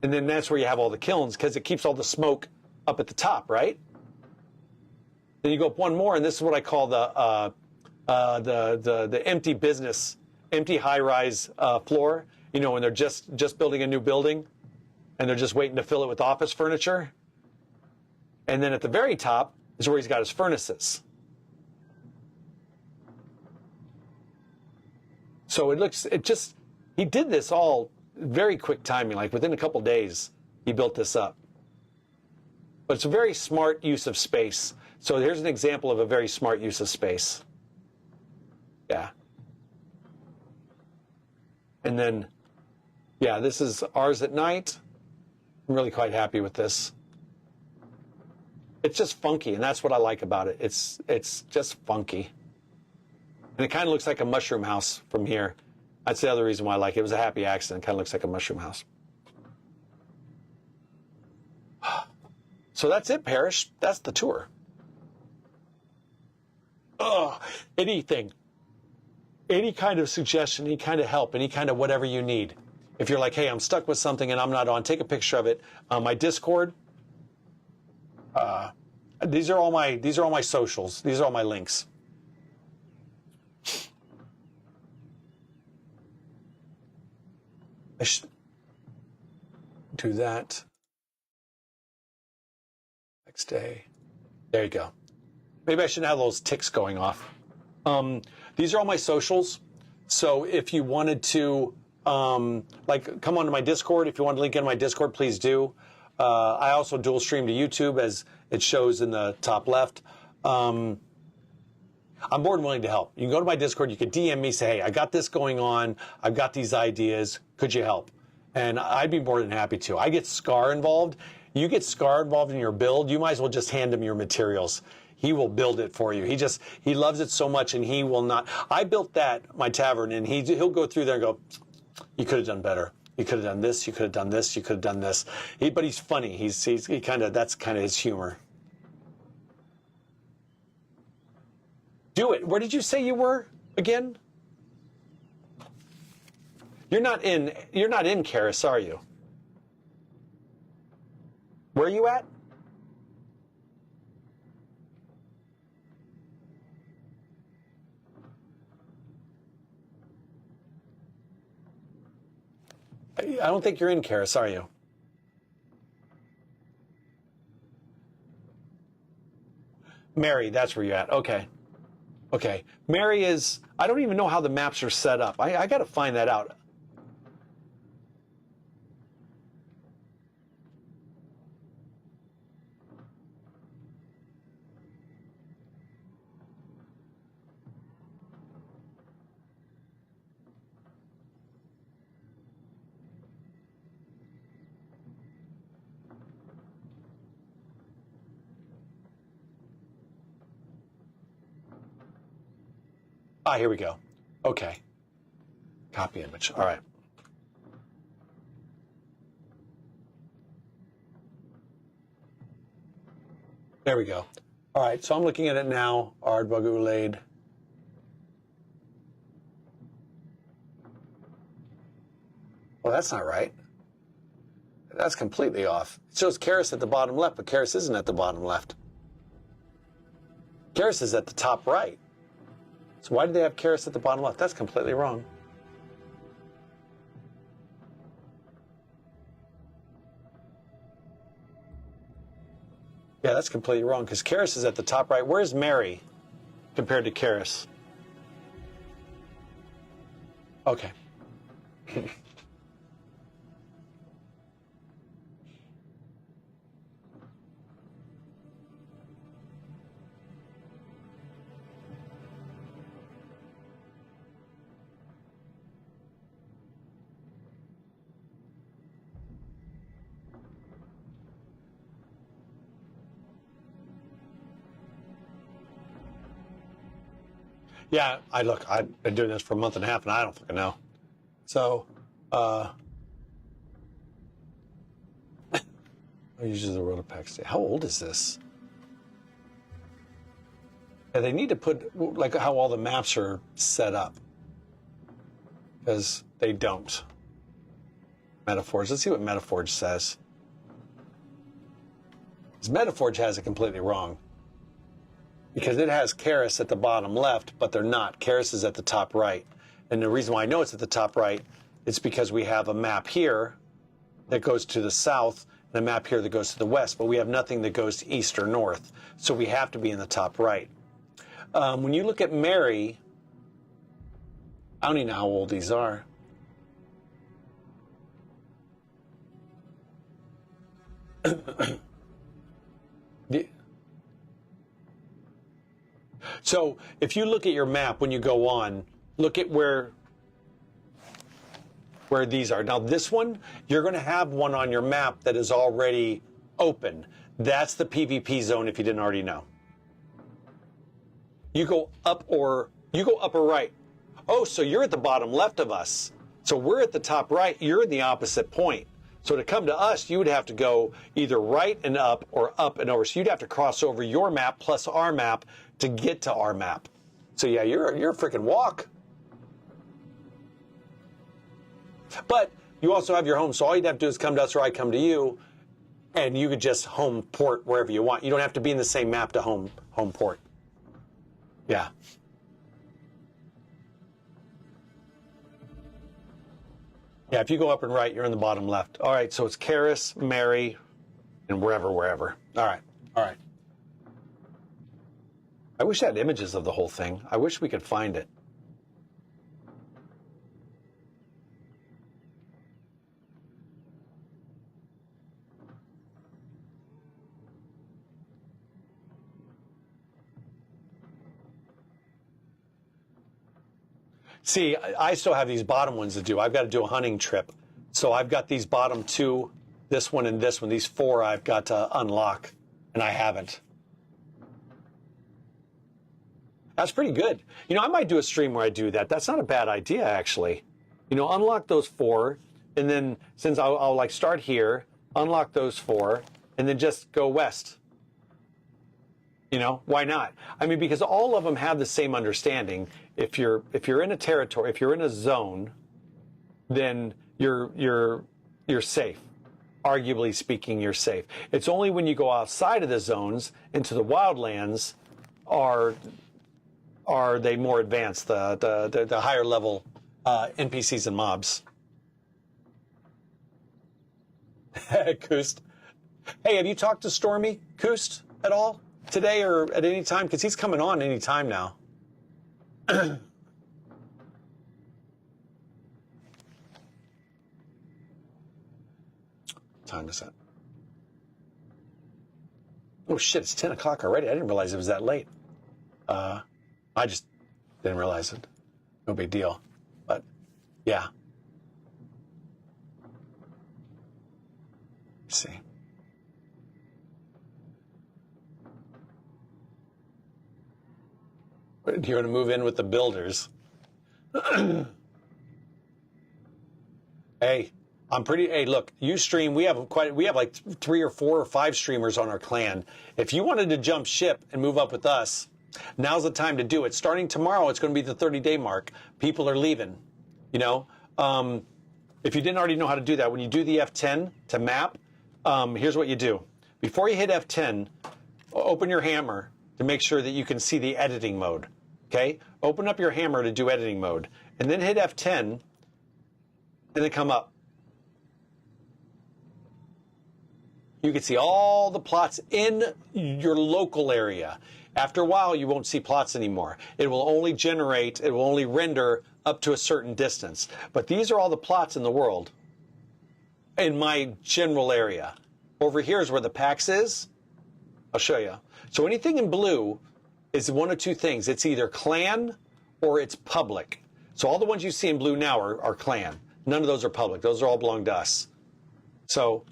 and then that's where you have all the kilns, because it keeps all the smoke up at the top, right? Then you go up one more, and this is what I call the empty business, empty high-rise floor. You know, when they're just building a new building, and they're just waiting to fill it with office furniture. And then at the very top is where he's got his furnaces. So he did this all very quick timing, like within a couple days, he built this up. But it's a very smart use of space. So here's an example of a very smart use of space. Yeah. And then, yeah, this is ours at night. I'm really quite happy with this. It's just funky, and that's what I like about it. It's just funky. And it kind of looks like a mushroom house from here. That's the other reason why I like it. It was a happy accident. It kind of looks like a mushroom house. So that's it, Parrish. That's the tour. anything, any kind of suggestion, any kind of help, any kind of whatever you need. If you're like, hey, I'm stuck with something and I'm not on, take a picture of it. My Discord. These are all my socials. These are all my links. I should do that. Next day. There you go. Maybe I shouldn't have those ticks going off. These are all my socials. So if you wanted to, like, come onto my Discord, if you want to link in my Discord, please do. I also dual stream to YouTube, as it shows in the top left. I'm more than willing to help. You can go to my Discord, you can DM me, say, hey, I got this going on, I've got these ideas, could you help? And I'd be more than happy to. I get Scar involved. You get Scar involved in your build, you might as well just hand him your materials. He will build it for you. He loves it so much, and he will not. I built my tavern, and he'll go through there and go, you could have done better. You could have done this, you could have done this, you could have done this. But he's funny. That's kind of his humor. Do it. Where did you say you were again? You're not in Karis, are you? Where are you at? I don't think you're in Karis, are you? Mary, that's where you're at. Okay. Okay. Mary is, I don't even know how the maps are set up. I got to find that out. Ah, here we go. Okay. Copy image. All right. There we go. All right, so I'm looking at it now. Ardbug Ulaid. Well, that's not right. That's completely off. It shows Karis at the bottom left, but Karis isn't at the bottom left. Karis is at the top right. So why do they have Karis at the bottom left? That's completely wrong. Yeah, that's completely wrong, because Karis is at the top right. Where's Mary compared to Karis? Okay. Yeah, I've been doing this for a month and a half, and I don't fucking know. So, I use the World of Pax. How old is this? Yeah, they need to put, like, how all the maps are set up. Because they don't. Metaforge. Let's see what Metaforge says. Because Metaforge has it completely wrong. Because it has Karis at the bottom left, but they're not. Karis is at the top right. And the reason why I know it's at the top right is because we have a map here that goes to the south and a map here that goes to the west, but we have nothing that goes to east or north. So we have to be in the top right. When you look at Mary, I don't even know how old these are. So if you look at your map when you go on, look at where these are. Now this one, you're going to have one on your map that is already open. That's the PvP zone if you didn't already know. You go up or right. Oh, so you're at the bottom left of us. So we're at the top right. You're in the opposite point. So to come to us, you would have to go either right and up or up and over. So you'd have to cross over your map plus our map to get to our map. So yeah, you're a freaking walk. But you also have your home, so all you'd have to do is come to us or I come to you, and you could just home port wherever you want. You don't have to be in the same map to home port. Yeah. Yeah, if you go up and right, you're in the bottom left. All right, so it's Karis, Mary, and wherever. All right. I wish I had images of the whole thing. I wish we could find it. See, I still have these bottom ones to do. I've got to do a hunting trip. So I've got these bottom two, this one and this one. These four I've got to unlock, and I haven't. That's pretty good. You know, I might do a stream where I do that. That's not a bad idea, actually. You know, unlock those four, and then since I'll like start here, unlock those four, and then just go west. You know, why not? I mean, because all of them have the same understanding. If you're in a territory, if you're in a zone, then you're safe. Arguably speaking, you're safe. It's only when you go outside of the zones into the wildlands are they more advanced, the higher level NPCs and mobs. Koost. Hey, have you talked to Stormy Koost at all today or at any time? Because he's coming on any time now. Time is that? Oh shit, it's 10 o'clock already. I didn't realize it was that late. I just didn't realize it. No big deal. But yeah. Let's see. Do you want to move in with the builders? Hey, hey, look, you stream, we have like 3 or 4 or 5 streamers on our clan. If you wanted to jump ship and move up with us, now's the time to do it. Starting tomorrow, it's going to be the 30-day mark. People are leaving, you know. If you didn't already know how to do that, when you do the F10 to map, here's what you do. Before you hit F10, open your hammer to make sure that you can see the editing mode, okay? Open up your hammer to do editing mode, and then hit F10, and then come up. You can see all the plots in your local area. After a while, you won't see plots anymore. It will only render up to a certain distance. But these are all the plots in the world in my general area. Over here is where the PAX is. I'll show you. So anything in blue is one of two things. It's either clan or it's public. So all the ones you see in blue now are clan. None of those are public. Those are all belong to us. So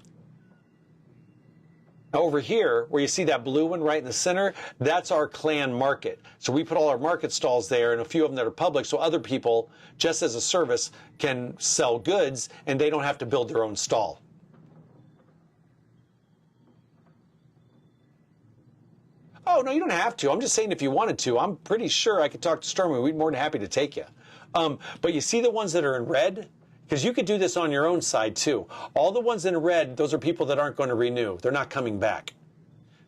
over here, where you see that blue one right in the center, that's our clan market. So we put all our market stalls there and a few of them that are public so other people, just as a service, can sell goods and they don't have to build their own stall. Oh, no, you don't have to. I'm just saying if you wanted to. I'm pretty sure I could talk to Stormy. We'd be more than happy to take you. But you see the ones that are in red? Because you could do this on your own side, too. All the ones in red, those are people that aren't going to renew. They're not coming back.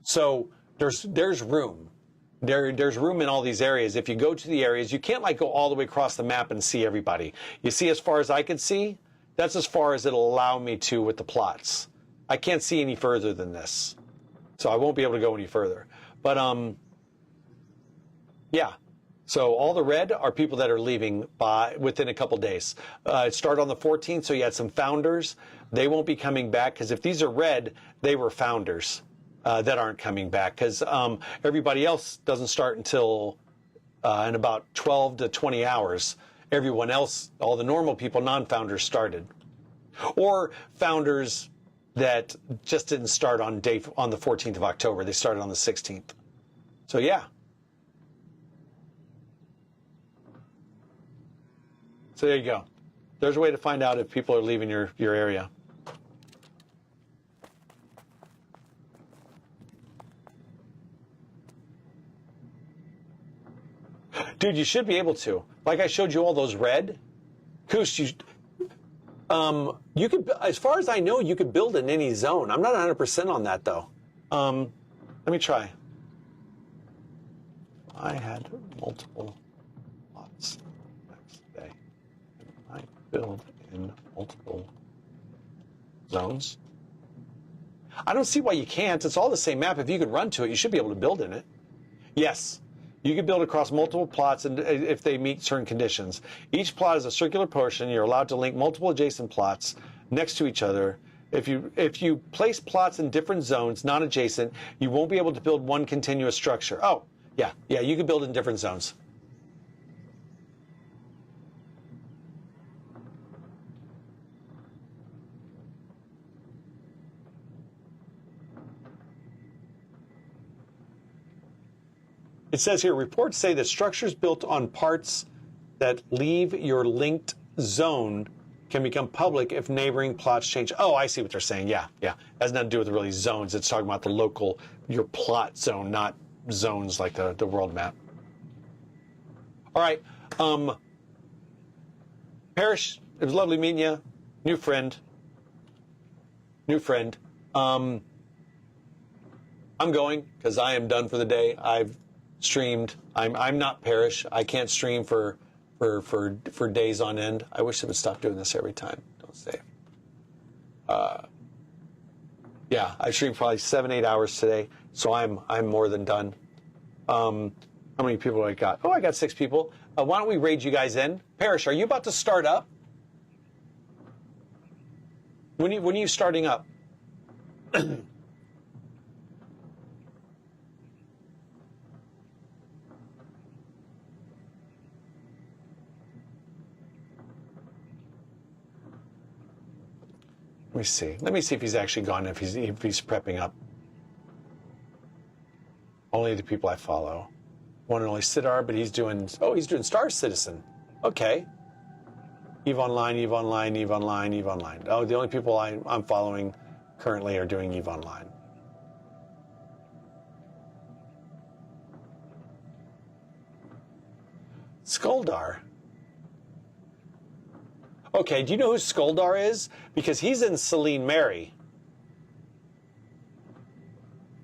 So there's room. There's room in all these areas. If you go to the areas, you can't like go all the way across the map and see everybody. You see as far as I can see? That's as far as it'll allow me to with the plots. I can't see any further than this. So I won't be able to go any further. But, yeah. So all the red are people that are leaving within a couple days. It started on the 14th, so you had some founders. They won't be coming back because if these are red, they were founders that aren't coming back because everybody else doesn't start until in about 12 to 20 hours. Everyone else, all the normal people, non-founders started. Or founders that just didn't start on the 14th of October. They started on the 16th. So, yeah. So there you go. There's a way to find out if people are leaving your area. Dude, you should be able to. Like I showed you all those red. Koos, you could, as far as I know, you could build in any zone. I'm not 100% on that though. Let me try. I had multiple plots next day. And I build in multiple zones. I don't see why you can't. It's all the same map. If you could run to it, you should be able to build in it. Yes. You can build across multiple plots and if they meet certain conditions. Each plot is a circular portion. You're allowed to link multiple adjacent plots next to each other. If you place plots in different zones, non-adjacent, you won't be able to build one continuous structure. Oh, yeah, you can build in different zones. It says here, reports say that structures built on parts that leave your linked zone can become public if neighboring plots change. Oh, I see what they're saying. Yeah. It has nothing to do with really zones. It's talking about the local, your plot zone, not zones like the world map. All right. Parrish, it was lovely meeting you. New friend. I'm going because I am done for the day. I've streamed. I'm not Parrish. I can't stream for days on end. I wish they would stop doing this every time. Don't save. Yeah, I streamed probably 7-8 hours today, so I'm more than done. How many people do I got? Oh, I got 6 people. Why don't we raid you guys in? Parrish, are you about to start up? When are you starting up? Let me see. Let me see if he's actually gone, if he's prepping up. Only the people I follow. One and only Sidar, but he's doing Star Citizen. Okay. Eve Online. Oh, the only people I'm following currently are doing Eve Online. Skuldar. Okay, do you know who Skuldar is? Because he's in Celine Mary.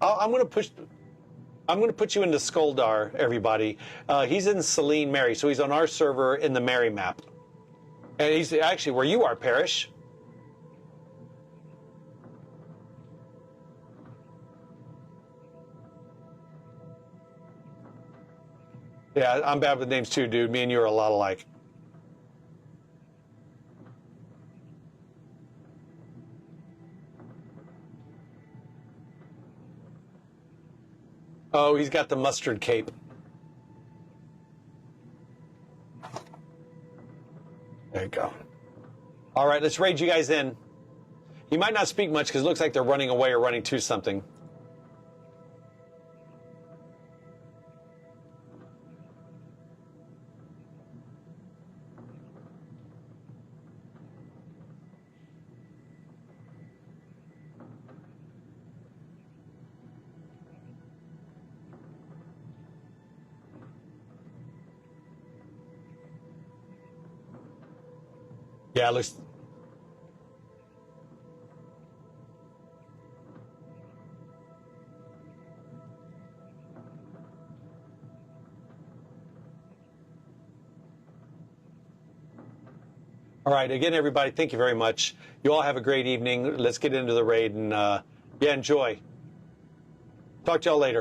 I'm going to put you into Skuldar, everybody. He's in Celine Mary, so he's on our server in the Mary map. And he's actually where you are, Parrish. Yeah, I'm bad with names too, dude. Me and you are a lot alike. Oh, he's got the mustard cape. There you go. All right, let's raid you guys in. You might not speak much because it looks like they're running away or running to something. Yeah, it looks... All right, again, everybody, thank you very much. You all have a great evening. Let's get into the raid and, yeah, enjoy. Talk to y'all later.